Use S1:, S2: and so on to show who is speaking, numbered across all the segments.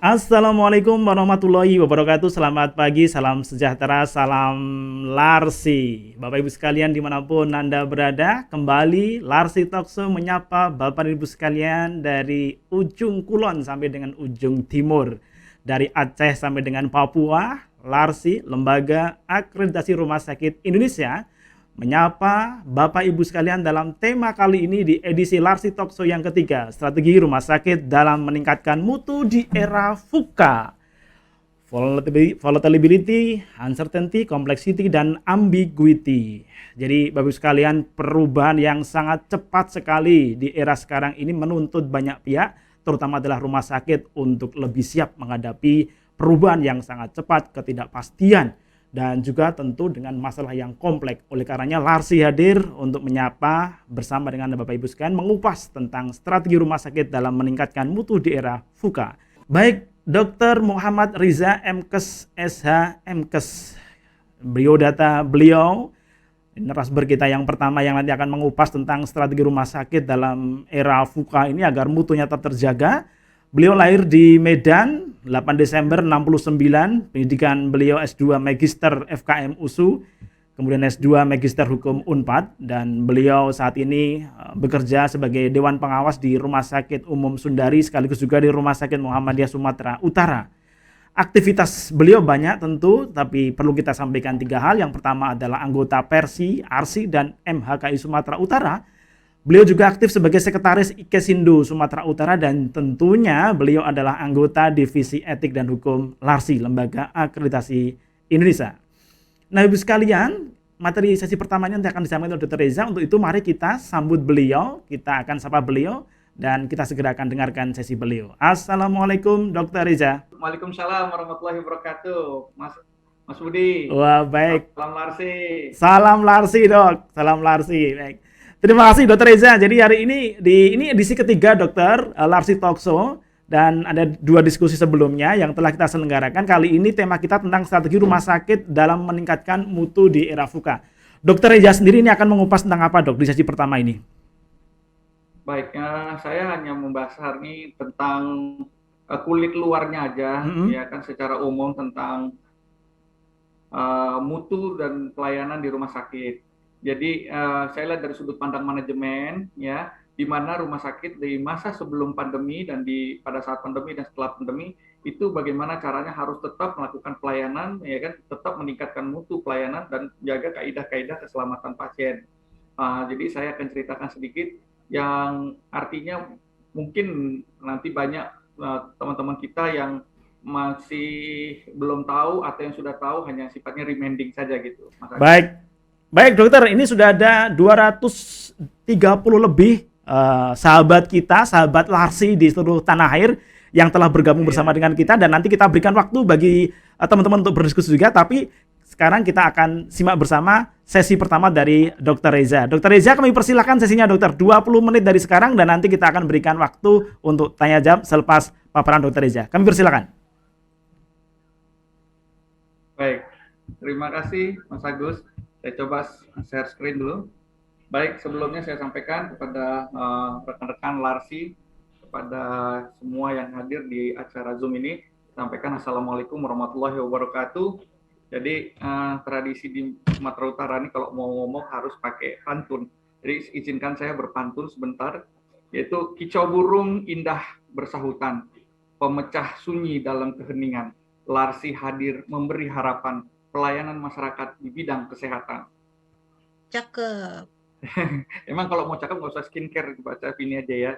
S1: Assalamualaikum warahmatullahi wabarakatuh. Selamat pagi, salam sejahtera, salam Larsi. Bapak Ibu sekalian dimanapun Anda berada, kembali Larsi Talkshow menyapa Bapak Ibu sekalian dari ujung kulon sampai dengan ujung timur. Dari Aceh sampai dengan Papua, Larsi, Lembaga Akreditasi Rumah Sakit Indonesia, menyapa Bapak Ibu sekalian dalam tema kali ini di edisi Larsi Talkshow yang ketiga, strategi rumah sakit dalam meningkatkan mutu di era VUCA. Volatility, uncertainty, complexity, dan ambiguity. Jadi Bapak Ibu sekalian, perubahan yang sangat cepat sekali di era sekarang ini menuntut banyak pihak, terutama adalah rumah sakit, untuk lebih siap menghadapi perubahan yang sangat cepat, ketidakpastian, dan juga tentu dengan masalah yang kompleks. Oleh karenanya Larsi hadir untuk menyapa bersama dengan Bapak Ibu sekalian mengupas tentang strategi rumah sakit dalam meningkatkan mutu di era VUCA. Baik, Dr. Muhammad Riza MKes SH MKes. Biodata beliau narasumber kita yang pertama yang nanti akan mengupas tentang strategi rumah sakit dalam era VUCA ini agar mutunya tetap terjaga. Beliau lahir di Medan 8 Desember 69, pendidikan beliau S2 Magister FKM USU, kemudian S2 Magister Hukum Unpad, dan beliau saat ini bekerja sebagai Dewan Pengawas di Rumah Sakit Umum Sundari sekaligus juga di Rumah Sakit Muhammadiyah Sumatera Utara. Aktivitas beliau banyak tentu, tapi perlu kita sampaikan 3 hal. Yang pertama adalah anggota Persi, ARSI, dan MHKI Sumatera Utara. Beliau juga aktif sebagai sekretaris Ikesindo Sumatera Utara dan tentunya beliau adalah anggota Divisi Etik dan Hukum Larsi, Lembaga Akreditasi Indonesia. Nah, Ibu sekalian, materi sesi pertamanya nanti akan disampaikan oleh Dr. Reza. Untuk itu mari kita sambut beliau, kita akan sapa beliau dan kita segera akan dengarkan sesi beliau. Assalamualaikum Dr. Reza.
S2: Waalaikumsalam warahmatullahi wabarakatuh, Mas Budi.
S1: Wah, baik.
S2: Salam Larsi.
S1: Salam Larsi, Dok. Salam Larsi. Baik. Terima kasih Dr. Reza. Jadi hari ini ini edisi ketiga Dr. Larsi Talkshow dan ada 2 diskusi sebelumnya yang telah kita selenggarakan. Kali ini tema kita tentang strategi rumah sakit dalam meningkatkan mutu di era VUCA. Dr. Reza sendiri ini akan mengupas tentang apa, Dok, di sesi pertama ini?
S2: Baik, saya hanya membahas hari ini tentang kulit luarnya aja, ya kan, secara umum tentang mutu dan pelayanan di rumah sakit. Jadi saya lihat dari sudut pandang manajemen, ya, di mana rumah sakit di masa sebelum pandemi dan pada saat pandemi dan setelah pandemi itu bagaimana caranya harus tetap melakukan pelayanan, ya kan, tetap meningkatkan mutu pelayanan dan jaga kaidah-kaidah keselamatan pasien. Jadi saya akan ceritakan sedikit yang artinya mungkin nanti banyak teman-teman kita yang masih belum tahu atau yang sudah tahu hanya sifatnya reminding saja gitu.
S1: Baik. Baik dokter, ini sudah ada 230 lebih sahabat kita, sahabat Larsi di seluruh tanah air yang telah bergabung bersama dengan kita, dan nanti kita berikan waktu bagi teman-teman untuk berdiskusi juga, tapi sekarang kita akan simak bersama sesi pertama dari Dr. Reza. Dr. Reza, kami persilakan sesinya dokter, 20 menit dari sekarang dan nanti kita akan berikan waktu untuk tanya jawab selepas paparan Dr. Reza. Kami persilakan.
S2: Baik, terima kasih Mas Agus. Saya coba share screen dulu. Baik, sebelumnya saya sampaikan kepada rekan-rekan Larsi, kepada semua yang hadir di acara Zoom ini, sampaikan Assalamualaikum warahmatullahi wabarakatuh. Jadi tradisi di Sumatera Utara ini kalau mau ngomong harus pakai pantun. Jadi izinkan saya berpantun sebentar, yaitu kicau burung indah bersahutan, pemecah sunyi dalam keheningan, Larsi hadir memberi harapan, pelayanan masyarakat di bidang kesehatan.
S3: Cakep.
S2: Emang kalau mau cakep nggak usah skincare, baca ini aja ya.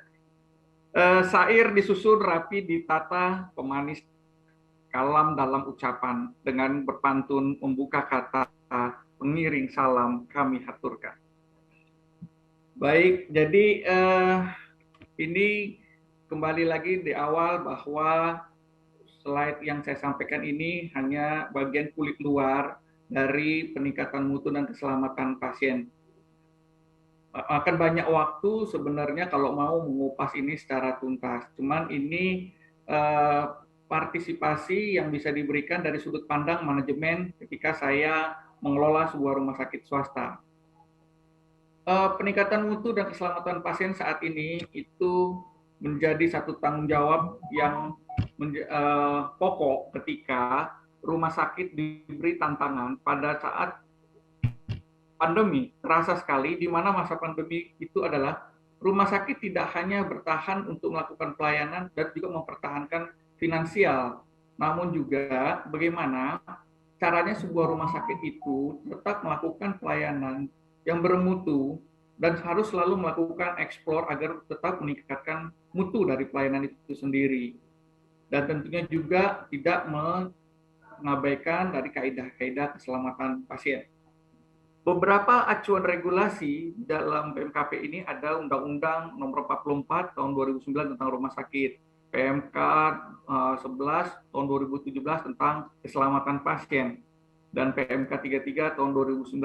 S2: Syair disusun rapi ditata, pemanis kalam dalam ucapan, dengan berpantun membuka kata, pengiring salam kami haturkan. Baik, jadi ini kembali lagi di awal bahwa slide yang saya sampaikan ini hanya bagian kulit luar dari peningkatan mutu dan keselamatan pasien. Akan banyak waktu sebenarnya kalau mau mengupas ini secara tuntas. Cuman ini partisipasi yang bisa diberikan dari sudut pandang manajemen ketika saya mengelola sebuah rumah sakit swasta. Peningkatan mutu dan keselamatan pasien saat ini itu menjadi satu tanggung jawab yang pokok ketika rumah sakit diberi tantangan pada saat pandemi. Terasa sekali di mana masa pandemi itu adalah rumah sakit tidak hanya bertahan untuk melakukan pelayanan dan juga mempertahankan finansial, namun juga bagaimana caranya sebuah rumah sakit itu tetap melakukan pelayanan yang bermutu dan harus selalu melakukan eksplor agar tetap meningkatkan mutu dari pelayanan itu sendiri. Dan tentunya juga tidak mengabaikan dari kaidah-kaidah keselamatan pasien. Beberapa acuan regulasi dalam PMKP ini ada Undang-Undang Nomor 44 Tahun 2009 tentang rumah sakit, PMK 11 Tahun 2017 tentang keselamatan pasien, dan PMK 33 Tahun 2019,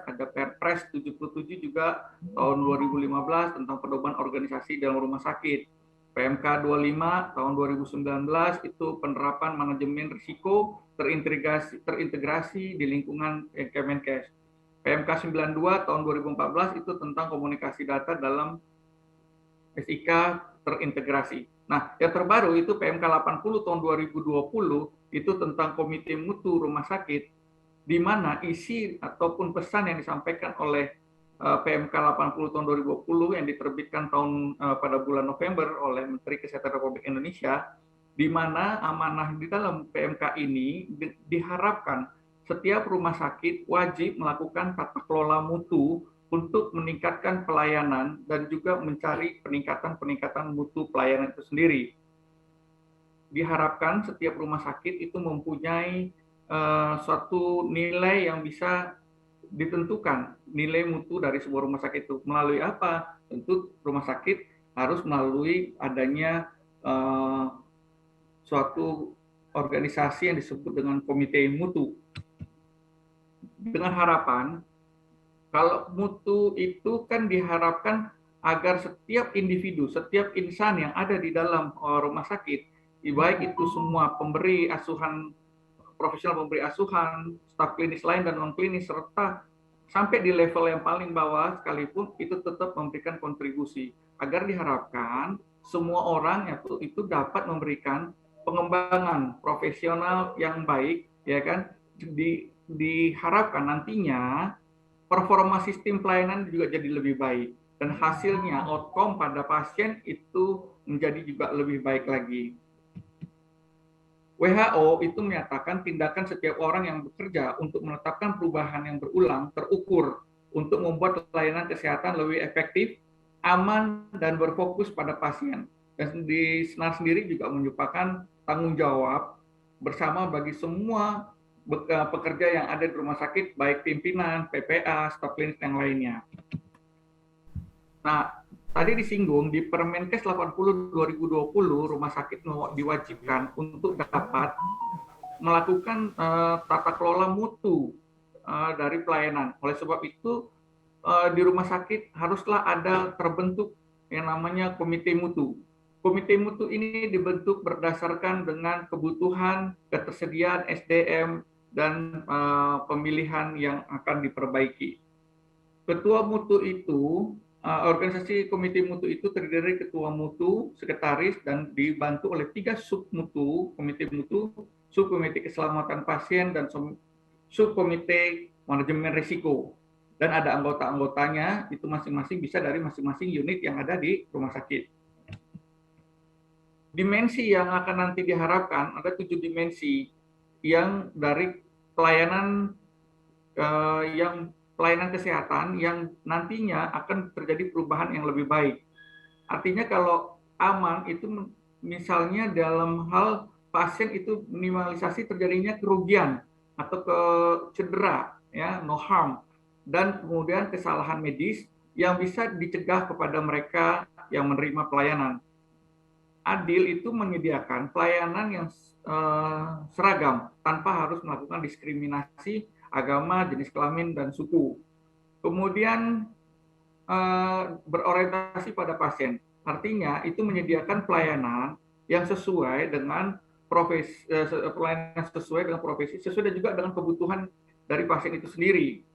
S2: ada Perpres 77 juga Tahun 2015 tentang pedoman organisasi dalam rumah sakit. PMK 25 Tahun 2019 itu penerapan manajemen risiko terintegrasi di lingkungan Kemenkes. PMK 92 Tahun 2014 itu tentang komunikasi data dalam SIK terintegrasi. Nah, yang terbaru itu PMK 80 Tahun 2020 itu tentang Komite Mutu Rumah Sakit, di mana isi ataupun pesan yang disampaikan oleh PMK 80 Tahun 2020 yang diterbitkan pada bulan November oleh Menteri Kesehatan Republik Indonesia, di mana amanah di dalam PMK ini diharapkan setiap rumah sakit wajib melakukan tata kelola mutu untuk meningkatkan pelayanan dan juga mencari peningkatan mutu pelayanan itu sendiri. Diharapkan setiap rumah sakit itu mempunyai suatu nilai yang bisa ditentukan, nilai mutu dari sebuah rumah sakit itu melalui apa? Tentu rumah sakit harus melalui adanya suatu organisasi yang disebut dengan komite mutu. Dengan harapan kalau mutu itu kan diharapkan agar setiap individu, setiap insan yang ada di dalam rumah sakit, baik itu semua pemberi asuhan, profesional pemberi asuhan, staf klinis lain dan non klinis, serta sampai di level yang paling bawah sekalipun itu tetap memberikan kontribusi agar diharapkan semua orang itu dapat memberikan pengembangan profesional yang baik, ya kan? Diharapkan nantinya performa sistem pelayanan juga jadi lebih baik dan hasilnya outcome pada pasien itu menjadi juga lebih baik lagi. WHO itu menyatakan tindakan setiap orang yang bekerja untuk menetapkan perubahan yang berulang terukur untuk membuat layanan kesehatan lebih efektif, aman, dan berfokus pada pasien. Dan di Senar sendiri juga menyuppahkan tanggung jawab bersama bagi semua pekerja yang ada di rumah sakit, baik pimpinan, PPA, staf klinis yang lainnya. Nah, tadi disinggung di Permenkes 80 2020 rumah sakit diwajibkan untuk dapat melakukan tata kelola mutu dari pelayanan. Oleh sebab itu di rumah sakit haruslah ada terbentuk yang namanya komite mutu. Komite mutu ini dibentuk berdasarkan dengan kebutuhan, ketersediaan SDM, dan pemilihan yang akan diperbaiki. Ketua mutu itu, organisasi komite mutu itu terdiri dari ketua mutu, sekretaris, dan dibantu oleh 3 submutu, komite mutu, subkomite keselamatan pasien, dan subkomite manajemen risiko. Dan ada anggota-anggotanya, itu masing-masing bisa dari masing-masing unit yang ada di rumah sakit. Dimensi yang akan nanti diharapkan, ada 7 dimensi yang dari pelayanan kesehatan yang nantinya akan terjadi perubahan yang lebih baik. Artinya kalau aman itu misalnya dalam hal pasien itu minimalisasi terjadinya kerugian atau cedera, ya, no harm, dan kemudian kesalahan medis yang bisa dicegah kepada mereka yang menerima pelayanan. Adil itu menyediakan pelayanan yang seragam tanpa harus melakukan diskriminasi agama, jenis kelamin, dan suku. Kemudian berorientasi pada pasien. Artinya itu menyediakan pelayanan yang sesuai dengan profesi, pelayanan sesuai dengan profesi, sesuai juga dengan kebutuhan dari pasien itu sendiri.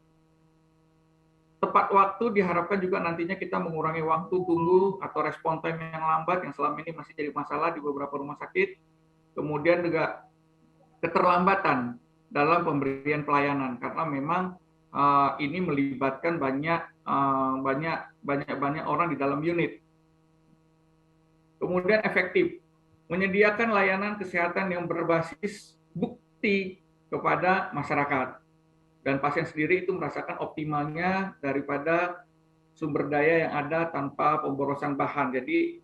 S2: Tepat waktu diharapkan juga nantinya kita mengurangi waktu tunggu atau respon time yang lambat yang selama ini masih jadi masalah di beberapa rumah sakit. kemudian juga keterlambatan dalam pemberian pelayanan karena memang ini melibatkan banyak orang di dalam unit. Kemudian efektif, menyediakan layanan kesehatan yang berbasis bukti kepada masyarakat. Dan pasien sendiri itu merasakan optimalnya daripada sumber daya yang ada tanpa pemborosan bahan. Jadi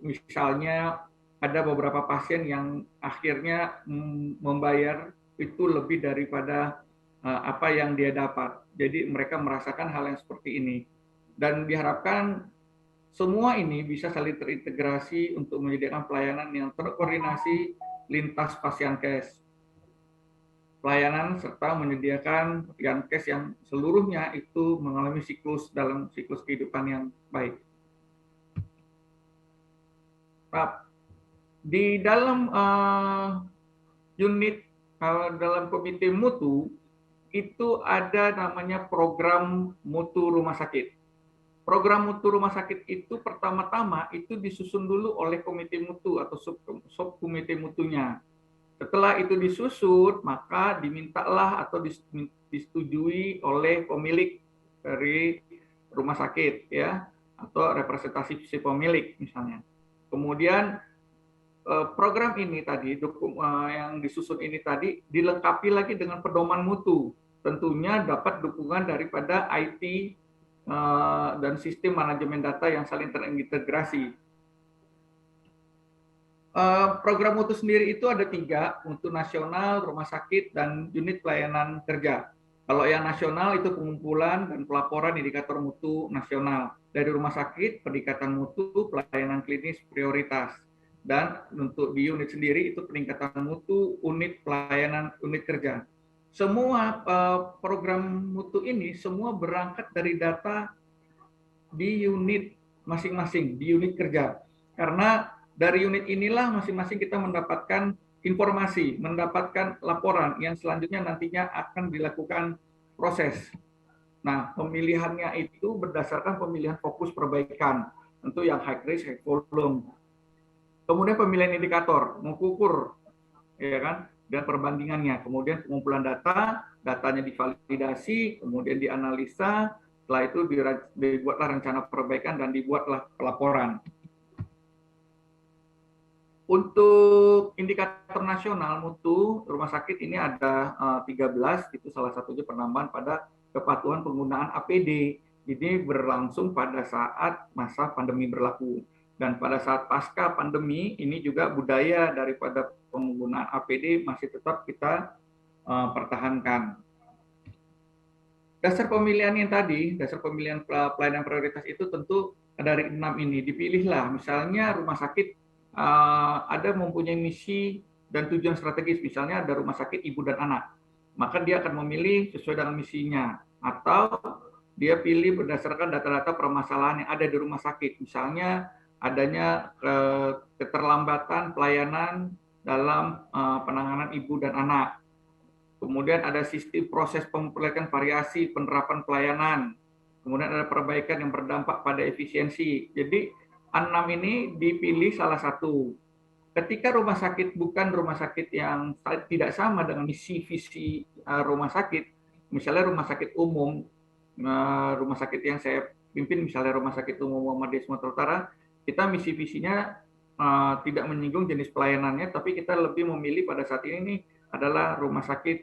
S2: misalnya ada beberapa pasien yang akhirnya membayar itu lebih daripada apa yang dia dapat. Jadi mereka merasakan hal yang seperti ini. Dan diharapkan semua ini bisa saling terintegrasi untuk menyediakan pelayanan yang terkoordinasi lintas pasienkes. Pelayanan serta menyediakan Yankes yang seluruhnya itu mengalami siklus dalam siklus kehidupan yang baik. Nah, di dalam unit dalam komite mutu itu ada namanya program mutu rumah sakit. Program mutu rumah sakit itu pertama-tama itu disusun dulu oleh komite mutu atau subkomite mutunya. Setelah itu disusun, maka dimintalah atau disetujui oleh pemilik dari rumah sakit, ya, atau representasi si pemilik misalnya. Kemudian program ini tadi, yang disusun ini tadi, dilengkapi lagi dengan pedoman mutu. Tentunya dapat dukungan daripada IT dan sistem manajemen data yang saling terintegrasi. Program mutu sendiri itu ada 3, mutu nasional, rumah sakit, dan unit pelayanan kerja. Kalau yang nasional itu pengumpulan dan pelaporan indikator mutu nasional. Dari rumah sakit, peningkatan mutu, pelayanan klinis prioritas. Dan untuk di unit sendiri itu peningkatan mutu, unit pelayanan, unit kerja. Semua program mutu ini semua berangkat dari data di unit masing-masing, di unit kerja. Karena dari unit inilah masing-masing kita mendapatkan informasi, mendapatkan laporan yang selanjutnya nantinya akan dilakukan proses. Nah, pemilihannya itu berdasarkan pemilihan fokus perbaikan, tentu yang high risk, high volume. Kemudian pemilihan indikator, mengukur, ya kan, dan perbandingannya. Kemudian pengumpulan data, datanya divalidasi, kemudian dianalisa, setelah itu dibuatlah rencana perbaikan dan dibuatlah pelaporan. Untuk indikator nasional mutu rumah sakit ini ada 13, itu salah satunya penambahan pada kepatuhan penggunaan APD. Ini berlangsung pada saat masa pandemi berlaku. Dan pada saat pasca pandemi, ini juga budaya daripada penggunaan APD masih tetap kita pertahankan. Dasar pemilihan yang tadi, dasar pemilihan pelayanan prioritas itu tentu dari 6 ini. Dipilihlah, misalnya rumah sakit ada mempunyai misi dan tujuan strategis, misalnya ada rumah sakit ibu dan anak, maka dia akan memilih sesuai dengan misinya, atau dia pilih berdasarkan data-data permasalahan yang ada di rumah sakit, misalnya adanya keterlambatan pelayanan dalam penanganan ibu dan anak. Kemudian ada sistem proses perbaikan variasi penerapan pelayanan. Kemudian ada perbaikan yang berdampak pada efisiensi. Jadi 6 ini dipilih salah satu. Ketika rumah sakit bukan rumah sakit yang tidak sama dengan misi visi rumah sakit, misalnya rumah sakit umum, rumah sakit yang saya pimpin, misalnya Rumah Sakit Umum Muhammadiyah Sumatera Utara, kita misi visinya tidak menyinggung jenis pelayanannya, tapi kita lebih memilih pada saat ini nih adalah rumah sakit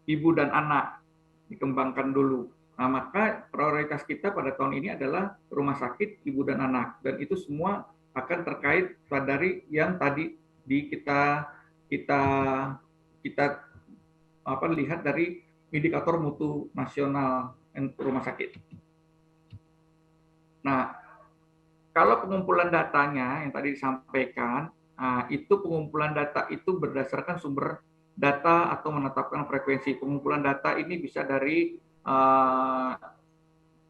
S2: ibu dan anak, dikembangkan dulu. Nah, maka prioritas kita pada tahun ini adalah rumah sakit ibu dan anak, dan itu semua akan terkait dari yang tadi kita lihat dari indikator mutu nasional rumah sakit. Nah, kalau pengumpulan datanya yang tadi disampaikan, itu pengumpulan data itu berdasarkan sumber data atau menetapkan frekuensi. Pengumpulan data ini bisa dari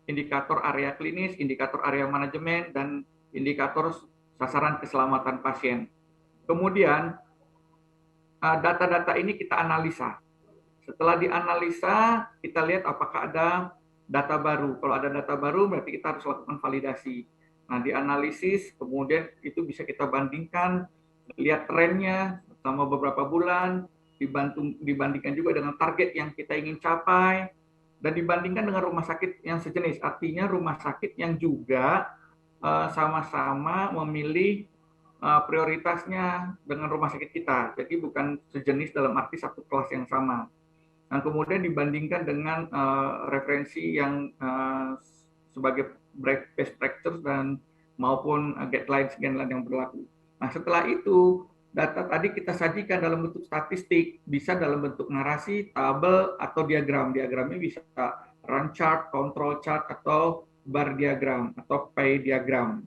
S2: indikator area klinis, indikator area manajemen, dan indikator sasaran keselamatan pasien. Kemudian data-data ini kita analisa. Setelah dianalisa, kita lihat apakah ada data baru. Kalau ada data baru, berarti kita harus lakukan validasi. Nah, dianalisis, kemudian itu bisa kita bandingkan lihat trennya selama beberapa bulan, dibandingkan juga dengan target yang kita ingin capai, dan dibandingkan dengan rumah sakit yang sejenis. Artinya rumah sakit yang juga sama-sama memilih prioritasnya dengan rumah sakit kita. Jadi bukan sejenis dalam arti satu kelas yang sama. Nah, kemudian dibandingkan dengan referensi yang sebagai best practice dan maupun guidelines yang berlaku. Nah, setelah itu data tadi kita sajikan dalam bentuk statistik, bisa dalam bentuk narasi, tabel, atau diagram. Diagramnya bisa run chart, control chart, atau bar diagram, atau pie diagram.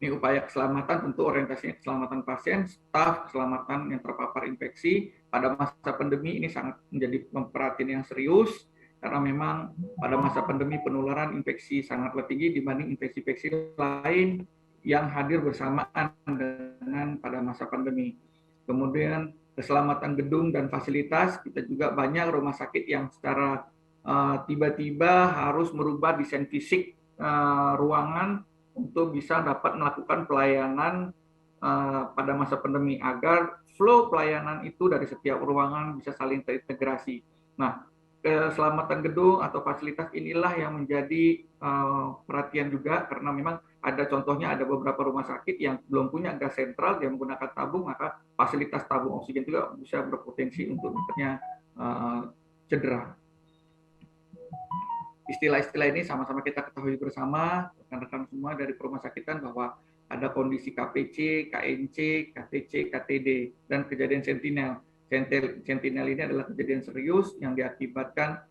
S2: Ini upaya keselamatan, tentu orientasinya keselamatan pasien, staf, keselamatan yang terpapar infeksi. Pada masa pandemi ini sangat menjadi perhatian yang serius, karena memang pada masa pandemi penularan infeksi sangatlah tinggi dibanding infeksi-infeksi lain yang hadir bersamaan dengan pada masa pandemi. Kemudian keselamatan gedung dan fasilitas, kita juga banyak rumah sakit yang secara tiba-tiba harus merubah desain fisik ruangan untuk bisa dapat melakukan pelayanan pada masa pandemi agar flow pelayanan itu dari setiap ruangan bisa saling terintegrasi. Nah, keselamatan gedung atau fasilitas inilah yang menjadi perhatian juga, karena memang ada contohnya, ada beberapa rumah sakit yang belum punya gas sentral, yang menggunakan tabung, maka fasilitas tabung oksigen juga bisa berpotensi untuk cedera. Istilah-istilah ini sama-sama kita ketahui bersama, rekan-rekan semua dari rumah sakitan, bahwa ada kondisi KPC, KNC, KTC, KTD, dan kejadian sentinel. Sentinel ini adalah kejadian serius yang diakibatkan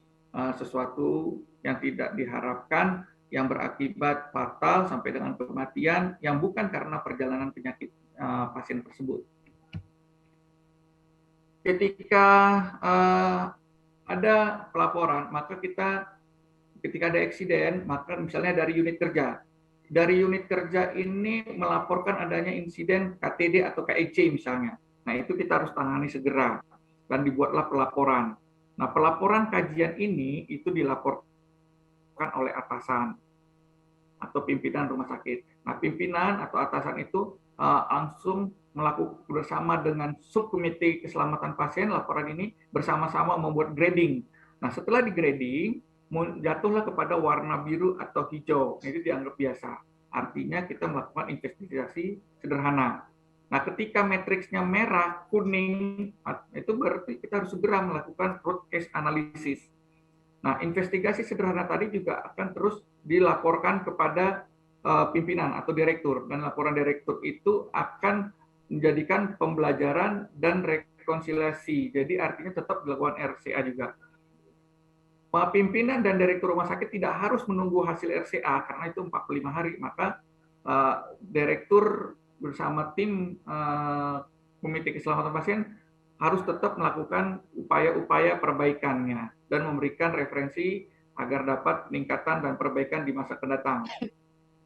S2: sesuatu yang tidak diharapkan, yang berakibat fatal sampai dengan kematian, yang bukan karena perjalanan penyakit pasien tersebut. Ketika ada pelaporan, maka ketika ada eksiden, maka misalnya dari unit kerja. Dari unit kerja ini melaporkan adanya insiden KTD atau KEC misalnya. Nah, itu kita harus tangani segera dan dibuatlah pelaporan. Nah, pelaporan kajian ini itu dilaporkan oleh atasan atau pimpinan rumah sakit. Nah, pimpinan atau atasan itu langsung melakukan bersama dengan subkomite keselamatan pasien laporan ini, bersama-sama membuat grading. Nah, setelah di grading, jatuhlah kepada warna biru atau hijau. Itu dianggap biasa. Artinya kita melakukan investigasi sederhana. Nah, ketika matriksnya merah, kuning, itu berarti kita harus segera melakukan root cause analysis. Nah, investigasi sederhana tadi juga akan terus dilaporkan kepada pimpinan atau direktur. Dan laporan direktur itu akan menjadikan pembelajaran dan rekonsiliasi. Jadi artinya tetap dilakukan RCA juga. Pimpinan dan direktur rumah sakit tidak harus menunggu hasil RCA karena itu 45 hari, maka direktur bersama tim komite keselamatan pasien harus tetap melakukan upaya-upaya perbaikannya dan memberikan referensi agar dapat peningkatan dan perbaikan di masa mendatang.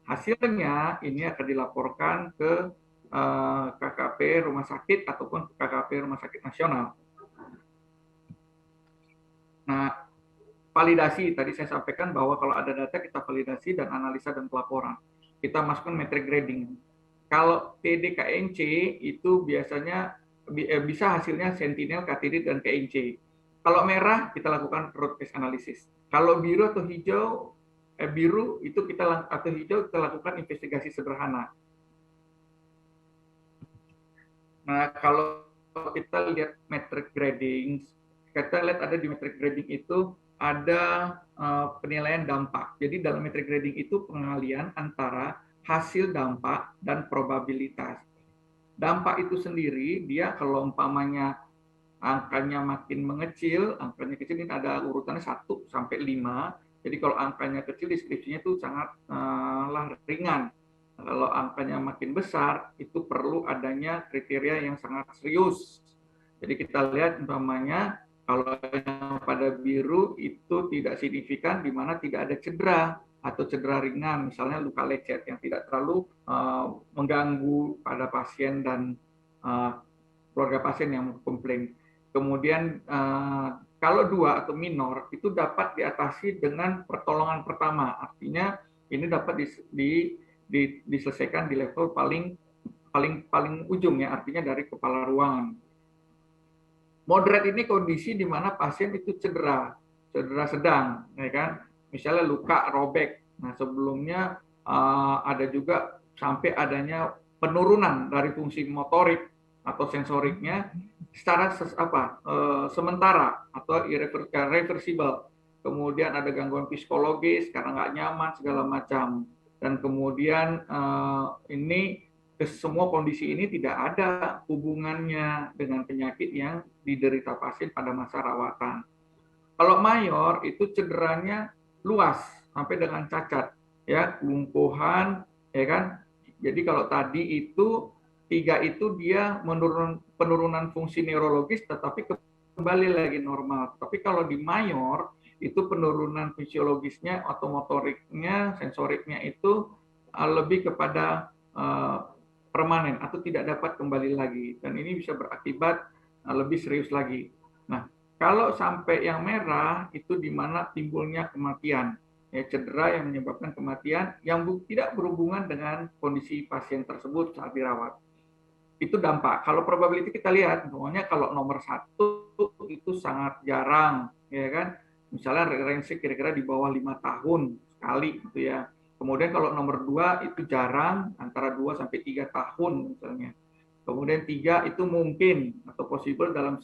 S2: Hasilnya ini akan dilaporkan ke KKP rumah sakit ataupun KKP rumah sakit nasional. Nah, validasi, tadi saya sampaikan bahwa kalau ada data kita validasi dan analisa dan pelaporan. Kita masukkan metric grading. Kalau TD-KNC itu biasanya bisa hasilnya sentinel, KTD, dan KNC. Kalau merah kita lakukan root cause analysis. Kalau biru atau hijau, biru itu atau hijau kita lakukan investigasi sederhana. Nah, kalau kita lihat metric grading, kita lihat ada di metric grading itu ada penilaian dampak. Jadi dalam metric grading itu pengalian antara hasil dampak dan probabilitas. Dampak itu sendiri, dia kalau umpamanya angkanya makin mengecil, angkanya kecil, ini ada urutannya 1 sampai 5. Jadi kalau angkanya kecil, deskripsinya itu sangat ringan. Kalau angkanya makin besar, itu perlu adanya kriteria yang sangat serius. Jadi kita lihat umpamanya kalau yang pada biru itu tidak signifikan, di mana tidak ada cedera atau cedera ringan, misalnya luka lecet yang tidak terlalu mengganggu pada pasien dan keluarga pasien yang komplain. Kemudian kalau 2 atau minor itu dapat diatasi dengan pertolongan pertama, artinya ini dapat diselesaikan di level paling paling ujung ya, artinya dari kepala ruangan. Moderate ini kondisi di mana pasien itu cedera sedang, ya kan? Misalnya luka robek. Nah, sebelumnya ada juga sampai adanya penurunan dari fungsi motorik atau sensoriknya secara sementara atau irreversible. Kemudian ada gangguan psikologis karena nggak nyaman segala macam. Dan kemudian ini semua kondisi ini tidak ada hubungannya dengan penyakit yang diderita pasien pada masa rawatan. Kalau mayor itu cederanya luas sampai dengan cacat, ya, lumpuhan, ya kan. Jadi kalau tadi itu 3 itu dia penurunan fungsi neurologis, tetapi kembali lagi normal. Tapi kalau di mayor itu penurunan fisiologisnya, otomotoriknya, sensoriknya itu lebih kepada permanen atau tidak dapat kembali lagi, dan ini bisa berakibat lebih serius lagi. Nah, kalau sampai yang merah itu di mana timbulnya kematian, ya, cedera yang menyebabkan kematian yang tidak berhubungan dengan kondisi pasien tersebut saat dirawat. Itu dampak. Kalau probability kita lihat, semuanya kalau nomor 1 itu sangat jarang, ya kan? Misalnya range kira-kira di bawah 5 tahun sekali gitu ya. Kemudian kalau nomor 2 itu jarang, antara 2 sampai 3 tahun misalnya. Kemudian 3 itu mungkin atau possible dalam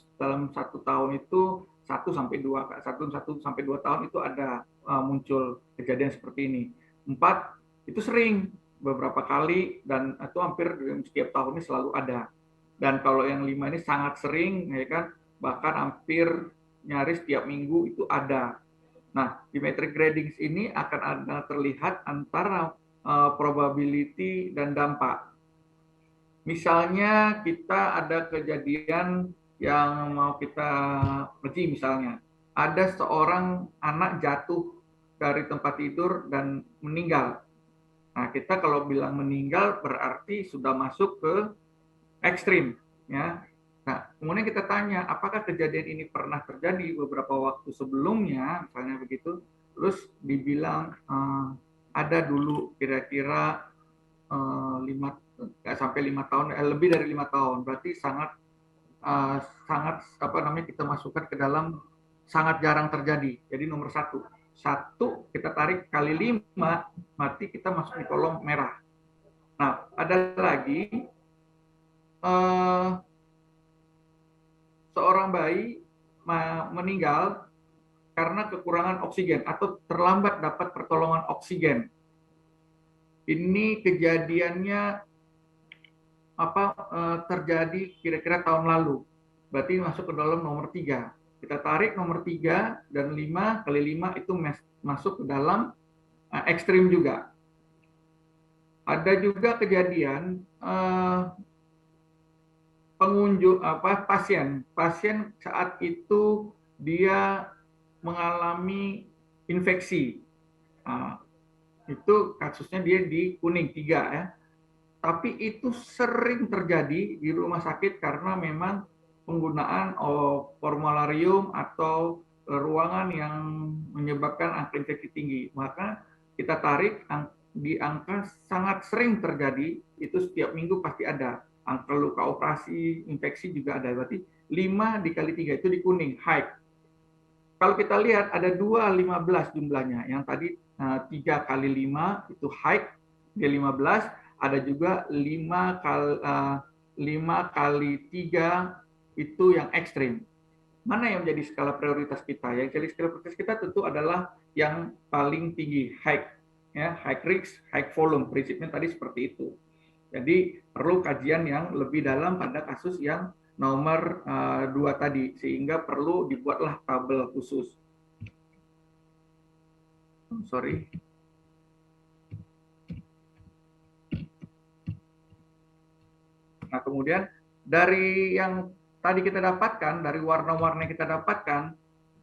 S2: 1 tahun itu 1 sampai 2 tahun itu ada muncul kejadian seperti ini. 4 itu sering beberapa kali dan itu hampir setiap tahunnya selalu ada. Dan kalau yang 5 ini sangat sering, ya kan, bahkan hampir nyaris tiap minggu itu ada. Nah, di metric gradings ini akan ada terlihat antara probability dan dampak. Misalnya kita ada kejadian yang mau kita uji, misalnya ada seorang anak jatuh dari tempat tidur dan meninggal. Nah, kita kalau bilang meninggal berarti sudah masuk ke ekstrim, ya. Nah, kemudian kita tanya, apakah kejadian ini pernah terjadi beberapa waktu sebelumnya, misalnya begitu. Terus dibilang ada dulu kira-kira 5 tahun, lebih dari 5 tahun. Berarti sangat kita masukkan ke dalam sangat jarang terjadi. Jadi nomor 1 kita tarik kali 5, berarti kita masuk di kolom merah. Nah, ada lagi seorang bayi meninggal karena kekurangan oksigen atau terlambat dapat pertolongan oksigen. Ini kejadiannya terjadi kira-kira tahun lalu. Berarti masuk ke dalam nomor 3. Kita tarik nomor 3 dan 5 kali 5 itu masuk ke dalam ekstrim juga. Ada juga kejadian pasien saat itu dia mengalami infeksi. Itu kasusnya dia di kuning 3 ya. Tapi itu sering terjadi di rumah sakit karena memang penggunaan formularium atau ruangan yang menyebabkan angka infeksi tinggi. Maka kita tarik di angka sangat sering terjadi, itu setiap minggu pasti ada. Angka luka operasi, infeksi juga ada. Berarti 5 dikali 3 itu di kuning, high. Kalau kita lihat ada 2,15 jumlahnya. Yang tadi 3 kali 5 itu high, dia 15. Ada juga 5 kali 3 itu yang ekstrim. Mana yang menjadi skala prioritas kita? Yang jadi skala prioritas kita tentu adalah yang paling tinggi, high, ya, high risk, high volume. Prinsipnya tadi seperti itu. Jadi perlu kajian yang lebih dalam pada kasus yang nomor 2 tadi, sehingga perlu dibuatlah tabel khusus. Sorry. Nah, kemudian dari yang tadi kita dapatkan, dari warna-warna yang kita dapatkan,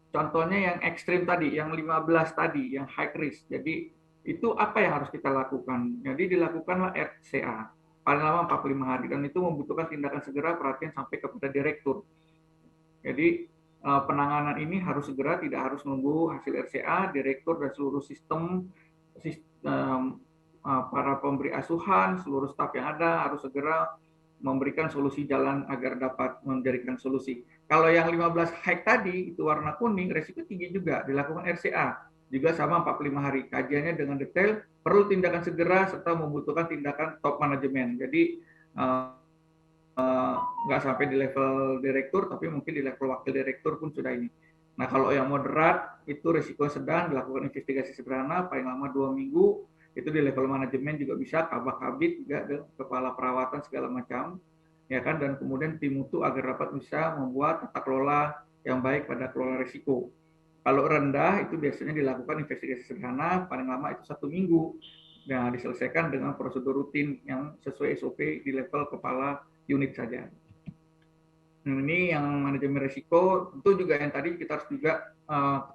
S2: contohnya yang ekstrim tadi, yang 15 tadi, yang high risk. Jadi itu apa yang harus kita lakukan? Jadi dilakukanlah RCA paling lama 45 hari, dan itu membutuhkan tindakan segera, perhatian sampai kepada direktur. Jadi penanganan ini harus segera, tidak harus nunggu hasil RCA, direktur dan seluruh sistem para pemberi asuhan, seluruh staf yang ada harus segera memberikan solusi jalan agar dapat memberikan solusi. Kalau yang 15 hike tadi itu warna kuning, resiko tinggi juga dilakukan RCA juga sama 45 hari. Kajiannya dengan detail, perlu tindakan segera serta membutuhkan tindakan top manajemen. Jadi nggak sampai di level direktur, tapi mungkin di level wakil direktur pun sudah ini. Nah, kalau yang moderat itu risiko sedang dilakukan investigasi sederhana paling lama 2 minggu, itu di level manajemen juga bisa, kabak kabit juga ke kepala perawatan segala macam, ya kan, dan kemudian tim mutu agar dapat bisa membuat tata kelola yang baik pada kelola risiko. Kalau rendah itu biasanya dilakukan investigasi sederhana paling lama itu 1 minggu. Nah, diselesaikan dengan prosedur rutin yang sesuai SOP di level kepala unit saja. Ini yang manajemen risiko, tentu juga yang tadi kita harus juga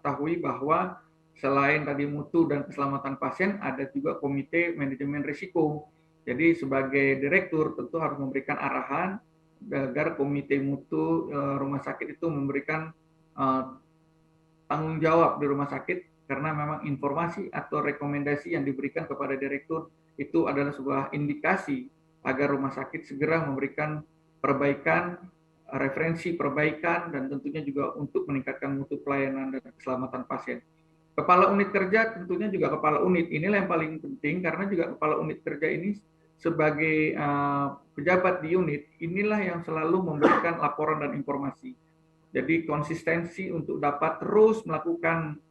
S2: ketahui bahwa selain tadi mutu dan keselamatan pasien, ada juga komite manajemen risiko. Jadi sebagai direktur tentu harus memberikan arahan agar komite mutu rumah sakit itu memberikan tanggung jawab di rumah sakit, karena memang informasi atau rekomendasi yang diberikan kepada direktur itu adalah sebuah indikasi agar rumah sakit segera memberikan perbaikan, referensi perbaikan, dan tentunya juga untuk meningkatkan mutu pelayanan dan keselamatan pasien. Kepala unit kerja tentunya juga kepala unit. Inilah yang paling penting karena juga kepala unit kerja ini sebagai pejabat di unit, inilah yang selalu memberikan laporan dan informasi. Jadi konsistensi untuk dapat terus melakukan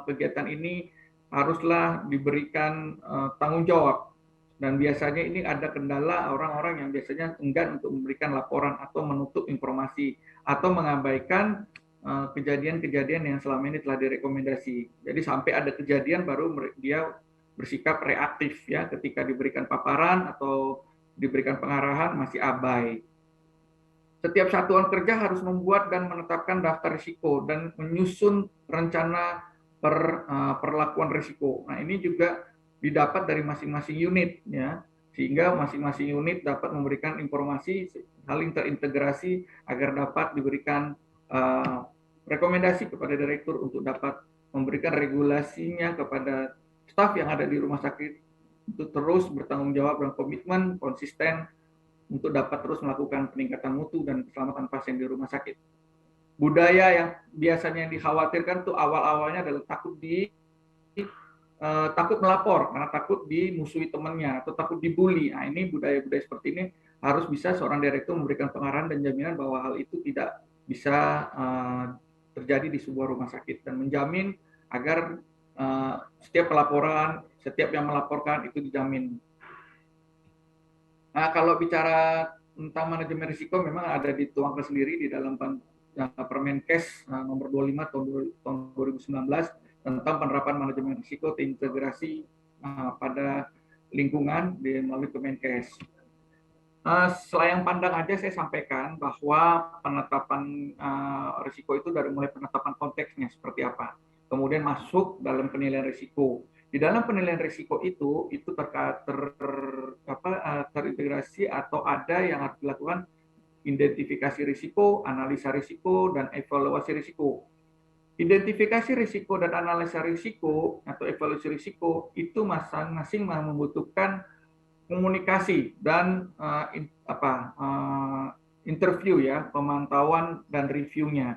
S2: kegiatan ini haruslah diberikan tanggung jawab. Dan biasanya ini ada kendala orang-orang yang biasanya enggan untuk memberikan laporan atau menutup informasi atau mengabaikan kejadian-kejadian yang selama ini telah direkomendasi. Jadi sampai ada kejadian baru dia bersikap reaktif ya, ketika diberikan paparan atau diberikan pengarahan masih abai. Setiap satuan kerja harus membuat dan menetapkan daftar risiko dan menyusun rencana perlakuan risiko. Nah, ini juga didapat dari masing-masing unit ya, sehingga masing-masing unit dapat memberikan informasi saling terintegrasi agar dapat diberikan rekomendasi kepada direktur untuk dapat memberikan regulasinya kepada staf yang ada di rumah sakit untuk terus bertanggung jawab dan komitmen konsisten untuk dapat terus melakukan peningkatan mutu dan keselamatan pasien di rumah sakit. Budaya yang biasanya dikhawatirkan tuh awal-awalnya adalah takut melapor karena takut dimusuhi temannya atau takut dibully. Nah, ini budaya-budaya seperti ini harus bisa seorang direktur memberikan pengarahan dan jaminan bahwa hal itu tidak bisa terjadi di sebuah rumah sakit dan menjamin agar setiap pelaporan, setiap yang melaporkan itu dijamin. Nah, kalau bicara tentang manajemen risiko memang ada dituangkan sendiri di dalam Permenkes nomor 25 tahun 2019 tentang penerapan manajemen risiko terintegrasi pada lingkungan melalui Kemenkes. Selayang pandang aja saya sampaikan bahwa penetapan risiko itu dari mulai penetapan konteksnya seperti apa, kemudian masuk dalam penilaian risiko. Di dalam penilaian risiko itu terintegrasi atau ada yang harus dilakukan identifikasi risiko, analisa risiko, dan evaluasi risiko. Identifikasi risiko dan analisa risiko atau evaluasi risiko itu masing-masing membutuhkan komunikasi dan interview ya, pemantauan dan reviewnya.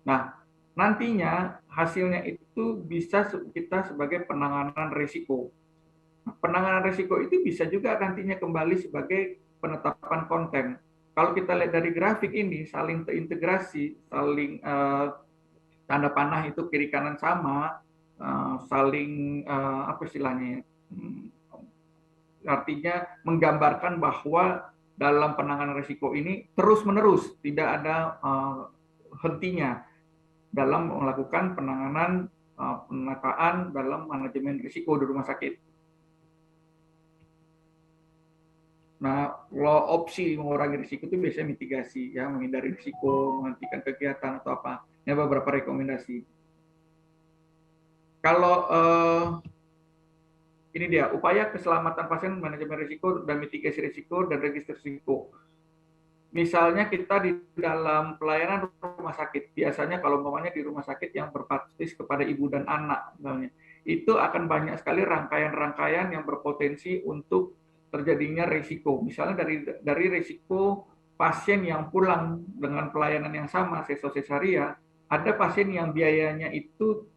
S2: Nah, nantinya hasilnya itu bisa kita sebagai penanganan risiko. Penanganan risiko itu bisa juga nantinya kembali sebagai penetapan konten. Kalau kita lihat dari grafik ini, saling terintegrasi, saling tanda panah itu kiri kanan sama, saling apa istilahnya, artinya menggambarkan bahwa dalam penanganan risiko ini terus-menerus, tidak ada hentinya dalam melakukan penanganan penataan dalam manajemen risiko di rumah sakit. Nah, kalau opsi mengurangi risiko itu biasanya mitigasi, ya, menghindari risiko, menghentikan kegiatan atau apa. Ini beberapa rekomendasi. Kalau ini dia upaya keselamatan pasien, manajemen risiko dan mitigasi risiko dan register risiko. Misalnya kita di dalam pelayanan rumah sakit, biasanya kalau umpamanya di rumah sakit yang berbasis kepada ibu dan anak, misalnya, itu akan banyak sekali rangkaian-rangkaian yang berpotensi untuk terjadinya risiko. Misalnya dari risiko pasien yang pulang dengan pelayanan yang sama, sesosesaria, ada pasien yang biayanya itu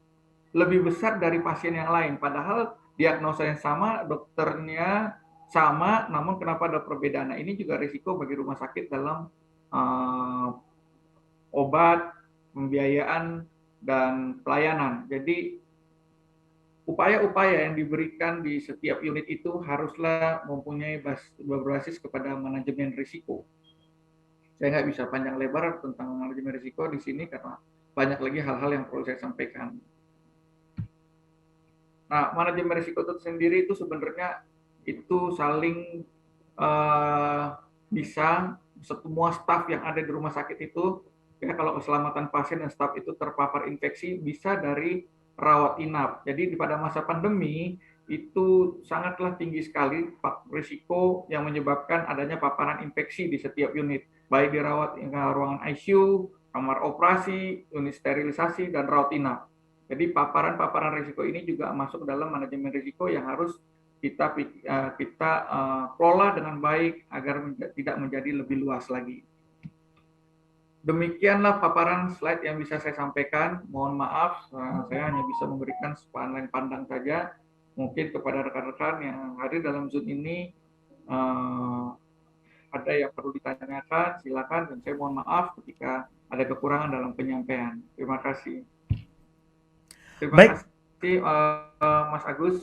S2: lebih besar dari pasien yang lain. Padahal diagnosa yang sama, dokternya sama, namun kenapa ada perbedaan? Nah, ini juga risiko bagi rumah sakit dalam obat, pembiayaan, dan pelayanan. Jadi upaya-upaya yang diberikan di setiap unit itu haruslah mempunyai berbasis kepada manajemen risiko. Saya nggak bisa panjang lebar tentang manajemen risiko di sini karena banyak lagi hal-hal yang perlu saya sampaikan. Nah, manajemen risiko itu sendiri itu sebenarnya itu saling bisa semua staf yang ada di rumah sakit itu, ya kalau keselamatan pasien dan staf itu terpapar infeksi bisa dari rawat inap. Jadi pada masa pandemi itu sangatlah tinggi sekali risiko yang menyebabkan adanya paparan infeksi di setiap unit, baik di ruangan ICU, kamar operasi, unit sterilisasi, dan rawat inap. Jadi paparan-paparan risiko ini juga masuk dalam manajemen risiko yang harus kita kelola dengan baik agar tidak menjadi lebih luas lagi. Demikianlah paparan slide yang bisa saya sampaikan. Mohon maaf, saya hanya bisa memberikan sepandang pandang saja. Mungkin kepada rekan-rekan yang hadir dalam Zoom ini ada yang perlu ditanyakan, silakan. Dan saya mohon maaf ketika ada kekurangan dalam penyampaian. Terima kasih. Terima kasih, Mas Agus.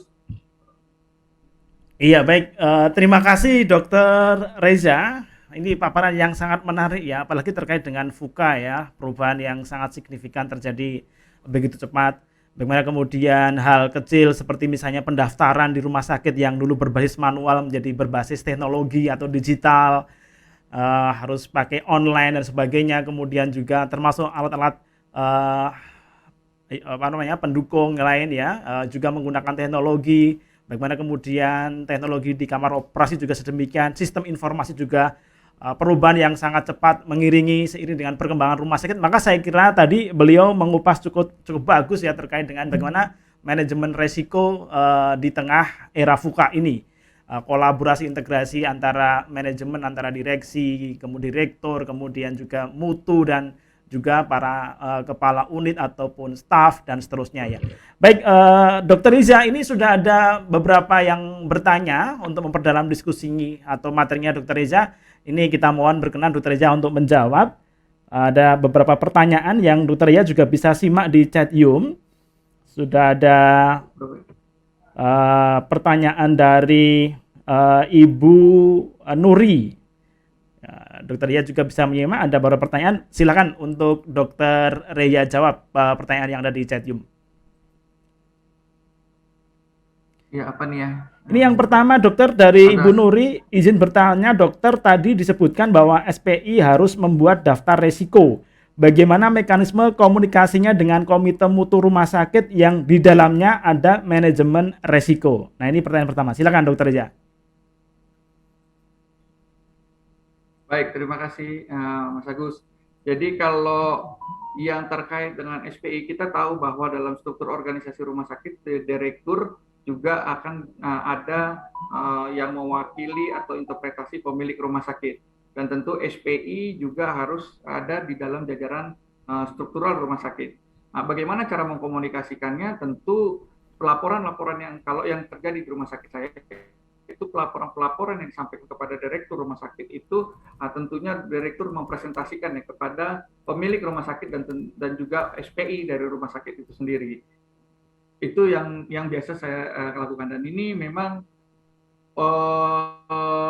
S1: Iya, baik. Terima kasih Dokter Reza. Ini paparan yang sangat menarik ya, apalagi terkait dengan VUCA ya, perubahan yang sangat signifikan terjadi begitu cepat. Bagaimana kemudian hal kecil seperti misalnya pendaftaran di rumah sakit yang dulu berbasis manual menjadi berbasis teknologi atau digital, harus pakai online dan sebagainya. Kemudian juga termasuk alat-alat pendukung lain ya, juga menggunakan teknologi. Bagaimana kemudian teknologi di kamar operasi juga sedemikian, sistem informasi juga perubahan yang sangat cepat mengiringi seiring dengan perkembangan rumah sakit. Maka saya kira tadi beliau mengupas cukup bagus ya terkait dengan bagaimana manajemen resiko di tengah era VUCA ini. Kolaborasi integrasi antara manajemen, antara direksi, kemudian direktur, kemudian juga mutu dan juga para kepala unit ataupun staf dan seterusnya ya. Baik, Dr. Riza, ini sudah ada beberapa yang bertanya untuk memperdalam diskusi atau materinya Dr. Riza. Ini kita mohon berkenan Dr. Riza untuk menjawab. Ada beberapa pertanyaan yang Dr. Riza juga bisa simak di chat Zoom. Sudah ada pertanyaan dari Ibu Nuri. Dr. Ria juga bisa menyimak, ada beberapa pertanyaan. Silakan untuk Dr. Ria jawab pertanyaan yang ada di chat Zoom.
S2: Ya, apa nih ya?
S1: Ini yang pertama, dokter, dari Ibu Nuri, izin bertanya, dokter, tadi disebutkan bahwa SPI harus membuat daftar resiko. Bagaimana mekanisme komunikasinya dengan komite mutu rumah sakit yang di dalamnya ada manajemen resiko? Nah, ini pertanyaan pertama. Silakan, Dr. Ria.
S2: Baik, terima kasih Mas Agus. Jadi kalau yang terkait dengan SPI, kita tahu bahwa dalam struktur organisasi rumah sakit, direktur juga akan ada yang mewakili atau interpretasi pemilik rumah sakit. Dan tentu SPI juga harus ada di dalam jajaran struktural rumah sakit. Nah, bagaimana cara mengkomunikasikannya? Tentu pelaporan-laporan yang kalau yang terjadi di rumah sakit saya itu pelaporan-pelaporan yang disampaikan kepada direktur rumah sakit itu tentunya direktur mempresentasikan ya kepada pemilik rumah sakit dan juga SPI dari rumah sakit itu sendiri. Itu yang biasa saya lakukan, dan ini memang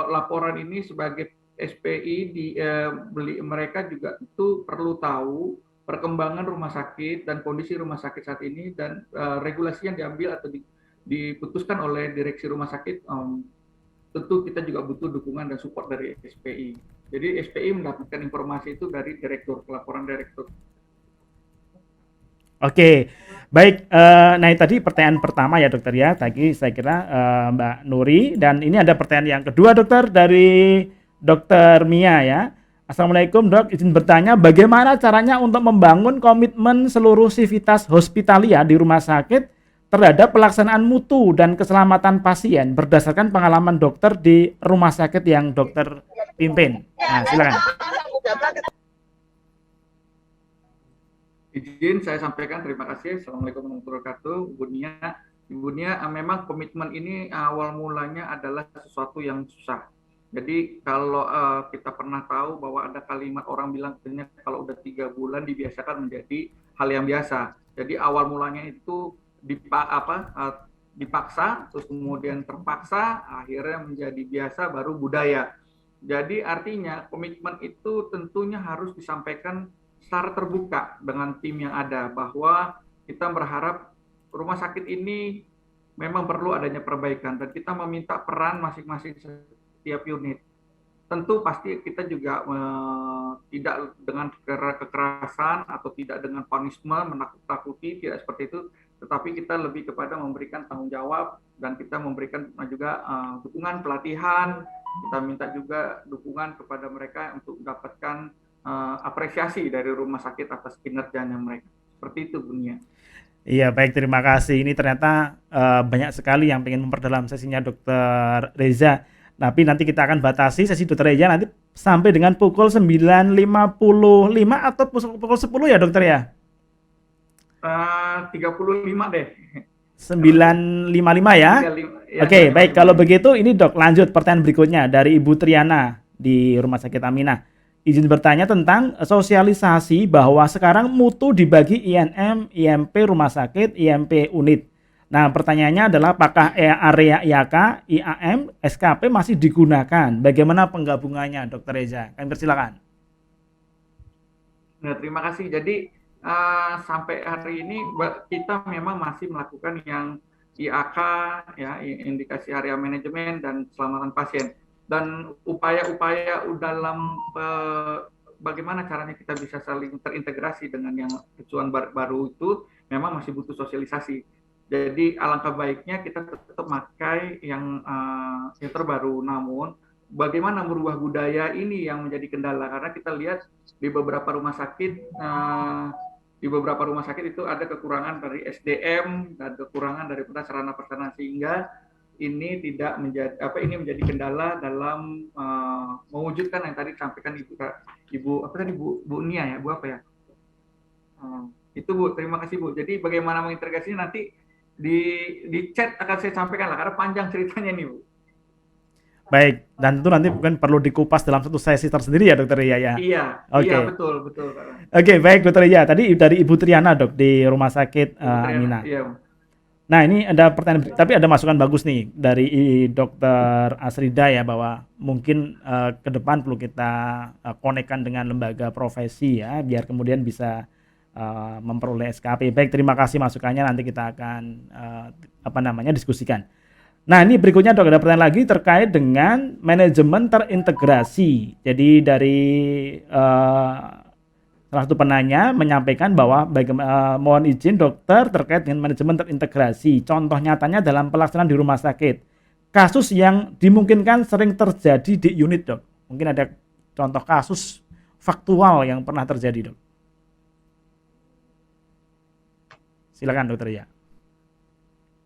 S2: laporan ini sebagai SPI mereka juga itu perlu tahu perkembangan rumah sakit dan kondisi rumah sakit saat ini dan regulasi yang diambil atau diputuskan oleh direksi rumah sakit. Tentu kita juga butuh dukungan dan support dari SPI. Jadi SPI mendapatkan informasi itu dari direktur, laporan direktur.
S1: Oke, baik. Nah tadi pertanyaan pertama ya dokter ya, tadi saya kira Mbak Nuri, dan ini ada pertanyaan yang kedua dokter dari Dokter Mia ya. Assalamualaikum dok, izin bertanya bagaimana caranya untuk membangun komitmen seluruh sivitas hospitalia di rumah sakit terhadap pelaksanaan mutu dan keselamatan pasien berdasarkan pengalaman dokter di rumah sakit yang dokter pimpin. Nah, silakan.
S2: Izin saya sampaikan terima kasih. Assalamualaikum warahmatullahi wabarakatuh. Ibu Nia, memang komitmen ini awal mulanya adalah sesuatu yang susah. Jadi kalau kita pernah tahu bahwa ada kalimat orang bilang katanya kalau udah 3 bulan dibiasakan menjadi hal yang biasa. Jadi awal mulanya itu dipaksa, terus kemudian terpaksa, akhirnya menjadi biasa, baru budaya. Jadi artinya komitmen itu tentunya harus disampaikan secara terbuka dengan tim yang ada, bahwa kita berharap rumah sakit ini memang perlu adanya perbaikan dan kita meminta peran masing-masing setiap unit. Tentu pasti kita juga tidak dengan kekerasan atau tidak dengan punishment, menakut-nakuti, tidak seperti itu, tetapi kita lebih kepada memberikan tanggung jawab dan kita memberikan juga dukungan pelatihan, kita minta juga dukungan kepada mereka untuk mendapatkan apresiasi dari rumah sakit atas kinerjanya mereka. Seperti itu, Bu Nia.
S1: Iya, baik, terima kasih. Ini ternyata banyak sekali yang ingin memperdalam sesinya Dokter Reza. Tapi nanti kita akan batasi sesi Dokter Reza nanti sampai dengan pukul 9.55 atau pukul 10 ya Dokter ya?
S2: 35 deh.
S1: 9.55 ya?
S2: 35, ya.
S1: Oke, baik. Kalau begitu ini Dok, lanjut pertanyaan berikutnya dari Ibu Triana di Rumah Sakit Aminah. Izin bertanya tentang sosialisasi bahwa sekarang mutu dibagi INM, IMP rumah sakit, IMP unit. Nah, pertanyaannya adalah apakah area IAK, IAM, SKP masih digunakan? Bagaimana penggabungannya, Dokter Reza? Kami persilakan.
S2: Nah, terima kasih. Jadi sampai hari ini kita memang masih melakukan yang IAK, ya, indikasi area manajemen dan keselamatan pasien. Dan upaya-upaya dalam bagaimana caranya kita bisa saling terintegrasi dengan yang acuan baru itu memang masih butuh sosialisasi. Jadi alangkah baiknya kita tetap pakai yang terbaru. Namun bagaimana merubah budaya ini yang menjadi kendala, karena kita lihat di beberapa rumah sakit itu ada kekurangan dari SDM dan kekurangan dari sarana prasarana, sehingga ini tidak menjadi kendala dalam mewujudkan yang tadi disampaikan Bu Nia ya, Bu apa ya? Itu Bu, terima kasih Bu. Jadi bagaimana mengintegrasinya nanti di chat akan saya sampaikan lah, karena panjang ceritanya nih Bu.
S1: Baik, dan itu nanti mungkin perlu dikupas dalam satu sesi tersendiri ya Dokter Ria ya?
S2: Iya,
S1: Oke.
S2: Iya betul.
S1: Oke, baik Dokter Ria. Tadi dari Ibu Triana Dok di Rumah Sakit Aminah.
S2: Iya.
S1: Nah, ini ada pertanyaan, tapi ada masukan bagus nih dari Dokter Asrida ya, bahwa mungkin ke depan perlu kita konekkan dengan lembaga profesi ya, biar kemudian bisa memperoleh SKP. Baik, terima kasih masukannya, nanti kita akan diskusikan. Nah, ini berikutnya Dok, ada pertanyaan lagi terkait dengan manajemen terintegrasi. Jadi dari salah satu penanya menyampaikan bahwa mohon izin dokter terkait dengan manajemen terintegrasi. Contoh nyatanya dalam pelaksanaan di rumah sakit. Kasus yang dimungkinkan sering terjadi di unit, Dok. Mungkin ada contoh kasus faktual yang pernah terjadi, Dok. Silakan Dokter ya.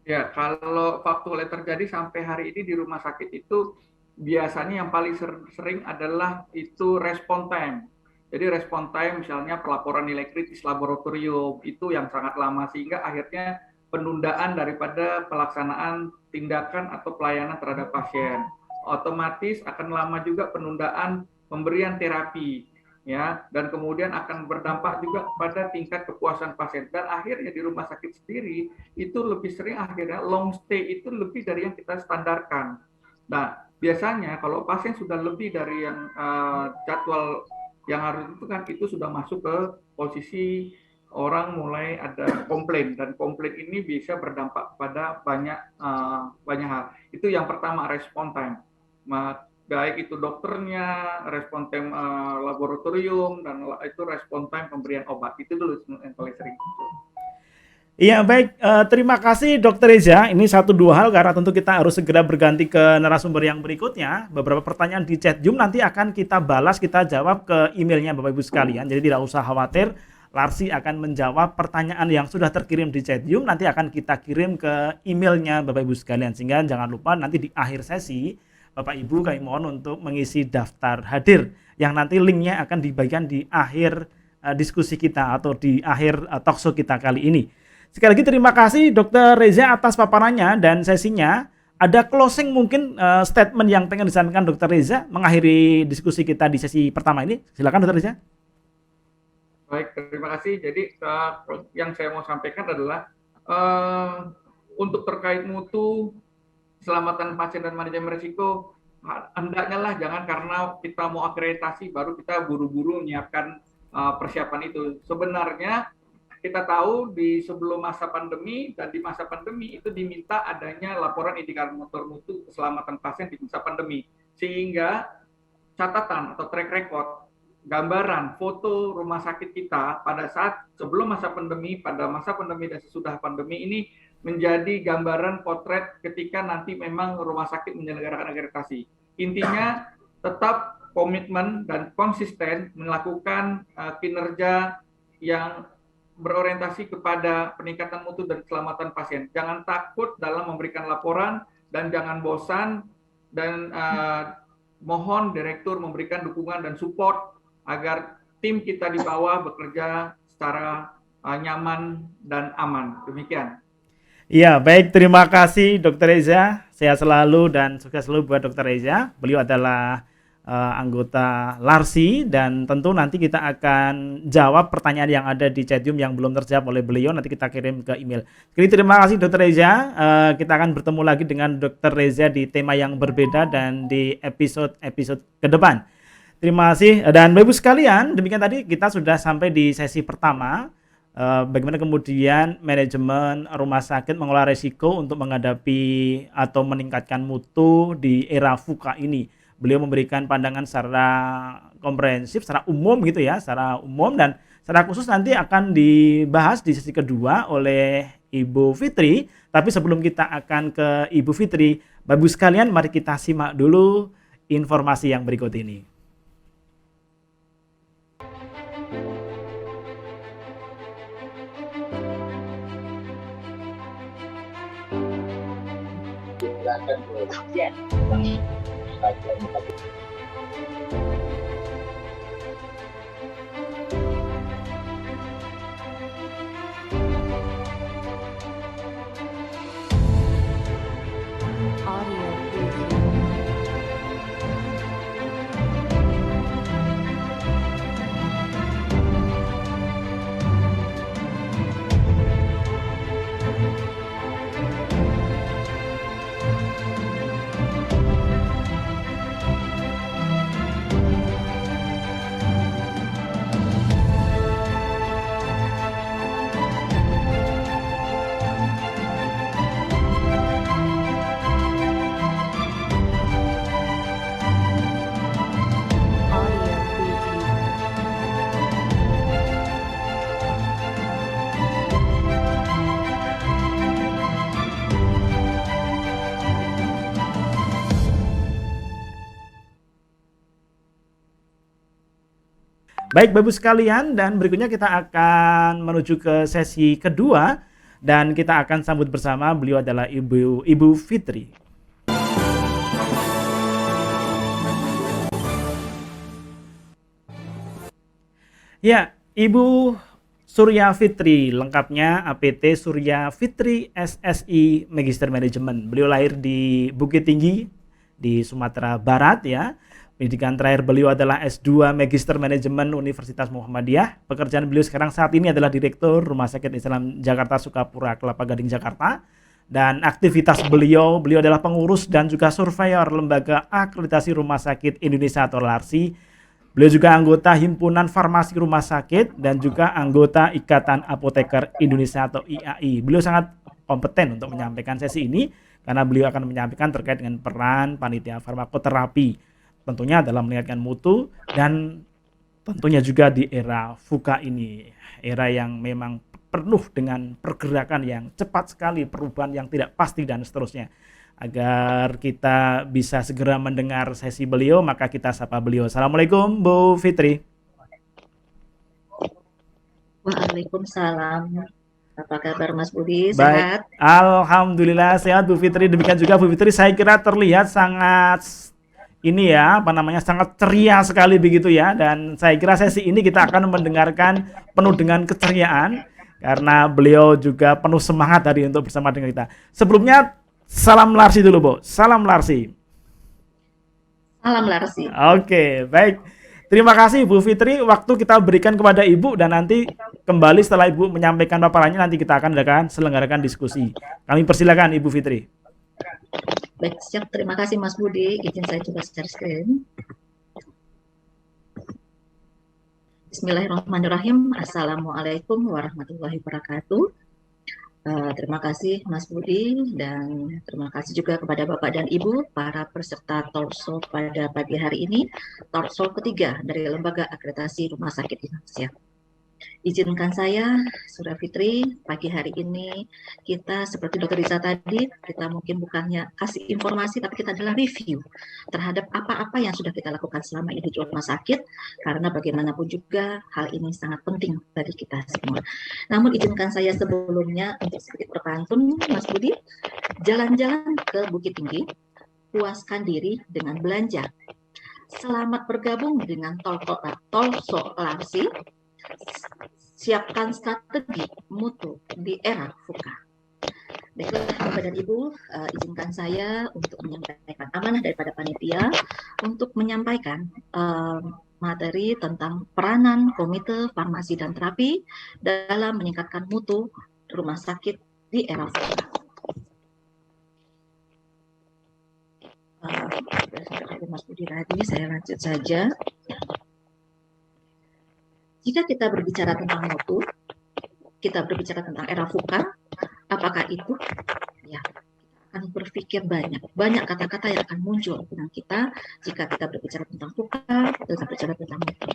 S2: Ya, kalau faktual yang terjadi sampai hari ini di rumah sakit itu biasanya yang paling sering adalah itu respon time. Jadi respon time misalnya pelaporan nilai kritis laboratorium itu yang sangat lama, sehingga akhirnya penundaan daripada pelaksanaan tindakan atau pelayanan terhadap pasien. Otomatis akan lama juga penundaan pemberian terapi, ya, dan kemudian akan berdampak juga pada tingkat kepuasan pasien. Dan akhirnya di rumah sakit sendiri itu lebih sering akhirnya long stay itu lebih dari yang kita standarkan. Nah, biasanya kalau pasien sudah lebih dari yang jadwal yang harus itu kan, itu sudah masuk ke posisi orang mulai ada komplain, dan komplain ini bisa berdampak pada banyak hal. Itu yang pertama, respon time. Baik itu dokternya, respon time laboratorium, dan itu respon time pemberian obat. Itu dulu yang paling sering.
S1: Iya, baik, terima kasih Dokter Reza. Ini 1-2 hal karena tentu kita harus segera berganti ke narasumber yang berikutnya. Beberapa pertanyaan di chat Zoom nanti akan kita balas, kita jawab ke emailnya Bapak Ibu sekalian. Jadi tidak usah khawatir, Larsi akan menjawab pertanyaan yang sudah terkirim di Chatium, nanti akan kita kirim ke emailnya Bapak Ibu sekalian. Sehingga jangan lupa nanti di akhir sesi, Bapak Ibu kami mohon untuk mengisi daftar hadir, yang nanti linknya akan dibagikan di akhir diskusi kita atau di akhir talkshow kita kali ini. Sekali lagi terima kasih Dr. Reza atas paparannya dan sesinya. Ada closing mungkin statement yang pengen disampaikan Dr. Reza mengakhiri diskusi kita di sesi pertama ini. Silakan Dr. Reza.
S2: Baik, terima kasih. Jadi yang saya mau sampaikan adalah untuk terkait mutu, keselamatan pasien dan manajemen risiko, hendaknya lah jangan karena kita mau akreditasi baru kita buru-buru menyiapkan persiapan itu. Sebenarnya kita tahu di sebelum masa pandemi dan di masa pandemi itu diminta adanya laporan indikator mutu keselamatan pasien di masa pandemi, sehingga catatan atau track record, gambaran, foto rumah sakit kita pada saat sebelum masa pandemi, pada masa pandemi dan sesudah pandemi ini menjadi gambaran potret ketika nanti memang rumah sakit menyelenggarakan akreditasi. Intinya tetap komitmen dan konsisten melakukan kinerja yang berorientasi kepada peningkatan mutu dan keselamatan pasien. Jangan takut dalam memberikan laporan dan jangan bosan, dan mohon direktur memberikan dukungan dan support agar tim kita di bawah bekerja secara nyaman dan aman. Demikian.
S1: Iya, baik, terima kasih Dr. Reza. Sehat selalu dan sukses selalu buat Dr. Reza. Beliau adalah anggota Larsi dan tentu nanti kita akan jawab pertanyaan yang ada di Chatium yang belum terjawab oleh beliau, nanti kita kirim ke email. Jadi terima kasih Dr. Reza. Kita akan bertemu lagi dengan Dr. Reza di tema yang berbeda dan di episode ke depan. Terima kasih dan Bapak Ibu sekalian, demikian tadi kita sudah sampai di sesi pertama. Bagaimana kemudian manajemen rumah sakit mengelola risiko untuk menghadapi atau meningkatkan mutu di era VUCA ini. Beliau memberikan pandangan secara komprehensif, secara umum gitu ya, secara umum, dan secara khusus nanti akan dibahas di sesi kedua oleh Ibu Fitri. Tapi sebelum kita akan ke Ibu Fitri, Bapak Ibu sekalian, mari kita simak dulu informasi yang berikut ini. Baik Bapak Ibu sekalian, dan berikutnya kita akan menuju ke sesi kedua dan kita akan sambut bersama, beliau adalah Ibu Fitri. Ya, Ibu Surya Fitri, lengkapnya APT Surya Fitri SSI Magister Manajemen. Beliau lahir di Bukit Tinggi di Sumatera Barat ya. Pendidikan terakhir beliau adalah S2 Magister Manajemen Universitas Muhammadiyah. Pekerjaan beliau sekarang saat ini adalah Direktur Rumah Sakit Islam Jakarta Sukapura Kelapa Gading Jakarta. Dan aktivitas beliau adalah pengurus dan juga surveyor Lembaga Akreditasi Rumah Sakit Indonesia atau LARSI. Beliau juga anggota Himpunan Farmasi Rumah Sakit dan juga anggota Ikatan Apoteker Indonesia atau IAI. Beliau sangat kompeten untuk menyampaikan sesi ini karena beliau akan menyampaikan terkait dengan peran panitia farmakoterapi, tentunya dalam meningkatkan mutu dan tentunya juga di era VUCA ini, era yang memang penuh dengan pergerakan yang cepat sekali, perubahan yang tidak pasti dan seterusnya. Agar kita bisa segera mendengar sesi beliau, maka kita sapa beliau. Assalamualaikum Bu Fitri.
S3: Waalaikumsalam. Apa kabar Mas Budi?
S1: Baik,
S3: Sehat?
S1: alhamdulillah sehat Bu Fitri. Demikian juga Bu Fitri, saya kira terlihat sangat ini ya, apa namanya, sangat ceria sekali begitu ya. Dan saya kira sesi ini kita akan mendengarkan penuh dengan keceriaan karena beliau juga penuh semangat tadi untuk bersama dengan kita. Sebelumnya salam Larsi dulu, Bu. Salam Larsi.
S3: Salam Larsi.
S1: Oke, baik. Terima kasih Bu Fitri, waktu kita berikan kepada Ibu dan nanti kembali setelah Ibu menyampaikan paparannya nanti kita akan selenggarakan diskusi. Kami persilakan Ibu Fitri.
S3: Baik, siap. Terima kasih Mas Budi. Izin saya coba share screen. Bismillahirrahmanirrahim. Assalamualaikum warahmatullahi wabarakatuh. Terima kasih Mas Budi dan terima kasih juga kepada Bapak dan Ibu para peserta talkshow pada pagi hari ini, talkshow ketiga dari Lembaga Akreditasi Rumah Sakit Indonesia. Izinkan saya, Surya Fitri, pagi hari ini kita seperti Dr. Risa tadi, kita mungkin bukannya kasih informasi, tapi kita adalah review terhadap apa-apa yang sudah kita lakukan selama ini di rumah sakit, karena bagaimanapun juga hal ini sangat penting bagi kita semua. Namun izinkan saya sebelumnya untuk sedikit berpantun, Mas Budi, jalan-jalan ke Bukit Tinggi, puaskan diri dengan belanja. Selamat bergabung dengan Talkshow Larsi, siapkan strategi mutu di era VUCA. Baiklah Bapak dan Ibu, izinkan saya untuk menyampaikan amanah daripada panitia untuk menyampaikan materi tentang peranan Komite Farmasi dan Terapi dalam meningkatkan mutu rumah sakit di era VUCA. Mas Budi tadi, saya lanjut saja. Jika kita berbicara tentang mutu, kita berbicara tentang era VUCA, apakah itu? Ya, kita akan berpikir banyak kata-kata yang akan muncul dengan kita jika kita berbicara tentang VUCA, kita berbicara tentang mutu.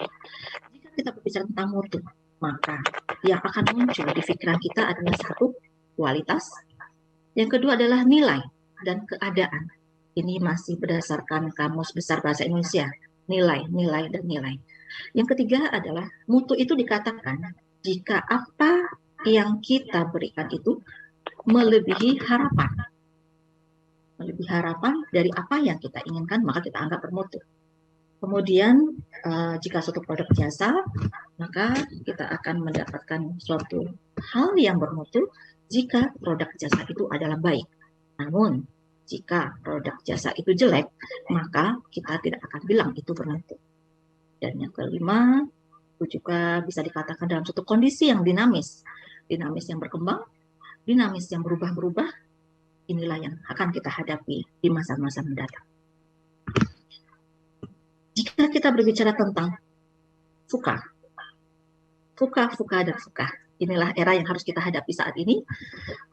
S3: Jika kita berbicara tentang mutu, maka yang akan muncul di pikiran kita adalah satu, kualitas, yang kedua adalah nilai dan keadaan. Ini masih berdasarkan Kamus Besar Bahasa Indonesia, nilai, dan nilai. Yang ketiga adalah mutu itu dikatakan jika apa yang kita berikan itu melebihi harapan. Melebihi harapan dari apa yang kita inginkan, maka kita anggap bermutu. Kemudian jika suatu produk jasa, maka kita akan mendapatkan suatu hal yang bermutu jika produk jasa itu adalah baik. Namun, jika produk jasa itu jelek, maka kita tidak akan bilang itu bermutu. Dan yang kelima, itu juga bisa dikatakan dalam suatu kondisi yang dinamis yang berkembang, dinamis yang berubah-berubah, inilah yang akan kita hadapi di masa-masa mendatang. Jika kita berbicara tentang VUCA, dan VUCA, inilah era yang harus kita hadapi saat ini.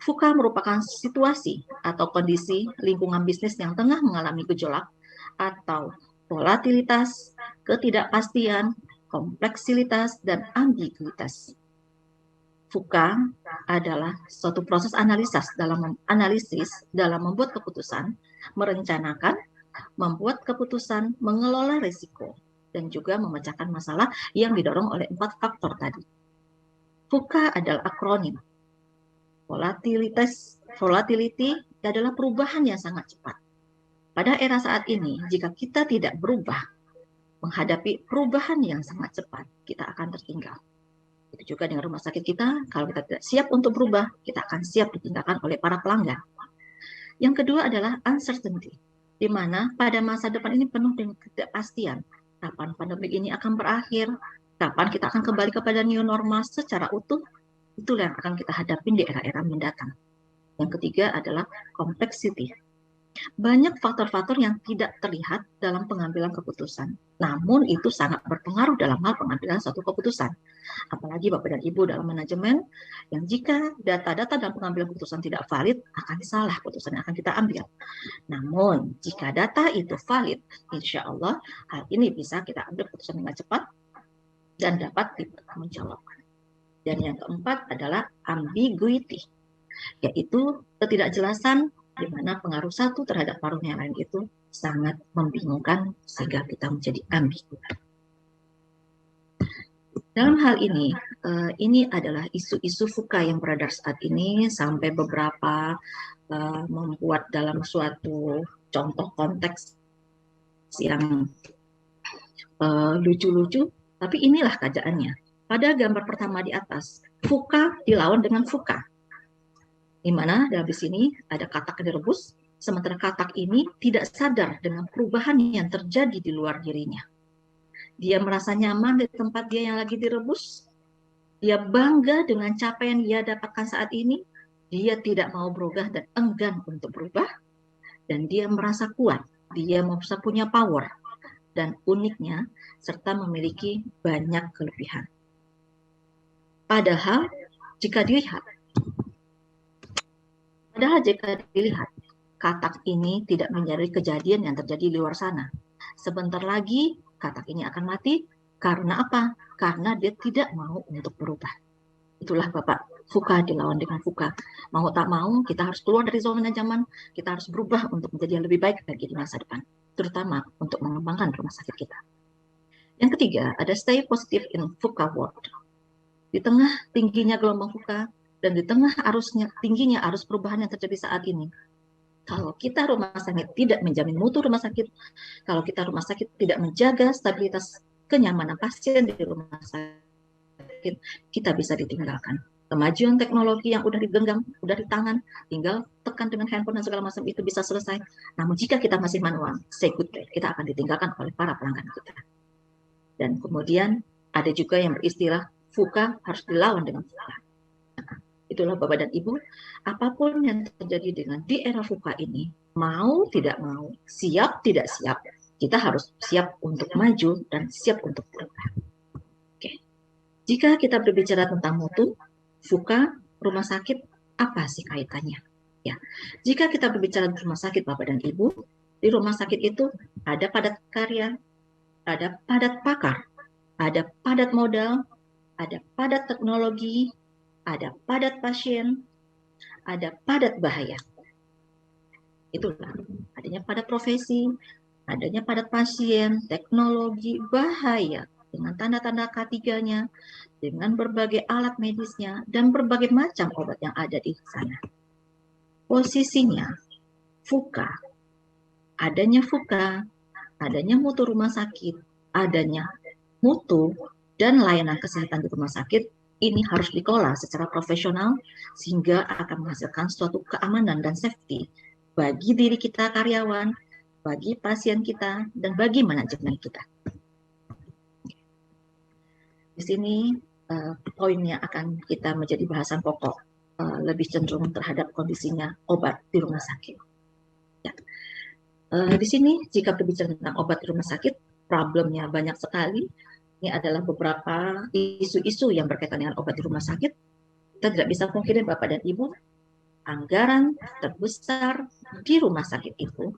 S3: VUCA merupakan situasi atau kondisi lingkungan bisnis yang tengah mengalami gejolak atau volatilitas, ketidakpastian, kompleksitas, dan ambiguitas. VUCA adalah suatu proses analisis dalam membuat keputusan, merencanakan, membuat keputusan, mengelola risiko, dan juga memecahkan masalah yang didorong oleh 4 faktor tadi. VUCA adalah akronim. Volatility adalah perubahan yang sangat cepat. Pada era saat ini, jika kita tidak berubah, menghadapi perubahan yang sangat cepat, kita akan tertinggal. Itu juga dengan rumah sakit kita, kalau kita tidak siap untuk berubah, kita akan siap ditinggalkan oleh para pelanggan. Yang kedua adalah uncertainty, di mana pada masa depan ini penuh dengan ketidakpastian. Kapan pandemi ini akan berakhir, kapan kita akan kembali kepada new normal secara utuh, itulah yang akan kita hadapi di era-era mendatang. Yang ketiga adalah complexity. Banyak faktor-faktor yang tidak terlihat dalam pengambilan keputusan. Namun itu sangat berpengaruh dalam hal pengambilan suatu keputusan. Apalagi Bapak dan Ibu dalam manajemen, yang jika data-data dalam pengambilan keputusan tidak valid, akan salah keputusan yang akan kita ambil. Namun, jika data itu valid, insya Allah hal ini bisa kita ambil keputusan dengan cepat dan dapat dipertanggungjawabkan. Dan yang keempat adalah ambiguity, yaitu ketidakjelasan di mana pengaruh satu terhadap pengaruh yang lain itu sangat membingungkan sehingga kita menjadi ambigu. Dalam hal ini, ini adalah isu-isu VUCA yang beredar saat ini, sampai beberapa membuat dalam suatu contoh konteks yang lucu-lucu, tapi inilah keadaannya. Pada gambar pertama di atas, VUCA dilawan dengan VUCA, di mana di sini ada katak yang direbus, sementara katak ini tidak sadar dengan perubahan yang terjadi di luar dirinya. Dia merasa nyaman di tempat dia yang lagi direbus, dia bangga dengan capaian yang dia dapatkan saat ini, dia tidak mau berubah dan enggan untuk berubah, dan dia merasa kuat, dia merasa punya power, dan uniknya, serta memiliki banyak kelebihan. Padahal jika dilihat, katak ini tidak menjadi kejadian yang terjadi di luar sana. Sebentar lagi katak ini akan mati. Karena apa? Karena dia tidak mau untuk berubah. Itulah Bapak, VUCA dilawan dengan VUCA. Mau tak mau, kita harus keluar dari zona nyaman, kita harus berubah untuk menjadi yang lebih baik lagi di masa depan. Terutama untuk mengembangkan rumah sakit kita. Yang ketiga, ada stay positive in VUCA world. Di tengah tingginya gelombang VUCA, dan di tengah tingginya arus perubahan yang terjadi saat ini, kalau kita rumah sakit tidak menjamin mutu rumah sakit, kalau kita rumah sakit tidak menjaga stabilitas kenyamanan pasien di rumah sakit, kita bisa ditinggalkan. Kemajuan teknologi yang udah digenggam, udah di tangan, tinggal tekan dengan handphone dan segala macam itu bisa selesai. Namun jika kita masih manual, say goodbye, kita akan ditinggalkan oleh para pelanggan kita. Dan kemudian ada juga yang beristilah VUCA harus dilawan dengan VUCA. Itulah Bapak dan Ibu, apapun yang terjadi dengan di era VUCA ini, mau tidak mau, siap tidak siap, kita harus siap untuk maju dan siap untuk berubah. Oke. Jika kita berbicara tentang mutu, VUCA, rumah sakit, apa sih kaitannya? Ya, jika kita berbicara di rumah sakit Bapak dan Ibu, di rumah sakit itu ada padat karya, ada padat pakar, ada padat modal, ada padat teknologi, ada padat pasien, ada padat bahaya. Itulah adanya padat profesi, adanya padat pasien, teknologi, bahaya, dengan tanda-tanda K3-nya, dengan berbagai alat medisnya, dan berbagai macam obat yang ada di sana. Posisinya, VUCA, adanya mutu rumah sakit, adanya mutu dan layanan kesehatan di rumah sakit, ini harus dikelola secara profesional sehingga akan menghasilkan suatu keamanan dan safety bagi diri kita karyawan, bagi pasien kita, dan bagi manajemen kita. Di sini poinnya akan kita menjadi bahasan pokok, lebih cenderung terhadap kondisinya obat di rumah sakit. Ya. Di sini jika berbicara tentang obat di rumah sakit, problemnya banyak sekali. Ini adalah beberapa isu-isu yang berkaitan dengan obat di rumah sakit. Kita tidak bisa pungkiri Bapak dan Ibu, anggaran terbesar di rumah sakit itu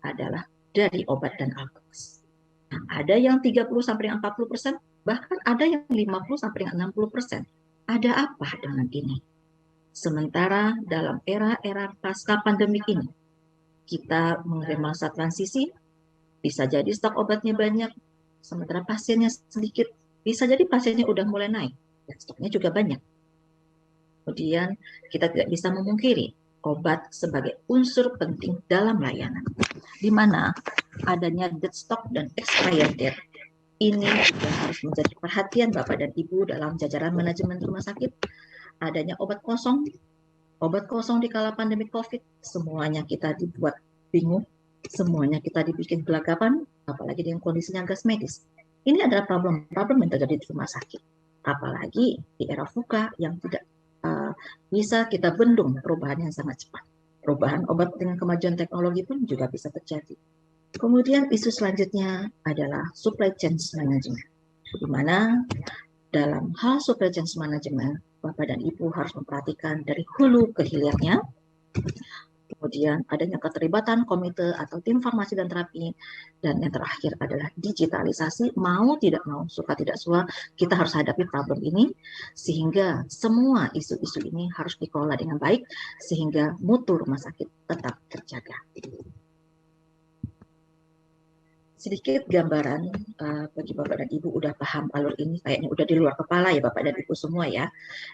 S3: adalah dari obat dan alkes. Nah, ada yang 30-40%, bahkan ada yang 50-60%. Ada apa dengan ini? Sementara dalam era pasca pandemik ini, kita mengalami masa transisi, bisa jadi stok obatnya banyak, sementara pasiennya sedikit, bisa jadi pasiennya udah mulai naik, dan stoknya juga banyak. Kemudian kita tidak bisa memungkiri obat sebagai unsur penting dalam layanan, di mana adanya dead stock dan expired date. Ini juga harus menjadi perhatian Bapak dan Ibu dalam jajaran manajemen rumah sakit. Adanya obat kosong di kala pandemi COVID, semuanya kita dibuat bingung, semuanya kita dibikin gelagapan, apalagi dengan kondisinya gas medis. Ini adalah problem yang terjadi di rumah sakit. Apalagi di era VUCA yang tidak bisa kita bendung perubahan yang sangat cepat. Perubahan obat dengan kemajuan teknologi pun juga bisa terjadi. Kemudian isu selanjutnya adalah supply chain management, di mana dalam hal supply chain management, Bapak dan Ibu harus memperhatikan dari hulu ke hilirnya. Kemudian adanya keterlibatan komite atau tim farmasi dan terapi, dan yang terakhir adalah digitalisasi. Mau tidak mau, suka tidak suka, kita harus hadapi problem ini, sehingga semua isu-isu ini harus dikelola dengan baik, sehingga mutu rumah sakit tetap terjaga. sedikit gambaran bagi Bapak dan Ibu udah paham alur ini, kayaknya udah di luar kepala ya Bapak dan Ibu semua ya.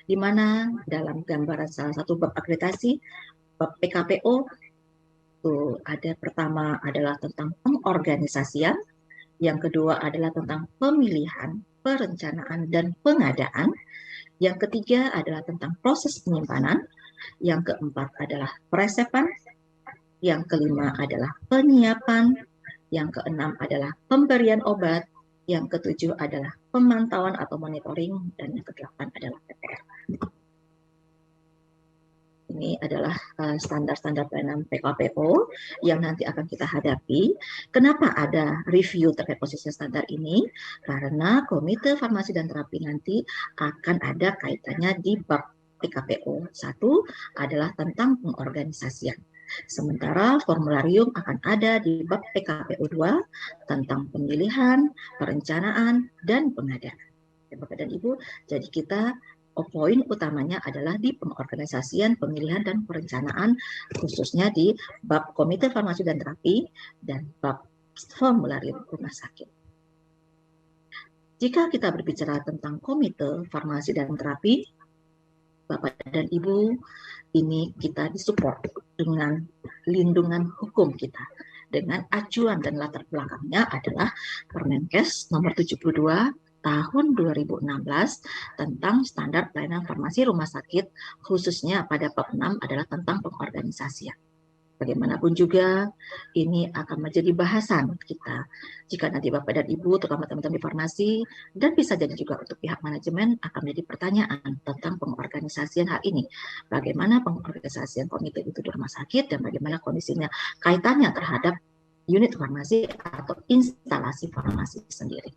S3: Di mana dalam gambaran salah satu bab akreditasi, bab PKPO itu ada pertama adalah tentang pengorganisasian, yang kedua adalah tentang pemilihan, perencanaan dan pengadaan, yang ketiga adalah tentang proses penyimpanan, yang keempat adalah peresepan, yang kelima adalah penyiapan, yang keenam adalah pemberian obat, yang ketujuh adalah pemantauan atau monitoring, dan yang kedelapan adalah PPR. Ini adalah standar-standar pelayanan PKPO yang nanti akan kita hadapi. Kenapa ada review terkait posisi standar ini? Karena Komite Farmasi dan Terapi nanti akan ada kaitannya di bab PKPO. Satu adalah tentang pengorganisasian. Sementara formularium akan ada di bab PKPO 2 tentang pemilihan, perencanaan, dan pengadaan. Ya, Bapak dan Ibu, jadi kita poin utamanya adalah di pengorganisasian, pemilihan, dan perencanaan, khususnya di bab Komite Farmasi dan Terapi dan bab formularium rumah sakit. Jika kita berbicara tentang Komite Farmasi dan Terapi, Bapak dan Ibu, ini kita disupport dengan lindungan hukum kita. Dengan acuan dan latar belakangnya adalah Permenkes nomor 72 tahun 2016 tentang standar pelayanan farmasi rumah sakit, khususnya pada bab 6 adalah tentang pengorganisasian. Bagaimanapun juga ini akan menjadi bahasan kita jika nanti Bapak dan Ibu, terutama teman-teman di farmasi, dan bisa jadi juga untuk pihak manajemen akan menjadi pertanyaan tentang pengorganisasian hal ini. Bagaimana pengorganisasian komite itu di rumah sakit dan bagaimana kondisinya kaitannya terhadap unit farmasi atau instalasi farmasi sendiri.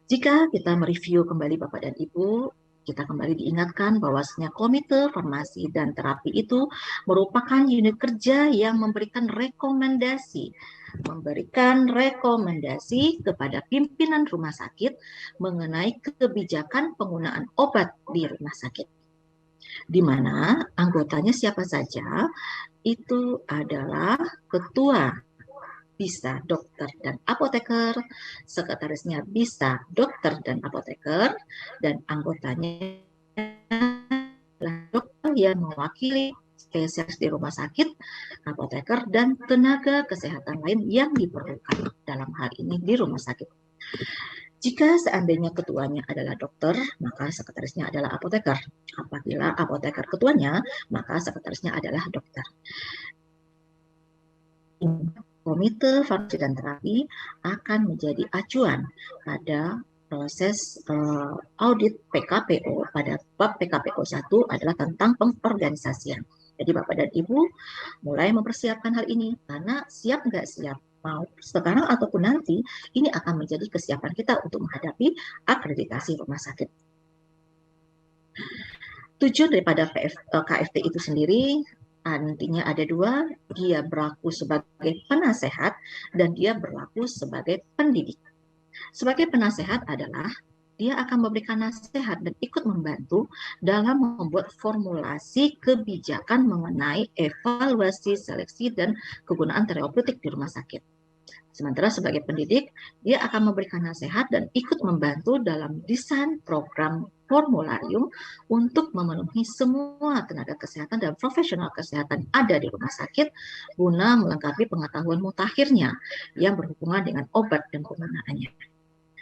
S3: Jika kita mereview kembali Bapak dan Ibu, kita kembali diingatkan bahwasanya Komite Farmasi dan Terapi itu merupakan unit kerja yang memberikan rekomendasi kepada pimpinan rumah sakit mengenai kebijakan penggunaan obat di rumah sakit. Di mana anggotanya siapa saja? Itu adalah ketua bisa dokter dan apoteker, sekretarisnya bisa dokter dan apoteker, dan anggotanya adalah dokter yang mewakili spesialis di rumah sakit, apoteker, dan tenaga kesehatan lain yang diperlukan dalam hal ini di rumah sakit. Jika seandainya ketuanya adalah dokter, maka sekretarisnya adalah apoteker. Apabila apoteker ketuanya, maka sekretarisnya adalah dokter. Komite Farmasi dan Terapi akan menjadi acuan pada proses audit PKPO pada bab PKPO 1 adalah tentang pengorganisasian. Jadi Bapak dan Ibu mulai mempersiapkan hal ini karena siap nggak siap, mau sekarang ataupun nanti, ini akan menjadi kesiapan kita untuk menghadapi akreditasi rumah sakit. Tujuan daripada KFT itu sendiri nantinya ada dua, dia berlaku sebagai penasehat dan dia berlaku sebagai pendidik. Sebagai penasehat adalah dia akan memberikan nasihat dan ikut membantu dalam membuat formulasi kebijakan mengenai evaluasi, seleksi, dan kegunaan terapeutik di rumah sakit. Sementara sebagai pendidik, dia akan memberikan nasihat dan ikut membantu dalam desain program formularium untuk memenuhi semua tenaga kesehatan dan profesional kesehatan ada di rumah sakit guna melengkapi pengetahuan mutakhirnya yang berhubungan dengan obat dan penggunaannya.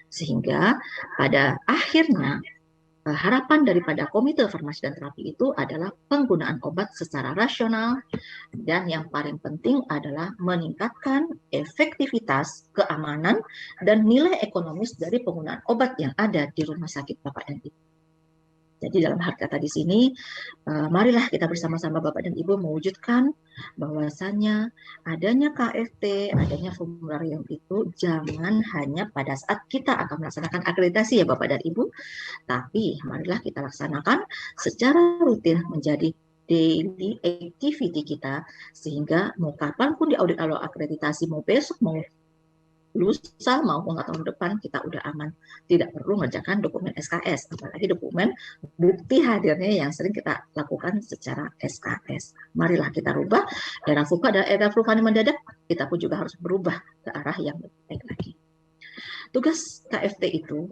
S3: Sehingga pada akhirnya harapan daripada Komite Farmasi dan Terapi itu adalah penggunaan obat secara rasional dan yang paling penting adalah meningkatkan efektivitas, keamanan, dan nilai ekonomis dari penggunaan obat yang ada di rumah sakit Bapak dan Ibu. Jadi dalam hal kata di sini, marilah kita bersama-sama Bapak dan Ibu mewujudkan bahwasannya adanya KFT, adanya formularium itu jangan hanya pada saat kita akan melaksanakan akreditasi ya Bapak dan Ibu, tapi marilah kita laksanakan secara rutin menjadi daily activity kita, sehingga mau kapanpun di audit alur akreditasi, mau besok, mau lusa maupun tahun depan kita udah aman, tidak perlu mengerjakan dokumen SKS, apalagi dokumen bukti hadirnya yang sering kita lakukan secara SKS. Marilah kita rubah era VUCA dan era vulkanis mendadak, kita pun juga harus berubah ke arah yang lebih baik lagi. Tugas KFT itu,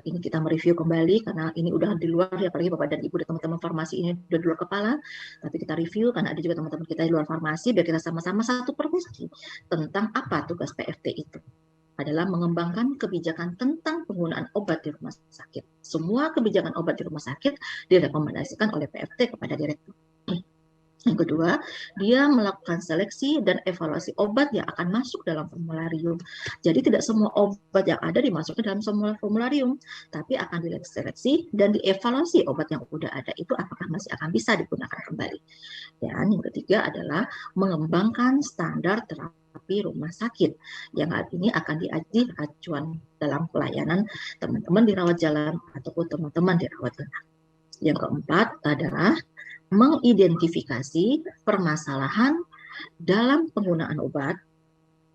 S3: ini kita mereview kembali karena ini udah di luar ya, apalagi Bapak dan Ibu dan teman-teman farmasi ini udah di luar kepala, tapi kita review karena ada juga teman-teman kita di luar farmasi, biar kita sama-sama satu persepsi tentang apa tugas PFT itu. Adalah mengembangkan kebijakan tentang penggunaan obat di rumah sakit. Semua kebijakan obat di rumah sakit direkomendasikan oleh PFT kepada direktur. Yang kedua, dia melakukan seleksi dan evaluasi obat yang akan masuk dalam formularium. Jadi tidak semua obat yang ada dimasukkan dalam semua formularium, tapi akan diseleksi dan dievaluasi obat yang sudah ada itu apakah masih akan bisa digunakan kembali. Dan yang ketiga adalah mengembangkan standar terapi rumah sakit yang saat ini akan diajukan acuan dalam pelayanan teman-teman di rawat jalan ataupun teman-teman di rawat inap. Yang keempat adalah mengidentifikasi permasalahan dalam penggunaan obat.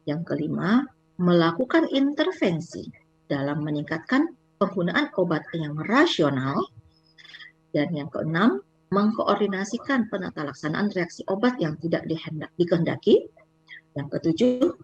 S3: Yang kelima, melakukan intervensi dalam meningkatkan penggunaan obat yang rasional. Dan yang keenam, mengkoordinasikan penata laksanaan reaksi obat yang tidak dikehendaki. Yang ketujuh,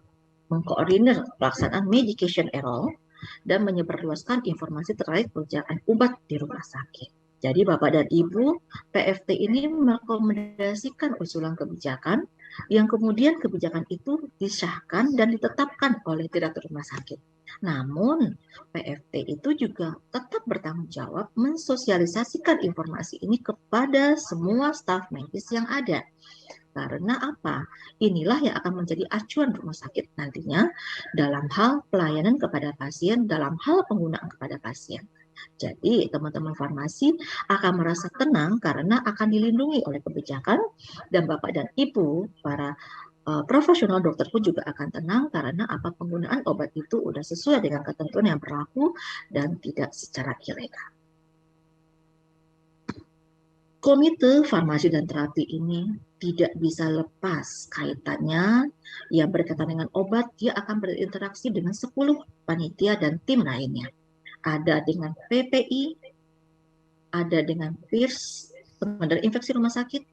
S3: mengkoordinir pelaksanaan medication error dan menyebarluaskan informasi terkait pekerjaan obat di rumah sakit. Jadi Bapak dan Ibu, PFT ini merekomendasikan usulan kebijakan yang kemudian kebijakan itu disahkan dan ditetapkan oleh direktur rumah sakit. Namun PFT itu juga tetap bertanggung jawab mensosialisasikan informasi ini kepada semua staf medis yang ada. Karena apa? Inilah yang akan menjadi acuan rumah sakit nantinya dalam hal pelayanan kepada pasien, dalam hal penggunaan kepada pasien. Jadi teman-teman farmasi akan merasa tenang karena akan dilindungi oleh kebijakan, dan Bapak dan Ibu para profesional dokter pun juga akan tenang karena apa penggunaan obat itu sudah sesuai dengan ketentuan yang berlaku dan tidak secara ilegal. Komite farmasi dan terapi ini tidak bisa lepas kaitannya yang berkaitan dengan obat, dia akan berinteraksi dengan 10 panitia dan tim lainnya. Ada dengan PPI, ada dengan PIRS, pengendali infeksi rumah sakit,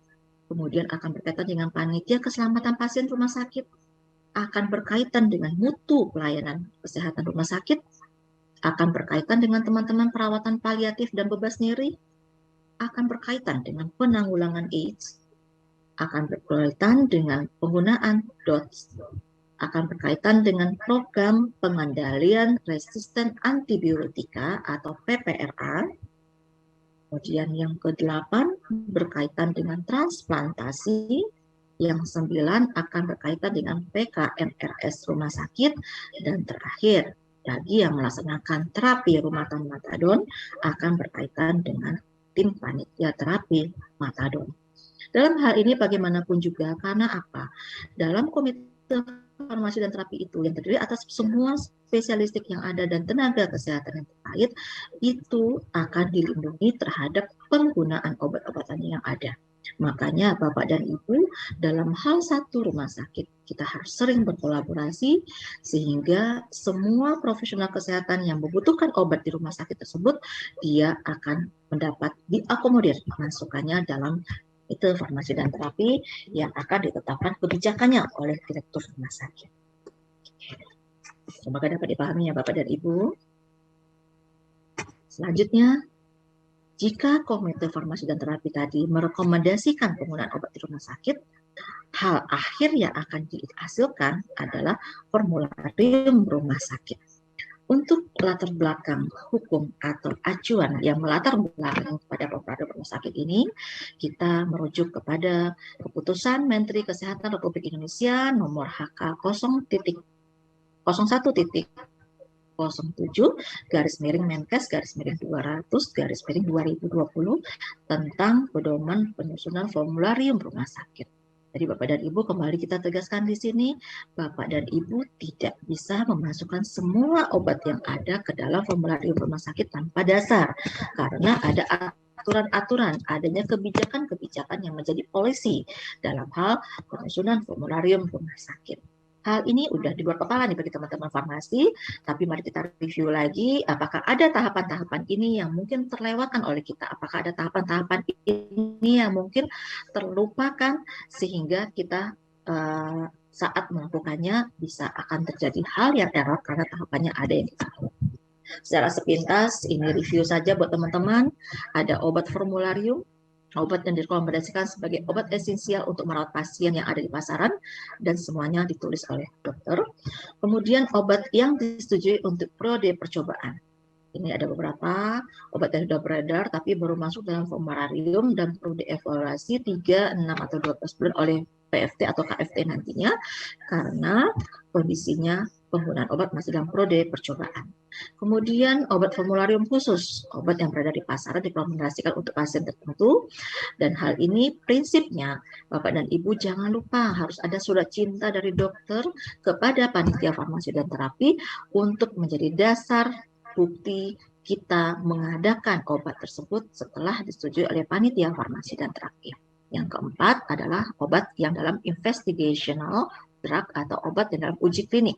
S3: kemudian akan berkaitan dengan panitia keselamatan pasien rumah sakit, akan berkaitan dengan mutu pelayanan kesehatan rumah sakit, akan berkaitan dengan teman-teman perawatan paliatif dan bebas nyeri, akan berkaitan dengan penanggulangan AIDS, akan berkaitan dengan penggunaan DOTS, akan berkaitan dengan program pengendalian resisten antibiotika atau PPRA. Kemudian yang ke-8 berkaitan dengan transplantasi. Yang 9 akan berkaitan dengan PKMRS rumah sakit. Dan terakhir, bagi yang melaksanakan terapi rumah tangga metadon akan berkaitan dengan tim panitia terapi metadon. Dalam hal ini bagaimanapun juga, karena apa? Dalam komite farmasi dan terapi itu yang terdiri atas semua spesialistik yang ada dan tenaga kesehatan yang terkait itu akan dilindungi terhadap penggunaan obat-obatan yang ada. Makanya Bapak dan Ibu dalam hal satu rumah sakit kita harus sering berkolaborasi sehingga semua profesional kesehatan yang membutuhkan obat di rumah sakit tersebut dia akan mendapat diakomodir masukannya dalam itu farmasi dan terapi yang akan ditetapkan kebijakannya oleh direktur rumah sakit. Semoga dapat dipahami ya Bapak dan Ibu. Selanjutnya, jika komite farmasi dan terapi tadi merekomendasikan penggunaan obat di rumah sakit, hal akhir yang akan dihasilkan adalah formularium rumah sakit. Untuk latar belakang hukum atau acuan yang melatar belakang kepada formularium rumah sakit ini, kita merujuk kepada keputusan Menteri Kesehatan Republik Indonesia nomor HK 001.07/Menkes/200/2020 tentang pedoman penyusunan formularium rumah sakit. Jadi Bapak dan Ibu kembali kita tegaskan di sini, Bapak dan Ibu tidak bisa memasukkan semua obat yang ada ke dalam formularium rumah sakit tanpa dasar. Karena ada aturan-aturan, adanya kebijakan-kebijakan yang menjadi polisi dalam hal penyusunan formularium rumah sakit. Hal ini udah di luar kepala nih bagi teman-teman farmasi, tapi mari kita review lagi apakah ada tahapan-tahapan ini yang mungkin terlewatkan oleh kita, apakah ada tahapan-tahapan ini yang mungkin terlupakan sehingga kita saat melakukannya bisa akan terjadi hal yang error karena tahapannya ada yang kita lakukan. Secara sepintas, ini review saja buat teman-teman. Ada obat formularium, obat yang direkomendasikan sebagai obat esensial untuk merawat pasien yang ada di pasaran dan semuanya ditulis oleh dokter. Kemudian obat yang disetujui untuk periode percobaan. Ini ada beberapa obat yang sudah beredar tapi baru masuk dalam formularium dan perlu dievaluasi 3, 6, atau 12 bulan oleh PFT atau KFT nantinya karena kondisinya penggunaan obat masih dalam periode percobaan. Kemudian obat formularium khusus, obat yang berada di pasaran direkomendasikan untuk pasien tertentu. Dan hal ini prinsipnya Bapak dan Ibu jangan lupa harus ada surat cinta dari dokter kepada panitia farmasi dan terapi untuk menjadi dasar bukti kita mengadakan obat tersebut setelah disetujui oleh panitia farmasi dan terapi. Yang keempat adalah obat yang dalam investigational drug atau obat yang dalam uji klinik.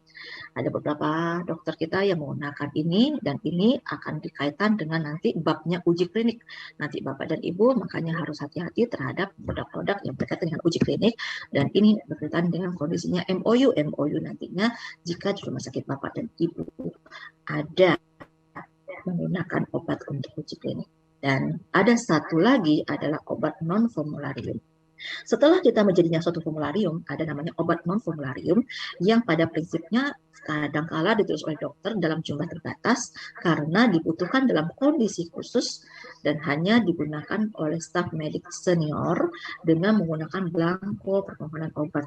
S3: Ada beberapa dokter kita yang menggunakan ini dan ini akan dikaitkan dengan nanti babnya uji klinik. Nanti Bapak dan Ibu makanya harus hati-hati terhadap produk-produk yang berkaitan dengan uji klinik dan ini berkaitan dengan kondisinya MOU nantinya jika di rumah sakit Bapak dan Ibu ada menggunakan obat untuk uji klinik. Dan ada satu lagi adalah obat non-formularium. Setelah kita menjadinya suatu formularium, ada namanya obat non-formularium yang pada prinsipnya kadangkala ditulis oleh dokter dalam jumlah terbatas karena dibutuhkan dalam kondisi khusus dan hanya digunakan oleh staf medik senior dengan menggunakan belangko permohonan obat.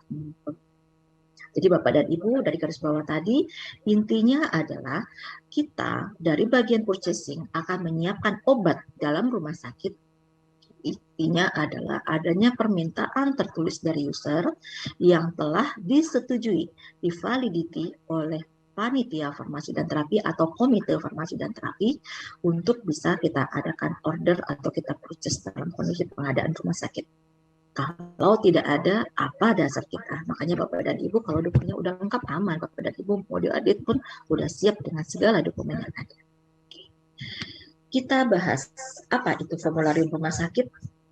S3: Jadi Bapak dan Ibu dari garis bawah tadi intinya adalah kita dari bagian purchasing akan menyiapkan obat dalam rumah sakit. Intinya adalah adanya permintaan tertulis dari user yang telah disetujui, divaliditi oleh panitia farmasi dan terapi atau komite farmasi dan terapi untuk bisa kita adakan order atau kita purchase dalam kondisi pengadaan rumah sakit. Kalau tidak ada, apa dasar kita? Makanya Bapak dan Ibu kalau dokumennya udah lengkap aman, Bapak dan Ibu mau diaudit pun udah siap dengan segala dokumen yang ada. Kita bahas apa itu formularium rumah sakit.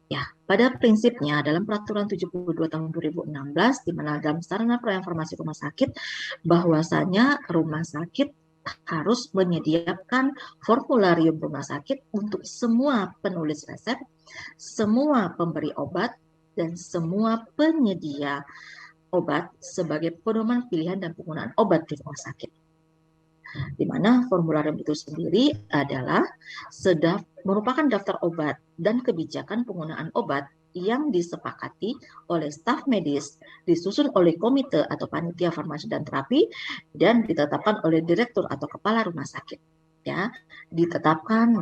S3: Ya, pada prinsipnya dalam peraturan 72 tahun 2016 di mana dalam sarana pelayanan farmasi rumah sakit bahwasanya rumah sakit harus menyediakan formularium rumah sakit untuk semua penulis resep, semua pemberi obat dan semua penyedia obat sebagai pedoman pilihan dan penggunaan obat di rumah sakit. Di mana formularium itu sendiri adalah merupakan daftar obat dan kebijakan penggunaan obat yang disepakati oleh staf medis, disusun oleh komite atau panitia farmasi dan terapi, dan ditetapkan oleh direktur atau kepala rumah sakit. Ya, ditetapkan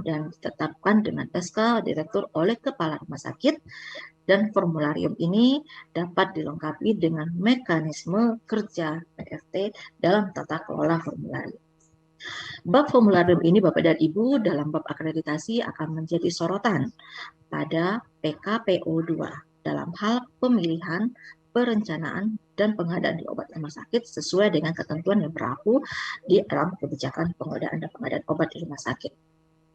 S3: dengan SK direktur oleh kepala rumah sakit. Dan formularium ini dapat dilengkapi dengan mekanisme kerja PFT dalam tata kelola formularium. Bab formularium ini Bapak dan Ibu dalam bab akreditasi akan menjadi sorotan pada PKPO 2 dalam hal pemilihan, perencanaan, dan pengadaan di obat rumah sakit sesuai dengan ketentuan yang berlaku di dalam kebijakan pengadaan dan pengadaan obat di rumah sakit.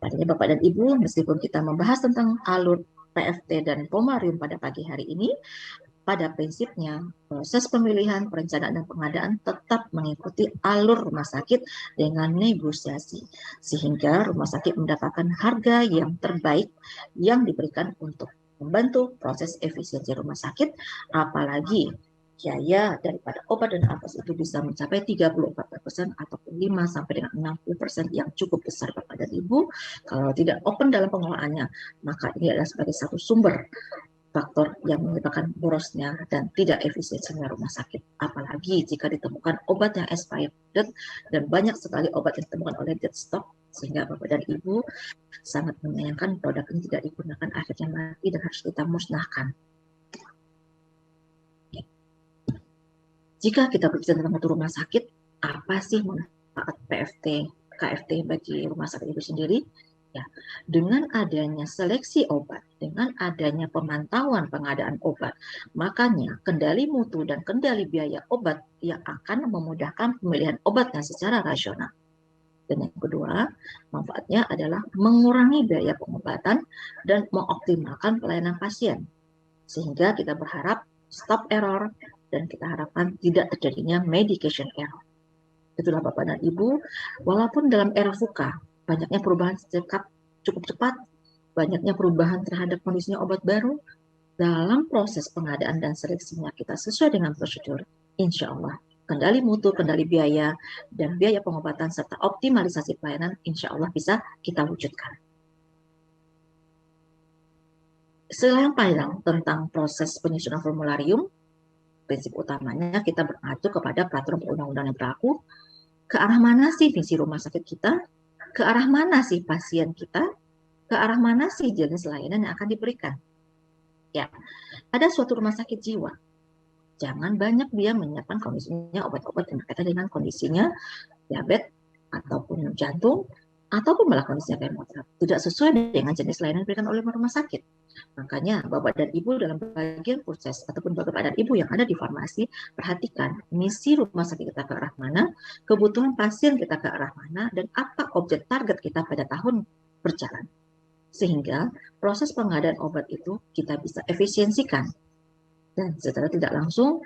S3: Padanya Bapak dan Ibu, meskipun kita membahas tentang alur PFT dan formularium pada pagi hari ini, pada prinsipnya proses pemilihan, perencanaan, dan pengadaan tetap mengikuti alur rumah sakit dengan negosiasi, sehingga rumah sakit mendapatkan harga yang terbaik yang diberikan untuk membantu proses efisiensi rumah sakit, apalagi biaya daripada obat dan alkes itu bisa mencapai 34% ataupun 5 sampai dengan 60% yang cukup besar Bapak dan Ibu. Kalau tidak open dalam pengelolaannya, maka ini adalah sebagai satu sumber faktor yang menyebabkan borosnya dan tidak efisiensinya rumah sakit. Apalagi jika ditemukan obat yang expired dan banyak sekali obat yang ditemukan oleh dead stock, sehingga Bapak dan Ibu sangat menyayangkan produk ini tidak digunakan akhirnya mati dan harus kita musnahkan. Jika kita berbicara tentang rumah sakit, apa sih manfaat PFT, KFT bagi rumah sakit itu sendiri? Ya, dengan adanya seleksi obat, dengan adanya pemantauan pengadaan obat, makanya kendali mutu dan kendali biaya obat yang akan memudahkan pemilihan obatnya secara rasional. Dan yang kedua, manfaatnya adalah mengurangi biaya pengobatan dan mengoptimalkan pelayanan pasien. Sehingga kita berharap stop error dan kita harapkan tidak terjadinya medication error. Itulah Bapak dan Ibu, walaupun dalam era VUCA banyaknya perubahan cukup cepat, banyaknya perubahan terhadap kondisinya obat baru, dalam proses pengadaan dan seleksinya kita sesuai dengan prosedur, insya Allah kendali mutu, kendali biaya, dan biaya pengobatan serta optimalisasi pelayanan insya Allah bisa kita wujudkan. Selain panjang tentang proses penyusunan formularium, prinsip utamanya kita mengacu kepada peraturan perundang-undangan yang berlaku, ke arah mana sih visi rumah sakit kita, ke arah mana sih pasien kita, ke arah mana sih jenis layanan yang akan diberikan. Ya, ada suatu rumah sakit jiwa, jangan banyak dia menyiapkan kondisinya obat-obat yang berkaitan dengan kondisinya diabetes ataupun jantung, ataupun malah kondisinya kemoterapi. Tidak sesuai dengan jenis layanan yang diberikan oleh rumah sakit. Makanya Bapak dan Ibu dalam bagian proses ataupun Bapak dan Ibu yang ada di farmasi, perhatikan misi rumah sakit kita ke arah mana, kebutuhan pasien kita ke arah mana, dan apa objek target kita pada tahun berjalan. Sehingga proses pengadaan obat itu kita bisa efisiensikan. Dan secara tidak langsung,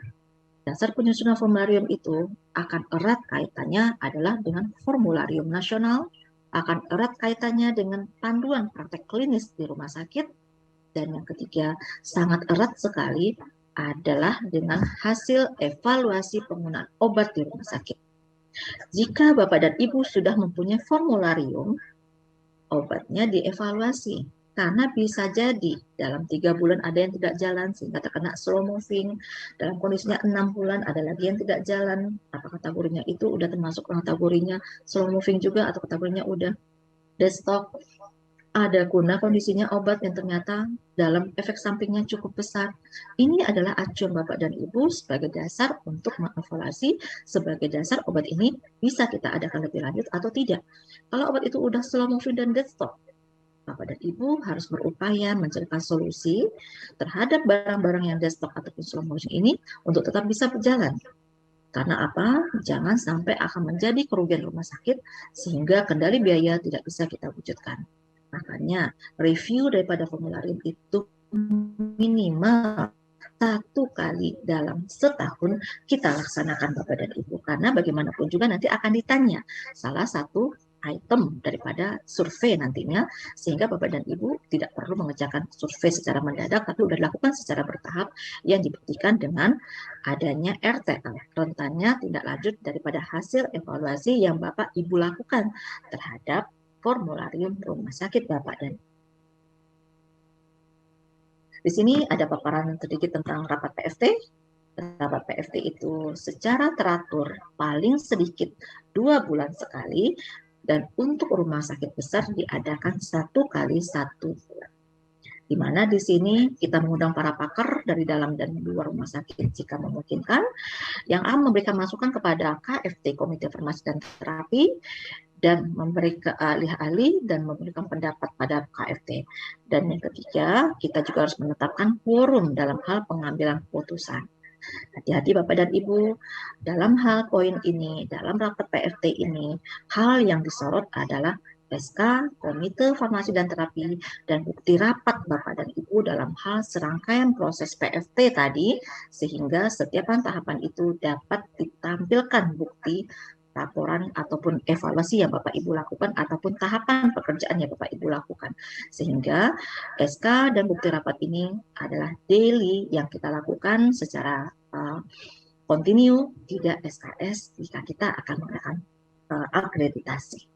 S3: dasar penyusunan formularium itu akan erat kaitannya adalah dengan formularium nasional, akan erat kaitannya dengan panduan praktek klinis di rumah sakit, dan yang ketiga sangat erat sekali adalah dengan hasil evaluasi penggunaan obat di rumah sakit. Jika Bapak dan Ibu sudah mempunyai formularium, obatnya dievaluasi. Karena bisa jadi dalam 3 bulan ada yang tidak jalan sehingga terkena slow moving. Dalam kondisinya 6 bulan ada lagi yang tidak jalan. Apakah kategorinya itu udah termasuk kategorinya slow moving juga atau kategorinya udah dead stock. Ada guna kondisinya obat yang ternyata dalam efek sampingnya cukup besar. Ini adalah acuan Bapak dan Ibu sebagai dasar untuk mengevaluasi sebagai dasar obat ini bisa kita adakan lebih lanjut atau tidak. Kalau obat itu udah slow moving dan dead stock, Bapak dan Ibu harus berupaya mencarikan solusi terhadap barang-barang yang dead stock ataupun slow motion ini untuk tetap bisa berjalan. Karena apa? Jangan sampai akan menjadi kerugian rumah sakit sehingga kendali biaya tidak bisa kita wujudkan. Makanya review daripada formularium itu minimal 1 kali dalam setahun kita laksanakan Bapak dan Ibu. Karena bagaimanapun juga nanti akan ditanya salah satu item daripada survei nantinya, sehingga Bapak dan Ibu tidak perlu mengerjakan survei secara mendadak, tapi sudah dilakukan secara bertahap yang dibuktikan dengan adanya RTL, rentannya tindak lanjut daripada hasil evaluasi yang Bapak Ibu lakukan terhadap formularium rumah sakit Bapak dan di sini ada paparan sedikit tentang rapat PFT. Rapat PFT itu secara teratur paling sedikit 2 bulan sekali dan untuk rumah sakit besar diadakan 1 kali 1 bulan. Di mana di sini kita mengundang para pakar dari dalam dan luar rumah sakit jika memungkinkan yang akan memberikan masukan kepada KFT Komite Farmasi dan Terapi dan memberikan ahli-ahli dan memberikan pendapat pada KFT. Dan yang ketiga, kita juga harus menetapkan quorum dalam hal pengambilan keputusan. Hati-hati Bapak dan Ibu, dalam hal poin ini, dalam rapat PFT ini, hal yang disorot adalah SK, Komite Farmasi dan Terapi, dan bukti rapat Bapak dan Ibu dalam hal serangkaian proses PFT tadi, sehingga setiap tahapan itu dapat ditampilkan bukti laporan ataupun evaluasi yang Bapak Ibu lakukan ataupun tahapan pekerjaan yang Bapak Ibu lakukan. Sehingga SK dan bukti rapat ini adalah daily yang kita lakukan secara kontinu, tidak SKS jika kita akan menggunakan akreditasi.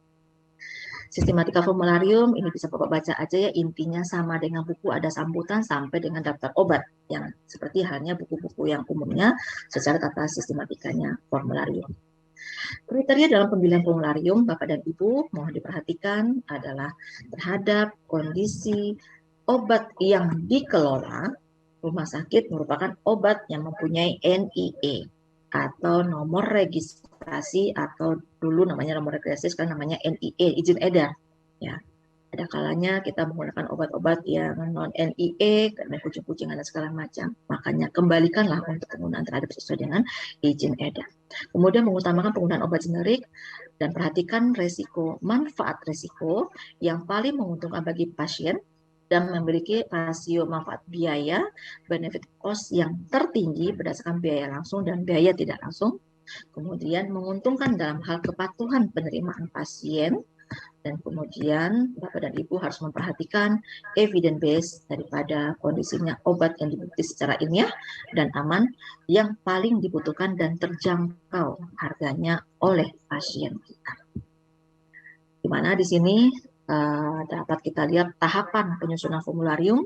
S3: Sistematika formularium ini bisa Bapak baca aja ya, intinya sama dengan buku ada sambutan sampai dengan daftar obat yang seperti halnya buku-buku yang umumnya secara tata sistematikanya formularium. Kriteria dalam pemilihan formularium Bapak dan Ibu mohon diperhatikan adalah terhadap kondisi obat yang dikelola rumah sakit merupakan obat yang mempunyai NIE atau nomor registrasi atau dulu namanya nomor registrasi sekarang namanya NIE izin edar ya. Ada kalanya kita menggunakan obat-obat yang non NIE karena kucing-kucingan dan segala macam. Makanya kembalikanlah untuk penggunaan terhadap sesuai dengan izin edar. Kemudian mengutamakan penggunaan obat generik dan perhatikan resiko manfaat resiko yang paling menguntungkan bagi pasien dan memiliki rasio manfaat biaya benefit cost yang tertinggi berdasarkan biaya langsung dan biaya tidak langsung. Kemudian menguntungkan dalam hal kepatuhan penerimaan pasien. Dan kemudian Bapak dan Ibu harus memperhatikan evidence base daripada kondisinya obat yang dibukti secara ilmiah dan aman yang paling dibutuhkan dan terjangkau harganya oleh pasien kita. Di mana di sini dapat kita lihat tahapan penyusunan formularium,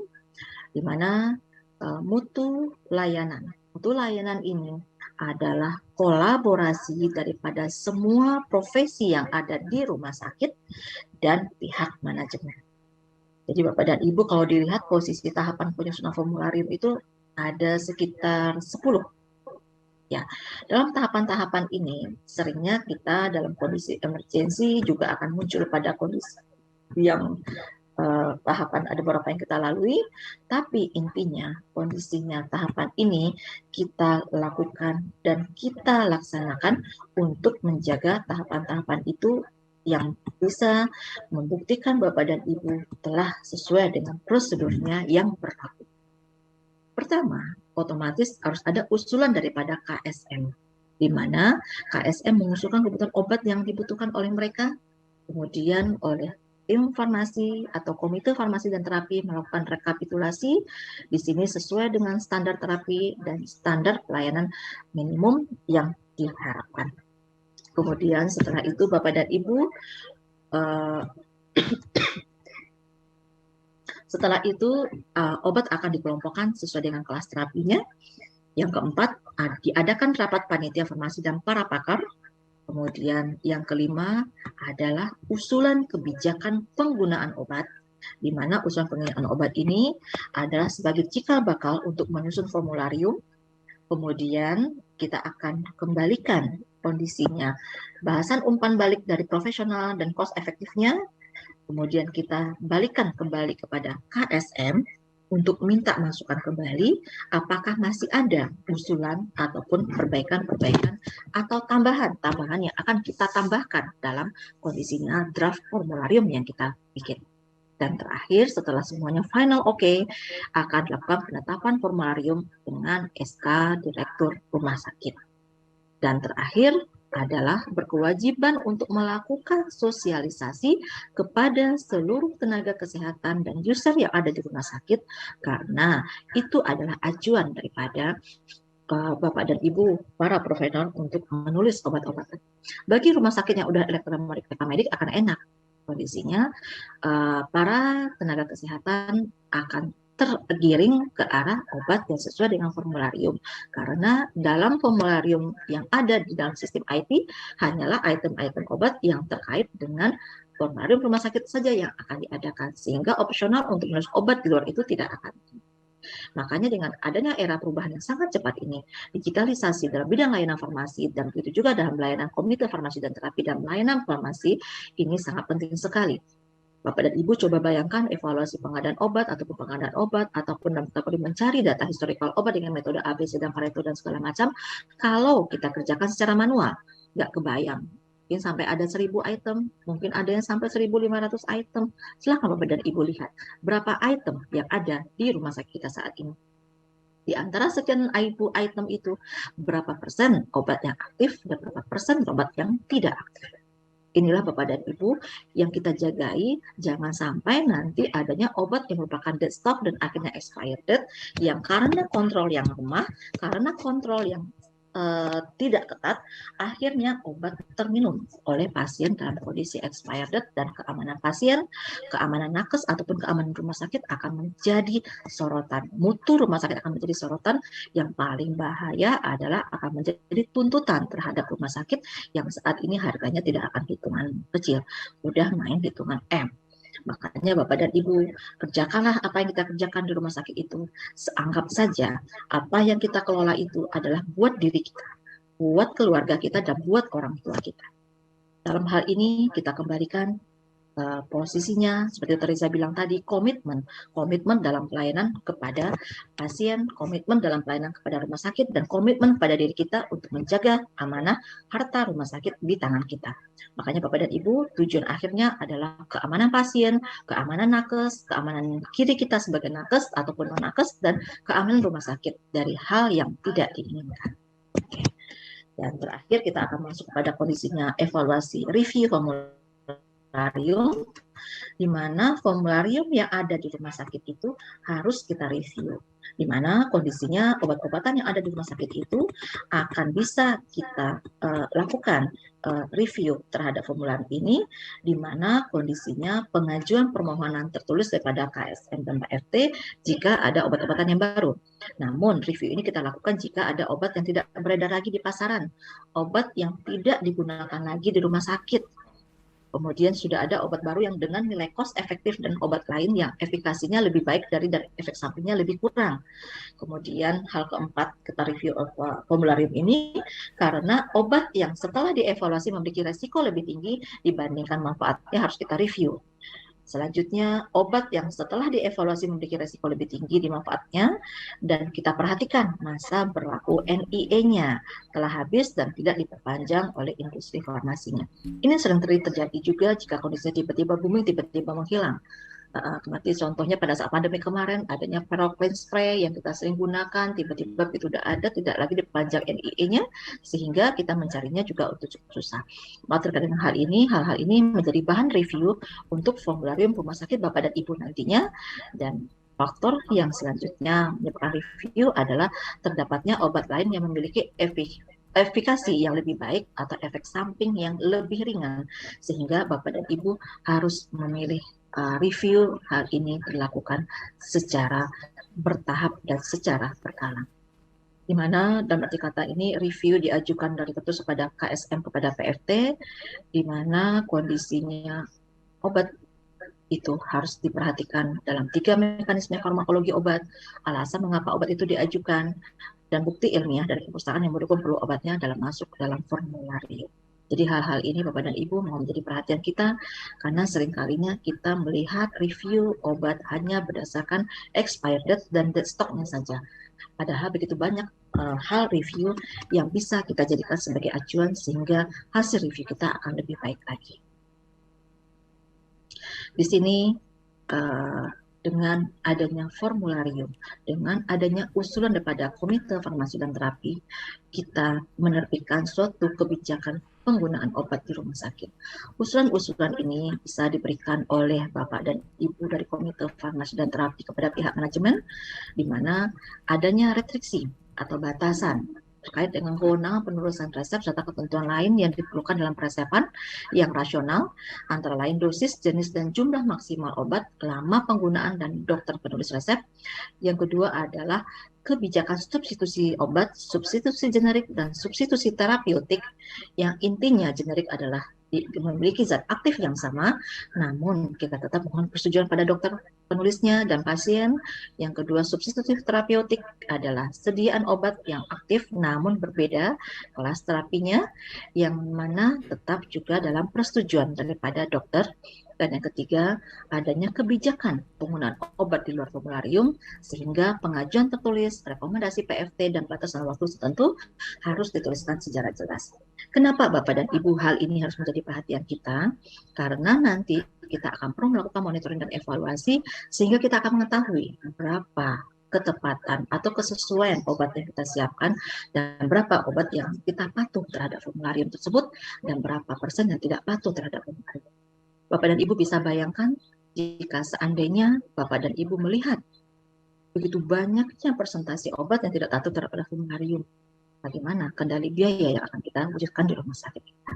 S3: di mana mutu layanan. Mutu layanan ini adalah kolaborasi daripada semua profesi yang ada di rumah sakit dan pihak manajemen. Jadi Bapak dan Ibu kalau dilihat posisi tahapan penyusunan formularium itu ada sekitar 10. Ya, dalam tahapan-tahapan ini seringnya kita dalam kondisi emergensi juga akan muncul pada kondisi yang tahapan ada beberapa yang kita lalui, tapi intinya kondisinya tahapan ini kita lakukan dan kita laksanakan untuk menjaga tahapan-tahapan itu yang bisa membuktikan Bapak dan Ibu telah sesuai dengan prosedurnya yang berlaku. Pertama, otomatis harus ada usulan daripada KSM, di mana KSM mengusulkan kebutuhan obat yang dibutuhkan oleh mereka, kemudian oleh tim farmasi atau komite farmasi dan terapi melakukan rekapitulasi di sini sesuai dengan standar terapi dan standar pelayanan minimum yang diharapkan. Kemudian setelah itu Bapak dan Ibu setelah itu obat akan dikelompokkan sesuai dengan kelas terapinya. Yang keempat, diadakan rapat panitia farmasi dan para pakar. Kemudian yang kelima adalah usulan kebijakan penggunaan obat, di mana usulan penggunaan obat ini adalah sebagai cikal bakal untuk menyusun formularium. Kemudian kita akan kembalikan kondisinya, bahasan umpan balik dari profesional dan cost efektifnya. Kemudian kita balikan kembali kepada KSM untuk minta masukan kembali apakah masih ada usulan ataupun perbaikan-perbaikan atau tambahan-tambahan yang akan kita tambahkan dalam kondisinya draft formularium yang kita bikin. Dan terakhir setelah semuanya final oke, akan dilakukan penetapan formularium dengan SK Direktur Rumah Sakit. Dan terakhir adalah berkewajiban untuk melakukan sosialisasi kepada seluruh tenaga kesehatan dan user yang ada di rumah sakit, karena itu adalah acuan daripada Bapak dan Ibu para profesional untuk menulis obat-obatan. Bagi rumah sakit yang udah elektronik rekamedik akan enak kondisinya, para tenaga kesehatan akan tergiring ke arah obat yang sesuai dengan formularium, karena dalam formularium yang ada di dalam sistem IT hanyalah item-item obat yang terkait dengan formularium rumah sakit saja yang akan diadakan, sehingga opsional untuk menulis obat di luar itu tidak akan. Makanya dengan adanya era perubahan yang sangat cepat ini, digitalisasi dalam bidang layanan farmasi dan begitu juga dalam layanan komite farmasi dan terapi dan layanan farmasi ini sangat penting sekali. Bapak dan Ibu coba bayangkan evaluasi pengadaan obat ataupun pengadaan obat ataupun mencari data historical obat dengan metode ABC dan Pareto dan segala macam. Kalau kita kerjakan secara manual, nggak kebayang. Mungkin sampai ada 1000 item, mungkin ada yang sampai 1500 item. Silahkan Bapak dan Ibu lihat berapa item yang ada di rumah sakit kita saat ini. Di antara sekian item itu, berapa persen obat yang aktif dan berapa persen obat yang tidak aktif. Inilah Bapak dan Ibu yang kita jagai, jangan sampai nanti adanya obat yang merupakan dead stock dan akhirnya expired date yang karena kontrol yang lemah, karena kontrol yang tidak ketat, akhirnya obat terminum oleh pasien dalam kondisi expired date dan keamanan pasien, keamanan nakes ataupun keamanan rumah sakit akan menjadi sorotan. Mutu rumah sakit akan menjadi sorotan. Yang paling bahaya adalah akan menjadi tuntutan terhadap rumah sakit yang saat ini harganya tidak akan hitungan kecil, udah main hitungan M. Makanya Bapak dan Ibu, kerjakanlah apa yang kita kerjakan di rumah sakit itu. Anggap saja apa yang kita kelola itu adalah buat diri kita, buat keluarga kita, dan buat orang tua kita. Dalam hal ini kita kembalikan posisinya seperti Teresa bilang tadi, komitmen dalam pelayanan kepada pasien, komitmen dalam pelayanan kepada rumah sakit, dan komitmen pada diri kita untuk menjaga amanah harta rumah sakit di tangan kita. Makanya Bapak dan Ibu, tujuan akhirnya adalah keamanan pasien, keamanan nakes, keamanan kiri kita sebagai nakes ataupun non nakes, dan keamanan rumah sakit dari hal yang tidak diinginkan. Oke. Dan terakhir kita akan masuk pada kondisinya evaluasi review formularium, di mana formularium yang ada di rumah sakit itu harus kita review, di mana kondisinya obat-obatan yang ada di rumah sakit itu akan bisa kita lakukan review terhadap formular ini, di mana kondisinya pengajuan permohonan tertulis daripada KSM dan PFT jika ada obat-obatan yang baru. Namun review ini kita lakukan jika ada obat yang tidak beredar lagi di pasaran, obat yang tidak digunakan lagi di rumah sakit. Kemudian sudah ada obat baru yang dengan nilai cost efektif dan obat lain yang efikasinya lebih baik dari efek sampingnya lebih kurang. Kemudian hal keempat kita review formularium ini karena obat yang setelah dievaluasi memiliki resiko lebih tinggi dibandingkan manfaatnya harus kita review. Selanjutnya, obat yang setelah dievaluasi memiliki resiko lebih tinggi di manfaatnya, dan kita perhatikan masa berlaku NIE-nya telah habis dan tidak diperpanjang oleh industri farmasinya. Ini sering terjadi juga jika kondisinya tiba-tiba booming, tiba-tiba menghilang. Seperti contohnya pada saat pandemi kemarin adanya Peroclin spray yang kita sering gunakan, tiba-tiba itu sudah ada, tidak lagi diperpanjang NIE-nya, sehingga kita mencarinya juga untuk cukup susah. Terkait dengan hal ini menjadi bahan review untuk formularium rumah sakit Bapak dan Ibu nantinya. Dan faktor yang selanjutnya menyebabkan review adalah terdapatnya obat lain yang memiliki efikasi yang lebih baik atau efek samping yang lebih ringan, sehingga Bapak dan Ibu harus memilih review. Hal ini dilakukan secara bertahap dan secara berkala, di mana dalam arti kata ini review diajukan dari tertulis kepada KSM kepada PFT, di mana kondisinya obat itu harus diperhatikan dalam 3 mekanisme farmakologi obat, alasan mengapa obat itu diajukan, dan bukti ilmiah dari perpustakaan yang mendukung perlu obatnya dalam masuk dalam formularium. Jadi hal-hal ini Bapak dan Ibu mau menjadi perhatian kita, karena seringkalinya kita melihat review obat hanya berdasarkan expired date dan date stoknya saja. Padahal begitu banyak hal review yang bisa kita jadikan sebagai acuan sehingga hasil review kita akan lebih baik lagi. Di sini dengan adanya formularium, dengan adanya usulan daripada Komite Farmasi dan Terapi, kita menerbitkan suatu kebijakan penggunaan obat di rumah sakit. Usulan-usulan ini bisa diberikan oleh Bapak dan Ibu dari Komite Farmasi dan Terapi kepada pihak manajemen, di mana adanya restriksi atau batasan terkait dengan kewenangan penulisan resep serta ketentuan lain yang diperlukan dalam peresepan yang rasional, antara lain dosis, jenis, dan jumlah maksimal obat, lama penggunaan, dan dokter penulis resep. Yang kedua adalah kebijakan substitusi obat, substitusi generik, dan substitusi terapeutik, yang intinya generik adalah memiliki zat aktif yang sama, namun kita tetap mohon persetujuan pada dokter penulisnya dan pasien. Yang kedua, substitutif terapeutik adalah sediaan obat yang aktif namun berbeda kelas terapinya, yang mana tetap juga dalam persetujuan daripada dokter. Dan yang ketiga, adanya kebijakan penggunaan obat di luar formularium, sehingga pengajuan tertulis, rekomendasi PFT, dan batasan waktu tertentu harus dituliskan secara jelas. Kenapa Bapak dan Ibu hal ini harus menjadi perhatian kita? Karena nanti kita akan perlu melakukan monitoring dan evaluasi, sehingga kita akan mengetahui berapa ketepatan atau kesesuaian obat yang kita siapkan, dan berapa obat yang kita patuh terhadap formularium tersebut, dan berapa persen yang tidak patuh terhadap formularium. Bapak dan Ibu bisa bayangkan jika seandainya Bapak dan Ibu melihat begitu banyaknya persentase obat yang tidak patuh terhadap formularium, bagaimana kendali biaya yang akan kita wujudkan di rumah sakit kita.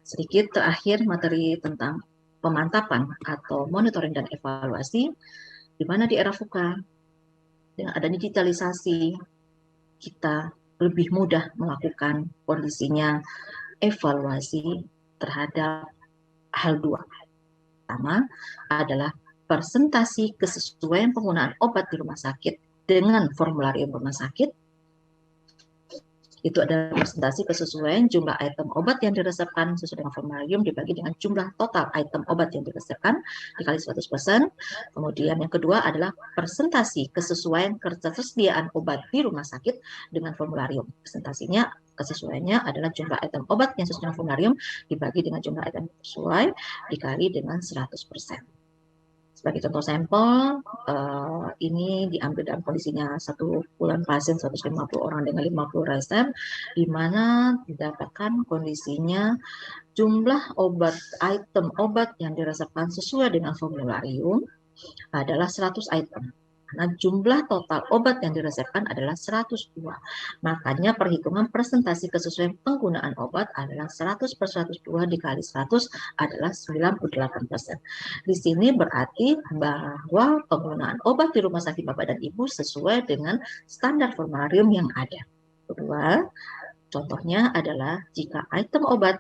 S3: Sedikit terakhir materi tentang pemantapan atau monitoring dan evaluasi, di mana di era VUCA dengan adanya digitalisasi kita lebih mudah melakukan kondisinya evaluasi terhadap hal dua. Pertama adalah presentasi kesesuaian penggunaan obat di rumah sakit dengan formularium rumah sakit. Itu ada presentasi kesesuaian jumlah item obat yang diresepkan sesuai dengan formularium dibagi dengan jumlah total item obat yang diresepkan dikali 100%. Kemudian yang kedua adalah presentasi kesesuaian ketersediaan obat di rumah sakit dengan formularium. Presentasinya kesesuaiannya adalah jumlah item obat yang sesuai dengan formularium dibagi dengan jumlah item sesuai dikali dengan 100%. Sebagai contoh sampel, ini diambil dalam kondisinya 1 bulan pasien 150 orang dengan 50 resep, di mana didapatkan kondisinya jumlah item obat yang diresepkan sesuai dengan formularium adalah 100 item. Karena jumlah total obat yang diresepkan adalah 102. Makanya perhitungan presentasi kesesuaian penggunaan obat adalah 100 per 102 dikali 100 adalah 98%. Di sini berarti bahwa penggunaan obat di rumah sakit Bapak dan Ibu sesuai dengan standar formularium yang ada. Kedua, contohnya adalah jika item obat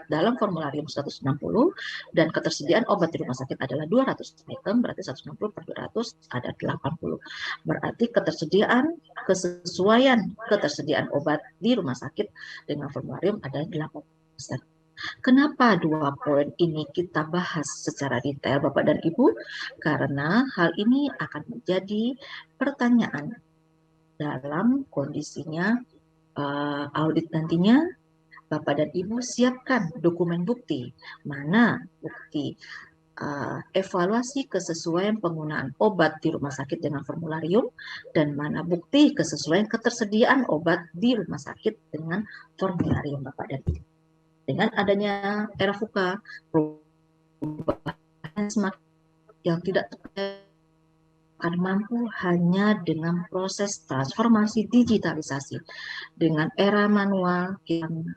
S3: dalam formularium 160 dan ketersediaan obat di rumah sakit adalah 200 item, berarti 160 per 200 ada 80. Berarti kesesuaian ketersediaan obat di rumah sakit dengan formularium adalah 80%. Kenapa 2 poin ini kita bahas secara detail Bapak dan Ibu? Karena hal ini akan menjadi pertanyaan dalam kondisinya audit nantinya. Bapak dan Ibu siapkan dokumen bukti, mana bukti evaluasi kesesuaian penggunaan obat di rumah sakit dengan formularium, dan mana bukti kesesuaian ketersediaan obat di rumah sakit dengan formularium Bapak dan Ibu. Dengan adanya era VUCA, perubahan semakin yang tidak akan mampu hanya dengan proses transformasi digitalisasi. Dengan era manual yang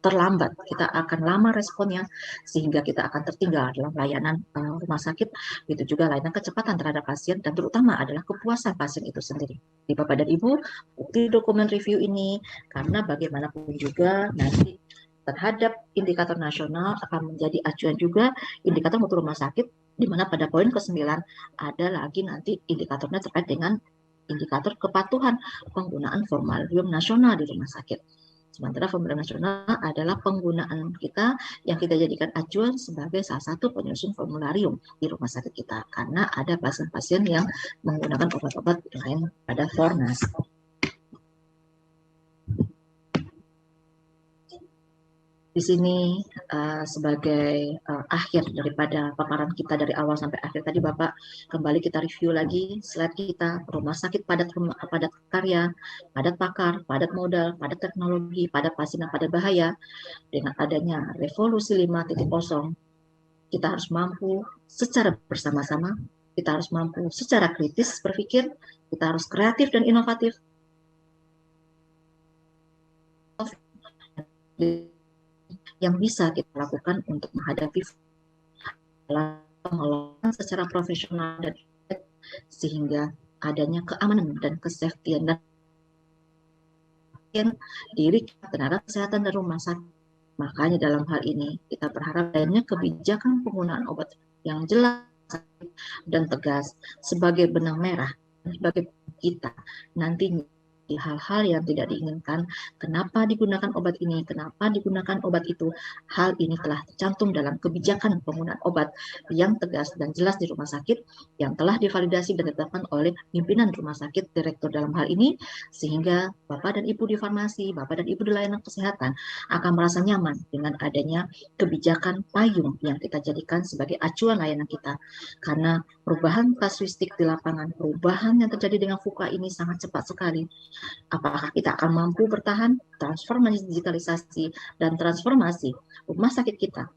S3: terlambat, kita akan lama responnya sehingga kita akan tertinggal dalam layanan rumah sakit, itu juga layanan kecepatan terhadap pasien dan terutama adalah kepuasan pasien itu sendiri. Di Bapak dan Ibu, bukti dokumen review ini karena bagaimanapun juga nanti terhadap indikator nasional akan menjadi acuan juga indikator mutu rumah sakit, di mana pada poin ke-9 ada lagi nanti indikatornya terkait dengan indikator kepatuhan penggunaan formularium nasional di rumah sakit. Sementara formularium nasional adalah penggunaan kita yang kita jadikan acuan sebagai salah satu penyusun formularium di rumah sakit kita. Karena ada pasien-pasien yang menggunakan obat-obat lain pada Fornas. Di sini sebagai akhir daripada paparan kita dari awal sampai akhir tadi Bapak, kembali kita review lagi slide kita, rumah sakit padat karya, padat pakar, padat modal, padat teknologi, padat pasien dan padat bahaya. Dengan adanya revolusi 5.0, kita harus mampu secara bersama-sama, kita harus mampu secara kritis berpikir, kita harus kreatif dan inovatif, yang bisa kita lakukan untuk menghadapi pengelolaan secara profesional dan sehingga adanya keamanan dan kesafetian dan diri tenaga kesehatan dan rumah sakit. Makanya dalam hal ini kita berharap adanya kebijakan penggunaan obat yang jelas dan tegas sebagai benang merah sebagai kita nantinya di hal-hal yang tidak diinginkan, kenapa digunakan obat ini, kenapa digunakan obat itu, hal ini telah tercantum dalam kebijakan penggunaan obat yang tegas dan jelas di rumah sakit, yang telah divalidasi dan ditetapkan oleh pimpinan rumah sakit, direktur dalam hal ini, sehingga Bapak dan Ibu di farmasi, Bapak dan Ibu di layanan kesehatan akan merasa nyaman dengan adanya kebijakan payung yang kita jadikan sebagai acuan layanan kita, karena perubahan kasuistik di lapangan, perubahan yang terjadi dengan VUCA ini sangat cepat sekali. Apakah kita akan mampu bertahan transformasi digitalisasi dan transformasi rumah sakit kita,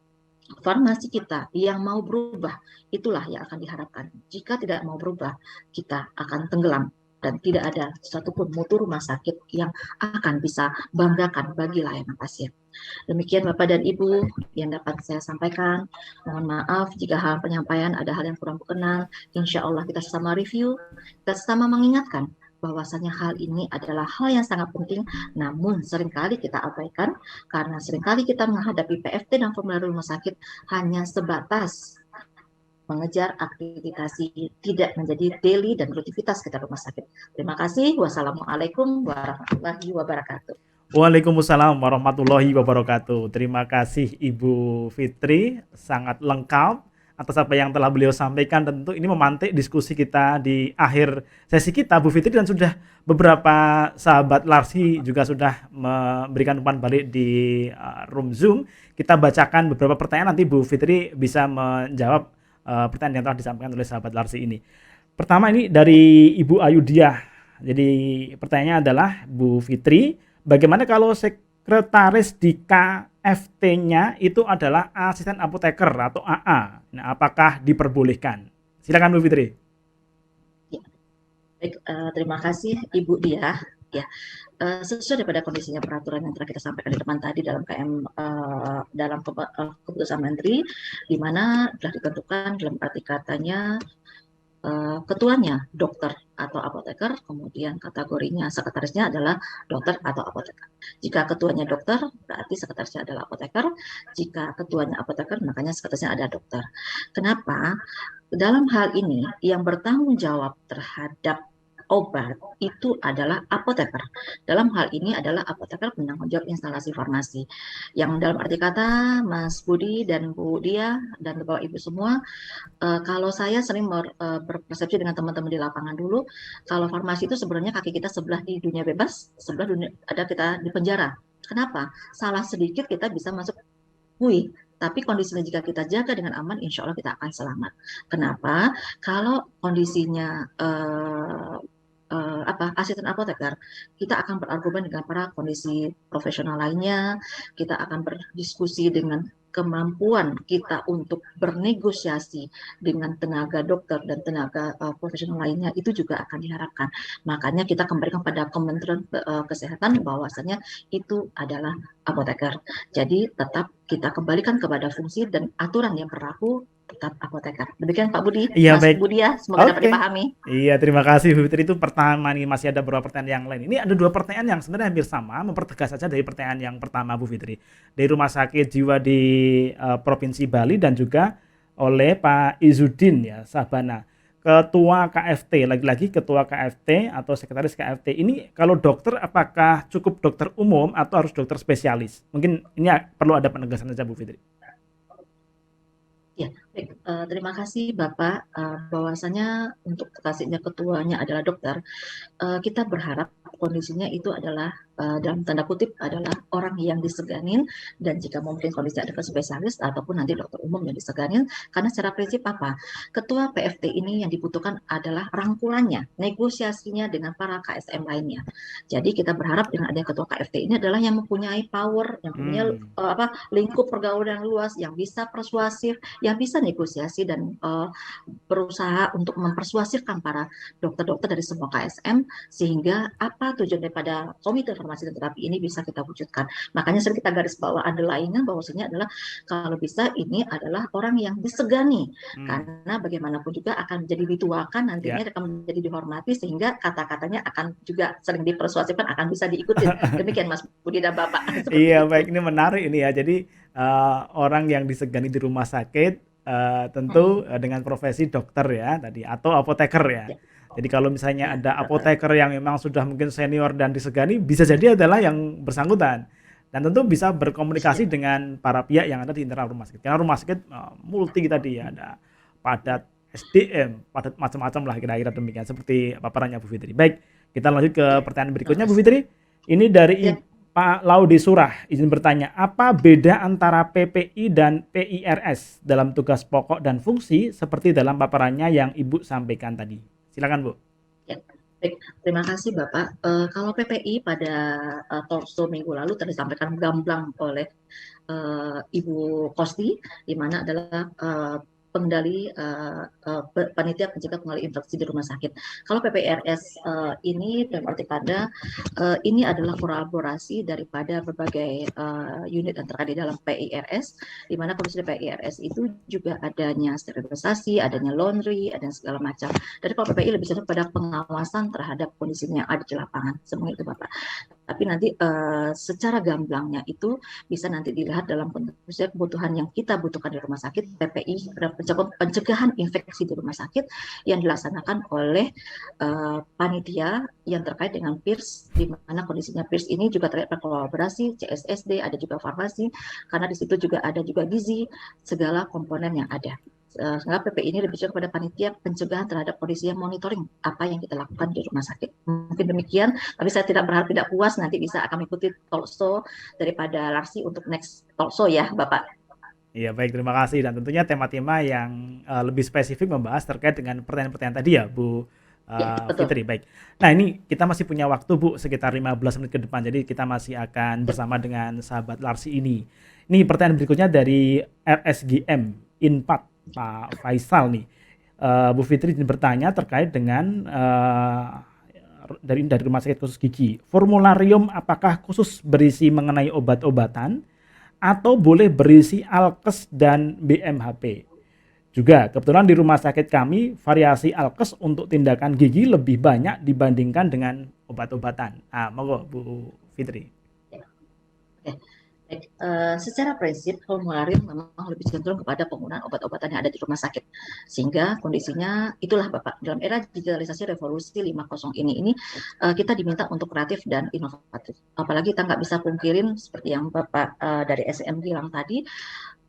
S3: farmasi kita yang mau berubah, itulah yang akan diharapkan. Jika tidak mau berubah, kita akan tenggelam dan tidak ada satupun mutu rumah sakit yang akan bisa banggakan bagi layanan pasien. Demikian Bapak dan Ibu yang dapat saya sampaikan. Mohon maaf jika hal penyampaian ada hal yang kurang berkenan. Insya Allah kita sama review, kita sama mengingatkan bahwasanya hal ini adalah hal yang sangat penting, namun seringkali kita abaikan karena seringkali kita menghadapi PFT dan formularium rumah sakit hanya sebatas mengejar akreditasi tidak menjadi daily dan rutinitas kita rumah sakit. Terima kasih. Wassalamualaikum warahmatullahi wabarakatuh.
S1: Waalaikumsalam warahmatullahi wabarakatuh. Terima kasih Ibu Fitri, sangat lengkap atas apa yang telah beliau sampaikan. Tentu ini memantik diskusi kita di akhir sesi kita, Bu Fitri, dan sudah beberapa sahabat Larsi juga sudah memberikan umpan balik di room Zoom. Kita bacakan beberapa pertanyaan, nanti Bu Fitri bisa menjawab pertanyaan yang telah disampaikan oleh sahabat Larsi ini. Pertama ini dari Ibu Ayudiah. Jadi pertanyaannya adalah, Bu Fitri, bagaimana kalau sekretaris di KFT-nya itu adalah asisten apoteker atau AA? Nah, apakah diperbolehkan? Silakan Bu Fitri.
S3: Ya. Baik, terima kasih Ibu Diah. Ya, sesuai daripada kondisinya peraturan yang telah kita sampaikan di depan tadi dalam dalam keputusan Menteri, di mana telah ditentukan dalam arti katanya ketuanya dokter atau apoteker, kemudian kategorinya sekretarisnya adalah dokter atau apoteker. Jika ketuanya dokter, berarti sekretarisnya adalah apoteker. Jika ketuanya apoteker, makanya sekretarisnya ada dokter. Kenapa? Dalam hal ini, yang bertanggung jawab terhadap obat itu adalah apoteker. Dalam hal ini adalah apoteker penanggung jawab instalasi farmasi. Yang dalam arti kata, Mas Budi dan Bu Dia dan Bapak Ibu semua, kalau saya sering berpersepsi dengan teman-teman di lapangan dulu, kalau farmasi itu sebenarnya kaki kita sebelah di dunia bebas, sebelah dunia ada kita di penjara. Kenapa? Salah sedikit kita bisa masuk UI. Tapi kondisinya jika kita jaga dengan aman, insya Allah kita akan selamat. Kenapa? Kalau kondisinya asisten apoteker, kita akan berargumen dengan para kondisi profesional lainnya, kita akan berdiskusi dengan kemampuan kita untuk bernegosiasi dengan tenaga dokter dan tenaga profesional lainnya itu juga akan diharapkan. Makanya kita kembalikan pada Kementerian Kesehatan bahwasanya itu adalah apoteker. Jadi tetap kita kembalikan kepada fungsi dan aturan yang berlaku tetap apoteker. Demikian Pak Budi,
S1: Iya,
S3: Mas
S1: baik.
S3: Budi ya, semoga dapat dipahami.
S1: Iya, terima kasih Bu Fitri. Itu pertama nih, masih ada beberapa pertanyaan yang lain. Ini ada dua pertanyaan yang sebenarnya hampir sama, mempertegas saja dari pertanyaan yang pertama Bu Fitri. Dari Rumah Sakit Jiwa di Provinsi Bali dan juga oleh Pak Izudin ya, Sabana. Ketua KFT, lagi-lagi ketua KFT atau sekretaris KFT ini kalau dokter apakah cukup dokter umum atau harus dokter spesialis? Mungkin ini perlu ada penegasan saja Bu Fitri.
S3: Ya, baik. Terima kasih Bapak. Bahwasanya untuk kasihnya ketuanya adalah dokter, kita berharap kondisinya itu adalah dalam tanda kutip adalah orang yang diseganin, dan jika mungkin kondisi ada ke spesialis ataupun nanti dokter umum yang diseganin, karena secara prinsip apa? Ketua PFT ini yang dibutuhkan adalah rangkulannya, negosiasinya dengan para KSM lainnya. Jadi kita berharap dengan adanya ketua KFT ini adalah yang mempunyai power, yang punya lingkup pergaulan yang luas, yang bisa persuasif, yang bisa negosiasi dan berusaha untuk mempersuasifkan para dokter-dokter dari semua KSM sehingga apa tujuan daripada Komite Farmasi dan Terapi ini bisa kita wujudkan. Makanya sering kita garis bawah underline-nya bahwasanya adalah kalau bisa ini adalah orang yang disegani karena bagaimanapun juga akan jadi dituakan nantinya akan menjadi dihormati sehingga kata-katanya akan juga sering dipersuasifkan akan bisa diikuti. Demikian Mas Budi dan Bapak.
S1: Iya, baik, ini menarik ini ya. Jadi orang yang disegani di rumah sakit tentu dengan profesi dokter ya tadi atau apoteker ya. Jadi kalau misalnya ada apoteker yang memang sudah mungkin senior dan disegani, bisa jadi adalah yang bersangkutan. Dan tentu bisa berkomunikasi dengan para pihak yang ada di internal rumah sakit. Karena rumah sakit multi tadi ya, ada padat SDM, padat macam-macam lah kira-kira demikian seperti paparannya Bu Fitri. Baik, kita lanjut ke pertanyaan berikutnya Bu Fitri. Ini dari Pak Laudi Surah, izin bertanya, apa beda antara PPI dan PIRS dalam tugas pokok dan fungsi seperti dalam paparannya yang Ibu sampaikan tadi? Silakan Bu.
S3: Ya, baik. Terima kasih Bapak. Kalau PPI pada talkshow minggu lalu tadi disampaikan gamblang oleh Ibu Kosti, di mana adalah pengendali panitia pencegah pengendali infeksi di rumah sakit. Kalau PPRS ini dalam arti kata ini adalah kolaborasi daripada berbagai unit yang terkait di dalam PIRS, di mana kondisi PIRS itu juga adanya sterilisasi, adanya laundry, ada segala macam. Dari kalau PPI lebih cenderung pada pengawasan terhadap kondisinya yang ada di lapangan. Semoga itu Bapak. Tapi nanti secara gamblangnya itu bisa nanti dilihat dalam konteks kebutuhan yang kita butuhkan di rumah sakit, PPI, pencegahan infeksi di rumah sakit yang dilaksanakan oleh panitia yang terkait dengan PIRS, di mana kondisinya PIRS ini juga terkait berkolaborasi, CSSD, ada juga farmasi, karena di situ juga ada juga gizi, segala komponen yang ada. Sehingga PPI ini lebih kepada panitia pencegahan terhadap kondisi yang monitoring apa yang kita lakukan di rumah sakit. Mungkin demikian, tapi saya tidak berharap tidak puas, nanti bisa akan mengikuti talkshow daripada Larsi untuk next talkshow ya Bapak.
S1: Iya, baik, terima kasih. Dan tentunya tema-tema yang lebih spesifik membahas terkait dengan pertanyaan-pertanyaan tadi ya, Bu
S3: Ya, betul.
S1: Fitri. Baik. Nah, ini kita masih punya waktu, Bu, sekitar 15 menit ke depan. Jadi kita masih akan bersama dengan sahabat Larsi ini. Ini pertanyaan berikutnya dari RSGM Inpat, Pak Faisal nih. Bu Fitri bertanya terkait dengan dari Rumah Sakit Khusus Gigi. Formularium apakah khusus berisi mengenai obat-obatan atau boleh berisi alkes dan BMHP? Juga kebetulan di rumah sakit kami variasi alkes untuk tindakan gigi lebih banyak dibandingkan dengan obat-obatan. Monggo Bu Fitri.
S3: Secara prinsip formularium memang lebih cenderung kepada penggunaan obat-obatan yang ada di rumah sakit, sehingga kondisinya itulah Bapak, dalam era digitalisasi revolusi 5.0 ini kita diminta untuk kreatif dan inovatif. Apalagi kita nggak bisa pungkirin seperti yang Bapak dari SM bilang tadi,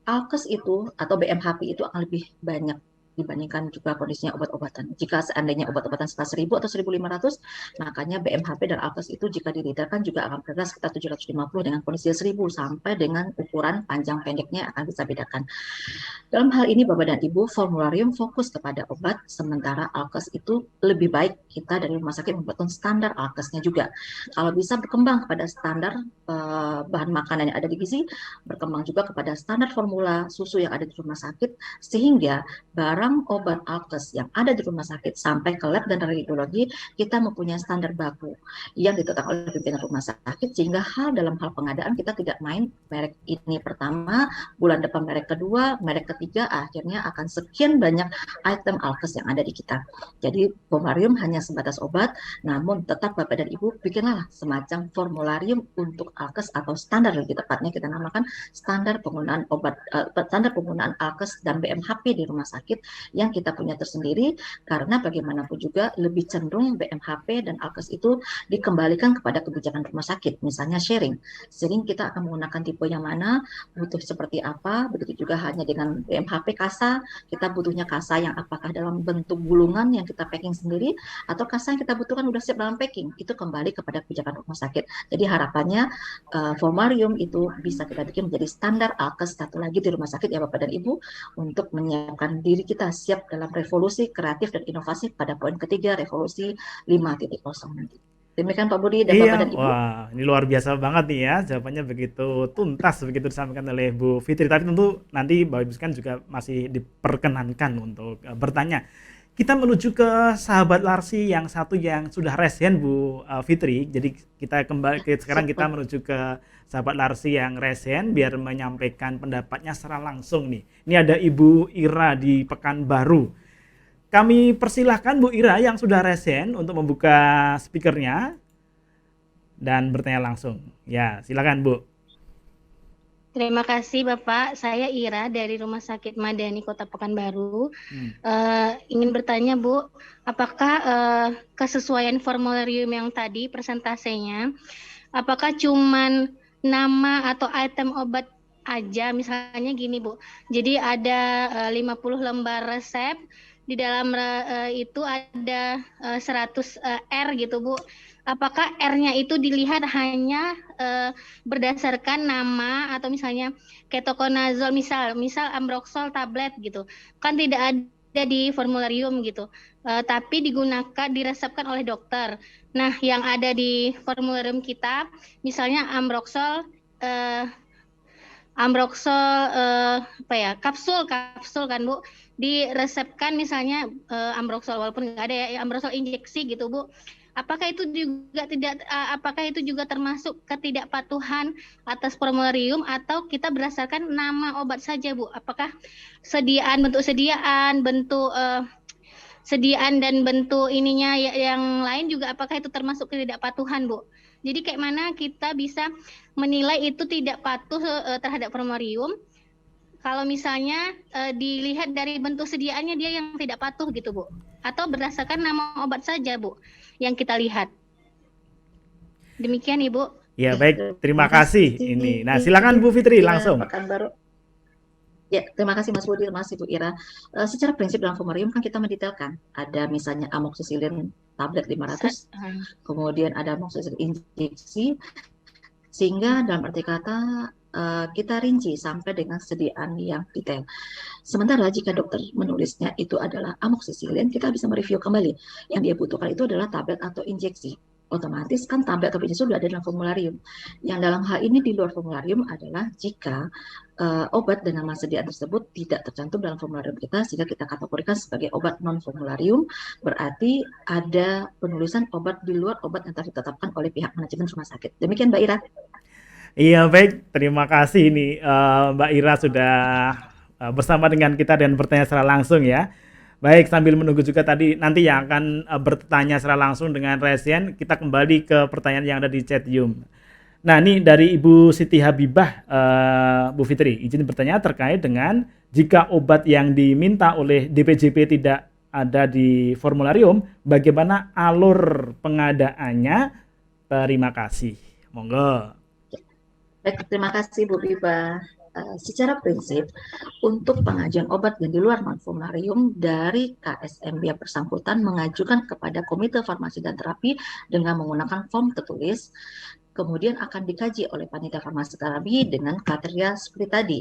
S3: alkes itu atau BMHP itu akan lebih banyak dibandingkan juga kondisinya obat-obatan. Jika seandainya obat-obatan sekitar 1.000 atau 1.500, makanya BMHP dan alkes itu jika diledarkan juga akan berada sekitar 750 dengan kondisi 1.000 sampai dengan ukuran panjang pendeknya akan bisa bedakan. Dalam hal ini Bapak dan Ibu, formularium fokus kepada obat, sementara alkes itu lebih baik kita dari rumah sakit membuat standar alkesnya juga. Kalau bisa berkembang kepada standar bahan makanan yang ada di gizi, berkembang juga kepada standar formula susu yang ada di rumah sakit, sehingga barang obat alkes yang ada di rumah sakit sampai ke lab dan radiologi kita mempunyai standar baku yang ditetapkan oleh pimpinan rumah sakit, sehingga dalam hal pengadaan kita tidak main merek ini pertama, bulan depan merek kedua, merek ketiga, akhirnya akan sekian banyak item alkes yang ada di kita. Jadi formularium hanya sebatas obat, namun tetap Bapak dan Ibu bikinlah semacam formularium untuk alkes atau standar, lebih tepatnya kita namakan standar penggunaan obat, standar penggunaan alkes dan BMHP di rumah sakit yang kita punya tersendiri, karena bagaimanapun juga lebih cenderung BMHP dan alkes itu dikembalikan kepada kebijakan rumah sakit, misalnya sharing kita akan menggunakan tipe yang mana, butuh seperti apa, begitu juga hanya dengan BMHP kasa, kita butuhnya kasa yang apakah dalam bentuk gulungan yang kita packing sendiri, atau kasa yang kita butuhkan udah siap dalam packing, itu kembali kepada kebijakan rumah sakit. Jadi harapannya formularium itu bisa kita bikin menjadi standar alkes satu lagi di rumah sakit ya Bapak dan Ibu, untuk menyiapkan diri kita siap dalam revolusi kreatif dan inovasi pada poin ketiga revolusi 5.0 nanti. Demikian Pak Budi dan Bapak dan Ibu.
S1: Wah, ini luar biasa banget nih ya, jawabannya begitu tuntas begitu disampaikan oleh Bu Fitri. Tapi tentu nanti Bapak Ibu kan juga masih diperkenankan untuk bertanya. Kita menuju ke sahabat Larsi yang satu yang sudah resen Bu Fitri. Jadi kita kembali sekarang kita menuju ke sahabat Larsi yang resen biar menyampaikan pendapatnya secara langsung nih. Ini ada Ibu Ira di Pekanbaru. Kami persilahkan Bu Ira yang sudah resen untuk membuka speakernya dan bertanya langsung. Ya, silakan Bu.
S4: Terima kasih Bapak, saya Ira dari Rumah Sakit Madani Kota Pekanbaru. Ingin bertanya Bu, apakah kesesuaian formularium yang tadi presentasenya, apakah cuman nama atau item obat aja, misalnya gini Bu, jadi ada 50 lembar resep, di dalam itu ada 100 R gitu Bu. Apakah R-nya itu dilihat hanya berdasarkan nama atau misalnya ketoconazole misal Ambroxol tablet gitu. Kan tidak ada di formularium gitu. Tapi diresepkan oleh dokter. Nah, yang ada di formularium kita misalnya Ambroxol kapsul kan Bu, diresepkan misalnya Ambroxol, walaupun nggak ada ya Ambroxol injeksi gitu Bu. Apakah itu juga termasuk ketidakpatuhan atas formularium atau kita berdasarkan nama obat saja Bu? Apakah bentuk sediaan dan bentuk ininya yang lain juga apakah itu termasuk ketidakpatuhan, Bu? Jadi kayak mana kita bisa menilai itu tidak patuh terhadap formularium kalau misalnya dilihat dari bentuk sediaannya dia yang tidak patuh gitu, Bu? Atau berdasarkan nama obat saja, Bu, yang kita lihat. Demikian, Ibu.
S1: Ya, baik. Terima kasih ini. Nah, silakan Bu Fitri langsung.
S3: Pekanbaru. Ya, terima kasih Mas Budi, terima kasih Bu Ira. Secara prinsip dalam formularium kan kita mendetailkan. Ada misalnya amoxicillin tablet 500, kemudian ada amoxicillin injeksi, sehingga dalam arti kata kita rinci sampai dengan sediaan yang detail. Sementara jika dokter menulisnya itu adalah amoxicillin, kita bisa mereview kembali. Yang dia butuhkan itu adalah tablet atau injeksi. Otomatis kan tablet atau injeksi sudah ada dalam formularium. Yang dalam hal ini di luar formularium adalah jika obat dan nama sediaan tersebut tidak tercantum dalam formularium kita, sehingga kita kategorikan sebagai obat non formularium, berarti ada penulisan obat di luar obat yang telah ditetapkan oleh pihak manajemen rumah sakit. Demikian Mbak Ira.
S1: Iya, baik. Terima kasih ini Mbak Ira sudah bersama dengan kita dan bertanya secara langsung ya. Baik, sambil menunggu juga tadi nanti yang akan bertanya secara langsung dengan Resien, kita kembali ke pertanyaan yang ada di chat Zoom. Nah, ini dari Ibu Siti Habibah, Bu Fitri, izin bertanya terkait dengan jika obat yang diminta oleh DPJP tidak ada di formularium, bagaimana alur pengadaannya? Terima kasih. Monggo.
S3: Baik, terima kasih Bu Biba. Secara prinsip, untuk pengajuan obat yang di luar non-formularium dari KSM yang bersangkutan mengajukan kepada Komite Farmasi dan Terapi dengan menggunakan form tertulis, kemudian akan dikaji oleh Panitia Farmasi Terapi dengan kriteria seperti tadi.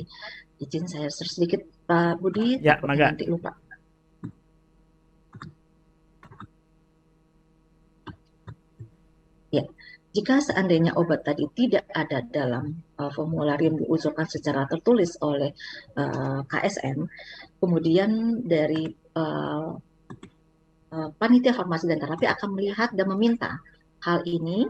S3: Izin saya sedikit Pak Budi,
S1: Ya,
S3: takutnya
S1: mangga.
S3: nanti lupa. Ya. Jika seandainya obat tadi tidak ada dalam formularium diusulkan secara tertulis oleh KSM, kemudian dari Panitia Farmasi dan Terapi akan melihat dan meminta hal ini.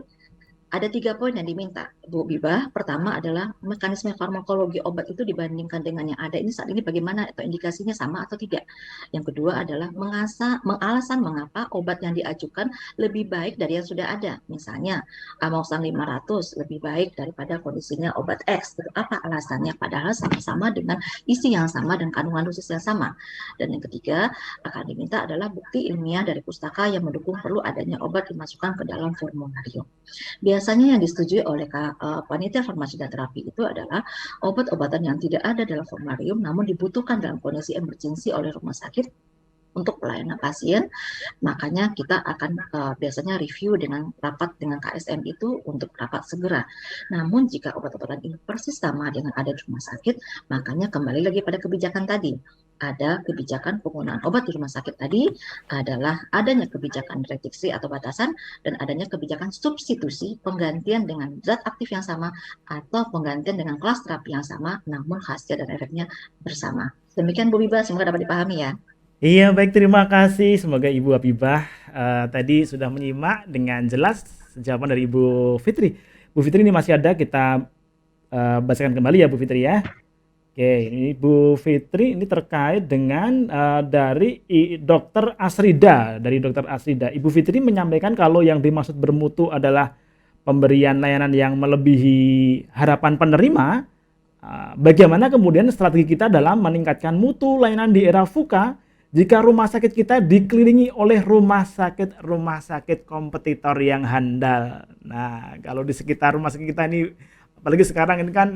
S3: Ada 3 poin yang diminta, Bu Bibah. Pertama adalah mekanisme farmakologi obat itu dibandingkan dengan yang ada ini saat ini bagaimana atau indikasinya sama atau tidak. Yang kedua adalah alasan mengapa obat yang diajukan lebih baik dari yang sudah ada. Misalnya amoxan 500 lebih baik daripada kondisinya obat X. Apa alasannya? Padahal sama-sama dengan isi yang sama dan kandungan dosis yang sama. Dan yang ketiga akan diminta adalah bukti ilmiah dari pustaka yang mendukung perlu adanya obat dimasukkan ke dalam formularium. Biasanya yang disetujui oleh Panitia Farmasi dan Terapi itu adalah obat-obatan yang tidak ada dalam formularium namun dibutuhkan dalam kondisi emergensi oleh rumah sakit untuk pelayanan pasien. Makanya kita akan biasanya review dengan rapat dengan KSM itu untuk rapat segera. Namun jika obat-obatan ini persis sama dengan ada di rumah sakit, makanya kembali lagi pada kebijakan tadi. Ada kebijakan penggunaan obat di rumah sakit tadi adalah adanya kebijakan restriksi atau batasan dan adanya kebijakan substitusi penggantian dengan zat aktif yang sama atau penggantian dengan kelas terapi yang sama namun hasil dan efeknya bersama. Demikian Bu Biba, semoga dapat dipahami ya.
S1: Iya, baik, terima kasih. Semoga Ibu Habibah tadi sudah menyimak dengan jelas jawaban dari Ibu Fitri. Bu Fitri ini masih ada, kita bacakan kembali ya Bu Fitri ya. Oke, ini Bu Fitri ini terkait dengan dari Dr. Asrida, dari Dr. Asrida. Ibu Fitri menyampaikan kalau yang dimaksud bermutu adalah pemberian layanan yang melebihi harapan penerima. Bagaimana kemudian strategi kita dalam meningkatkan mutu layanan di era VUCA jika rumah sakit kita dikelilingi oleh rumah sakit kompetitor yang handal. Nah, kalau di sekitar rumah sakit kita ini, apalagi sekarang ini kan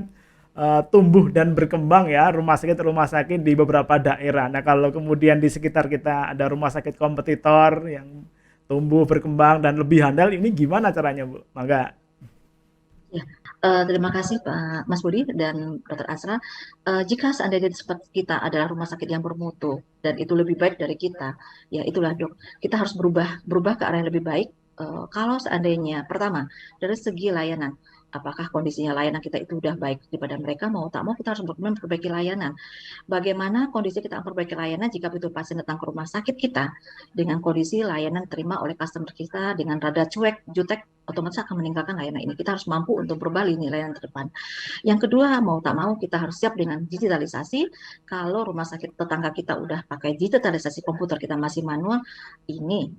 S1: tumbuh dan berkembang ya rumah sakit di beberapa daerah. Nah, kalau kemudian di sekitar kita ada rumah sakit kompetitor yang tumbuh berkembang dan lebih handal, ini gimana caranya, Bu? Mangga.
S3: Ya, terima kasih Pak Mas Budi dan Dr. Asra. Jika seandainya seperti kita adalah rumah sakit yang bermutu dan itu lebih baik dari kita, ya itulah dok. Kita harus berubah ke arah yang lebih baik. Kalau seandainya pertama dari segi layanan, apakah kondisinya layanan kita itu udah baik daripada mereka, mau tak mau kita harus memperbaiki layanan. Bagaimana kondisi kita memperbaiki layanan jika begitu pasien datang ke rumah sakit kita dengan kondisi layanan terima oleh customer kita dengan rada cuek, jutek, otomatis akan meninggalkan layanan ini. Kita harus mampu untuk berubah lini layanan ke depan. Yang kedua, mau tak mau kita harus siap dengan digitalisasi. Kalau rumah sakit tetangga kita udah pakai digitalisasi, komputer kita masih manual, ini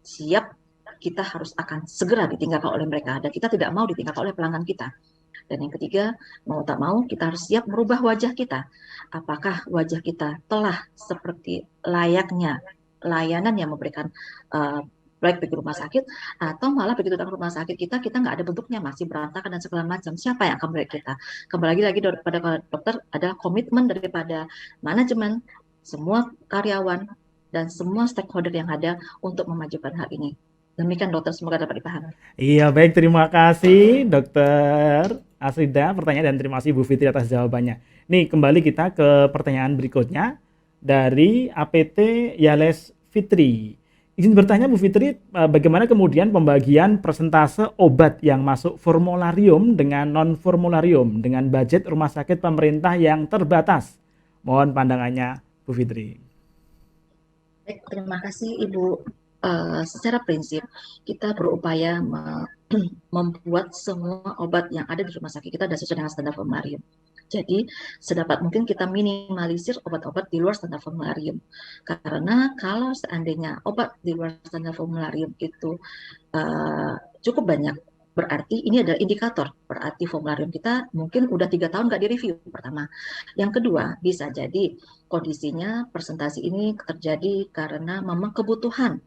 S3: siap kita harus akan segera ditinggalkan oleh mereka, dan kita tidak mau ditinggalkan oleh pelanggan kita. Dan yang ketiga, mau tak mau kita harus siap merubah wajah kita. Apakah wajah kita telah seperti layaknya layanan yang memberikan baik bagi rumah sakit, atau malah begitu datang ke rumah sakit kita nggak ada bentuknya, masih berantakan dan segala macam. Siapa yang akan melihat kita? Kembali lagi daripada dokter, ada komitmen daripada manajemen, semua karyawan, dan semua stakeholder yang ada untuk memajukan hal ini. Demikian dokter, semoga dapat dipahami.
S1: Iya, baik, terima kasih Dokter Asrida pertanyaan, dan terima kasih Bu Fitri atas jawabannya. Nih, kembali kita ke pertanyaan berikutnya dari APT Yales Fitri. Izin bertanya Bu Fitri, bagaimana kemudian pembagian persentase obat yang masuk formularium dengan non-formularium dengan budget rumah sakit pemerintah yang terbatas? Mohon pandangannya Bu Fitri.
S3: Baik, terima kasih Ibu. Secara prinsip kita berupaya membuat semua obat yang ada di rumah sakit kita sesuai dengan standar formularium. Jadi sedapat mungkin kita minimalisir obat-obat di luar standar formularium. Karena kalau seandainya obat di luar standar formularium itu cukup banyak, berarti ini adalah indikator, berarti formularium kita mungkin udah 3 tahun nggak direview, pertama. Yang kedua, bisa jadi kondisinya presentasi ini terjadi karena memang kebutuhan.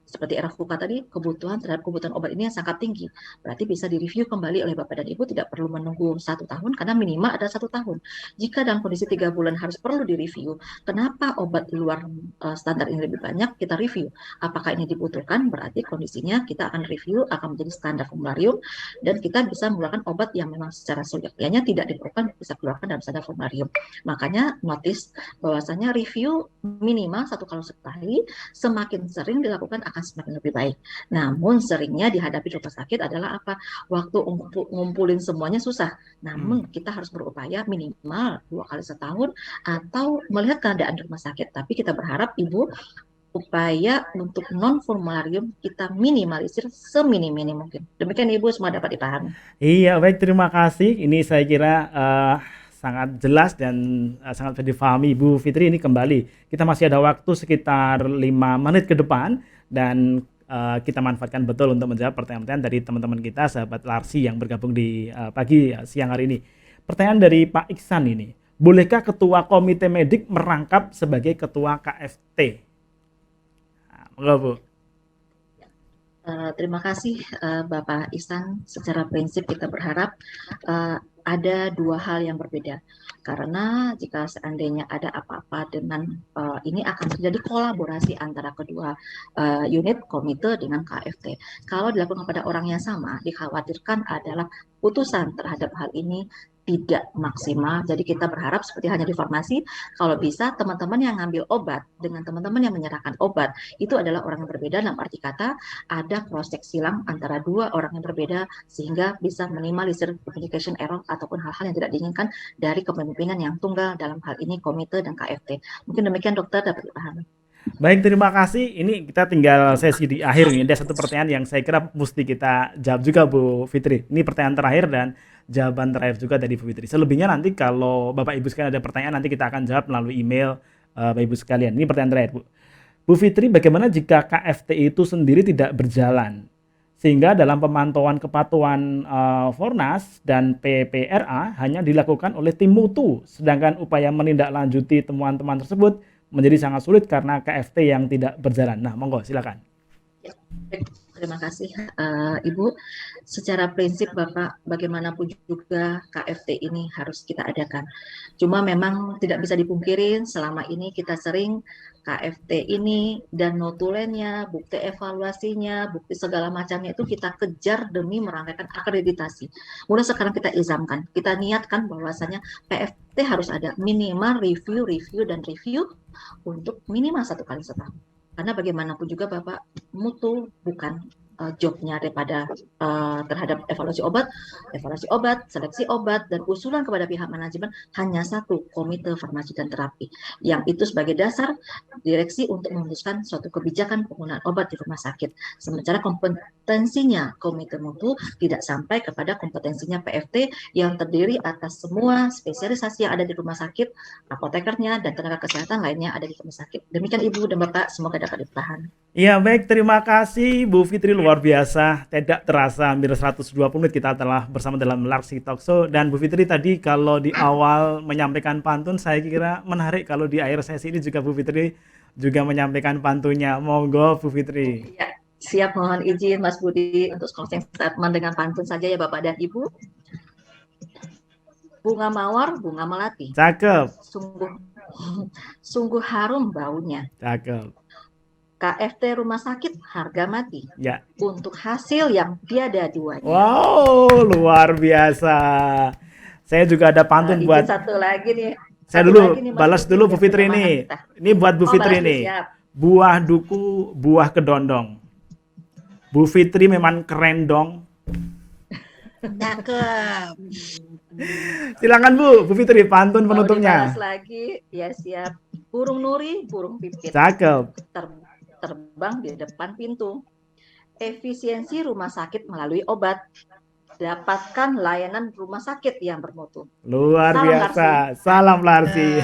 S3: Seperti era FUKA tadi, kebutuhan terhadap kebutuhan obat ini yang sangat tinggi. Berarti bisa direview kembali oleh Bapak dan Ibu, tidak perlu menunggu 1 tahun, karena minimal ada 1 tahun. Jika dalam kondisi 3 bulan harus perlu direview, kenapa obat di luar standar ini lebih banyak, kita review. Apakah ini dibutuhkan, berarti kondisinya kita akan review, akan menjadi standar formularium, dan kita bisa mengeluarkan obat yang memang secara seyogyanya tidak diperlukan, bisa keluarkan dalam standar formularium. Makanya notice bahwasanya review minimal 1 kali sekali, semakin sering dilakukan akan semakin lebih baik. Namun seringnya dihadapi rumah sakit adalah apa? Waktu ngumpulin semuanya susah. Namun kita harus berupaya minimal 2 kali setahun atau melihat keadaan rumah sakit. Tapi kita berharap Ibu upaya untuk non formularium kita minimalisir seminim-minim mungkin. Demikian Ibu, semua dapat dipahami.
S1: Iya, baik, terima kasih. Ini saya kira sangat jelas dan sangat bisa difahami Bu Fitri. Ini kembali kita masih ada waktu sekitar 5 menit ke depan, dan kita manfaatkan betul untuk menjawab pertanyaan-pertanyaan dari teman-teman kita, sahabat Larsi yang bergabung di pagi siang hari ini. Pertanyaan dari Pak Iksan ini, bolehkah ketua komite medik merangkap sebagai ketua KFT? Nah, monggo Bu.
S3: Terima kasih Bapak Iksan. Secara prinsip kita berharap ada 2 hal yang berbeda, karena jika seandainya ada apa-apa dengan ini akan terjadi kolaborasi antara kedua unit komite dengan KFT. Kalau dilakukan pada orang yang sama, dikhawatirkan adalah putusan terhadap hal ini tidak maksimal. Jadi kita berharap seperti hanya di farmasi, kalau bisa teman-teman yang ngambil obat dengan teman-teman yang menyerahkan obat itu adalah orang yang berbeda, dalam arti kata ada cross check silang antara 2 orang yang berbeda, sehingga bisa minimalisir communication error ataupun hal-hal yang tidak diinginkan dari kepemimpinan yang tunggal, dalam hal ini komite dan KFT. Mungkin demikian dokter, dapat dipahami.
S1: Baik, terima kasih. Ini kita tinggal sesi di akhir ini. Ada satu pertanyaan yang saya kira mesti kita jawab juga Bu Fitri. Ini pertanyaan terakhir dan jawaban terakhir juga dari Bu Fitri. Selebihnya nanti kalau Bapak Ibu sekalian ada pertanyaan, nanti kita akan jawab melalui email Bapak Ibu sekalian. Ini pertanyaan terakhir Bu. Bu Fitri, bagaimana jika KFT itu sendiri tidak berjalan? Sehingga dalam pemantauan kepatuhan Fornas dan PPRA hanya dilakukan oleh tim mutu, sedangkan upaya menindaklanjuti temuan-temuan tersebut menjadi sangat sulit karena KFT yang tidak berjalan. Nah, monggo silakan.
S3: Terima kasih Ibu. Secara prinsip Bapak, bagaimanapun juga KFT ini harus kita adakan. Cuma memang tidak bisa dipungkirin selama ini kita sering KFT ini dan notulennya, bukti evaluasinya, bukti segala macamnya itu kita kejar demi merangkaikan akreditasi. Mulai sekarang kita izamkan, kita niatkan bahwasanya KFT harus ada minimal review untuk minimal 1 kali setahun. Karena bagaimanapun juga Bapak, mutu bukan jobnya daripada terhadap evaluasi obat, seleksi obat, dan usulan kepada pihak manajemen hanya satu, Komite Farmasi dan Terapi, yang itu sebagai dasar direksi untuk memutuskan suatu kebijakan penggunaan obat di rumah sakit. Sementara kompetensinya Komite Mutu tidak sampai kepada kompetensinya PFT yang terdiri atas semua spesialisasi yang ada di rumah sakit, apotekernya, dan tenaga kesehatan lainnya ada di rumah sakit. Demikian Ibu dan Bapak, semoga dapat dipahami.
S1: Iya baik, terima kasih Bu Fitri, luar biasa. Tidak terasa hampir 120 menit kita telah bersama dalam Larsi Talkshow. Dan Bu Fitri tadi kalau di awal menyampaikan pantun, saya kira menarik kalau di akhir sesi ini juga Bu Fitri juga menyampaikan pantunnya. Monggo Bu Fitri.
S3: Ya, siap, mohon izin Mas Budi untuk closing statement dengan pantun saja ya Bapak dan Ibu. Bunga mawar, bunga melati.
S1: Cakep.
S3: Sungguh harum baunya.
S1: Cakep.
S3: KFT rumah sakit harga mati.
S1: Ya.
S3: Untuk hasil yang tiada duanya.
S1: Wow, luar biasa. Saya juga ada pantun buat
S3: satu lagi nih.
S1: Saya dulu balas dulu Bu Fitri ini. Ini buat Bu Fitri nih. Buah duku, buah kedondong. Bu Fitri memang keren dong.
S3: Cakep.
S1: Silakan Bu Fitri, pantun penutupnya.
S3: Balas lagi, ya siap. Burung nuri, burung pipit.
S1: Cakep.
S3: Terbang di depan pintu. Efisiensi rumah sakit melalui obat. Dapatkan layanan rumah sakit yang bermutu.
S1: Luar
S3: Salam
S1: biasa.
S3: Larsi.
S1: Salam Larsi.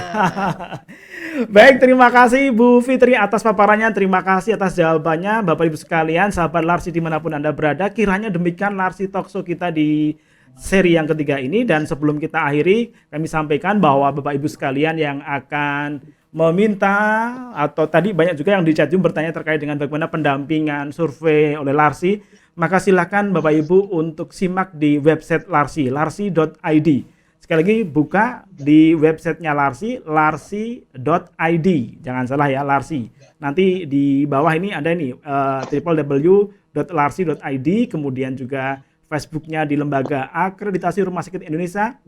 S1: Baik, terima kasih Bu Fitri atas paparannya. Terima kasih atas jawabannya. Bapak Ibu sekalian, sahabat Larsi dimanapun Anda berada. Kiranya demikian Larsi Talkshow kita di seri yang ketiga ini. Dan sebelum kita akhiri, kami sampaikan bahwa Bapak Ibu sekalian yang akan meminta, atau tadi banyak juga yang di chat room bertanya terkait dengan bagaimana pendampingan survei oleh Larsi, maka silakan Bapak Ibu untuk simak di website Larsi, larsi.id. Sekali lagi buka di websitenya Larsi, larsi.id. Jangan salah ya, Larsi. Nanti di bawah ini ada ini www.larsi.id, kemudian juga Facebooknya di Lembaga Akreditasi Rumah Sakit Indonesia,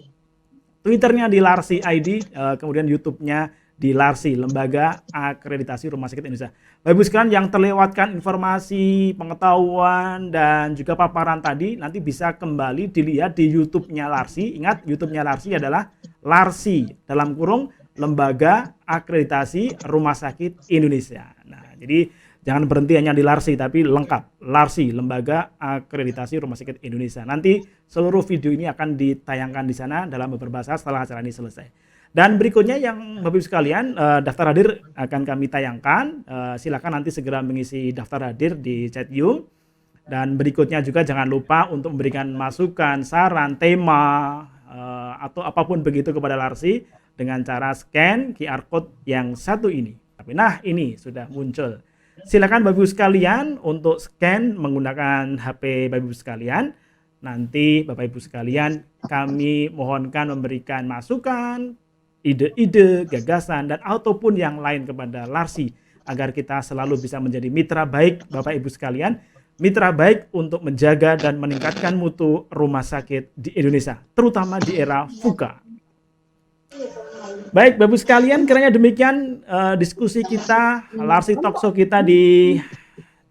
S1: Twitternya di Larsi ID, kemudian YouTube-nya di Larsi, Lembaga Akreditasi Rumah Sakit Indonesia. Bapak Ibu sekalian yang terlewatkan informasi, pengetahuan, dan juga paparan tadi, nanti bisa kembali dilihat di YouTube-nya Larsi. Ingat, YouTube-nya Larsi adalah Larsi, dalam kurung Lembaga Akreditasi Rumah Sakit Indonesia. Nah, jadi jangan berhenti hanya di Larsi, tapi lengkap. Larsi, Lembaga Akreditasi Rumah Sakit Indonesia. Nanti seluruh video ini akan ditayangkan di sana dalam beberapa saat setelah acara ini selesai. Dan berikutnya yang Bapak Ibu sekalian, daftar hadir akan kami tayangkan. Silakan nanti segera mengisi daftar hadir di chat you. Dan berikutnya juga jangan lupa untuk memberikan masukan, saran, tema, atau apapun begitu kepada Larsi dengan cara scan QR code yang satu ini. Tapi nah ini sudah muncul. Silakan Bapak Ibu sekalian untuk scan menggunakan HP Bapak Ibu sekalian. Nanti Bapak Ibu sekalian kami mohonkan memberikan masukan, ide-ide, gagasan, dan ataupun yang lain kepada Larsi agar kita selalu bisa menjadi mitra baik Bapak Ibu sekalian, mitra baik untuk menjaga dan meningkatkan mutu rumah sakit di Indonesia, terutama di era VUCA. Baik Bapak Ibu sekalian, kiranya demikian diskusi kita, Larsi Talkshow kita di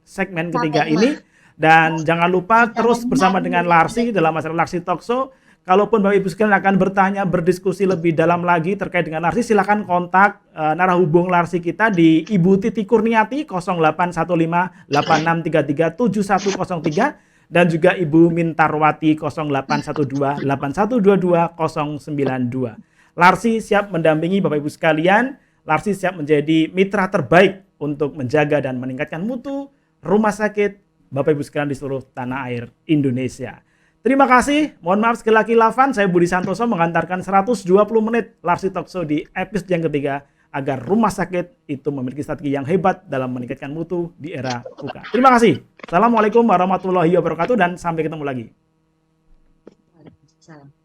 S1: segmen ketiga ini. Dan jangan lupa terus bersama dengan Larsi dalam acara Larsi Talkshow. Kalaupun Bapak Ibu sekalian akan bertanya, berdiskusi lebih dalam lagi terkait dengan Larsi, silakan kontak narahubung Larsi kita di Ibu Titi Kurniati 081586337103 dan juga Ibu Mintarwati 081281220092. Larsi siap mendampingi Bapak Ibu sekalian. Larsi siap menjadi mitra terbaik untuk menjaga dan meningkatkan mutu rumah sakit Bapak Ibu sekalian di seluruh tanah air Indonesia. Terima kasih, mohon maaf sekali lagi Lavan, saya Budi Santoso mengantarkan 120 menit Larsi Talkshow di episode yang ketiga agar rumah sakit itu memiliki strategi yang hebat dalam meningkatkan mutu di era VUCA. Terima kasih. Assalamualaikum warahmatullahi wabarakatuh dan sampai ketemu lagi.
S3: Waalaikumsalam.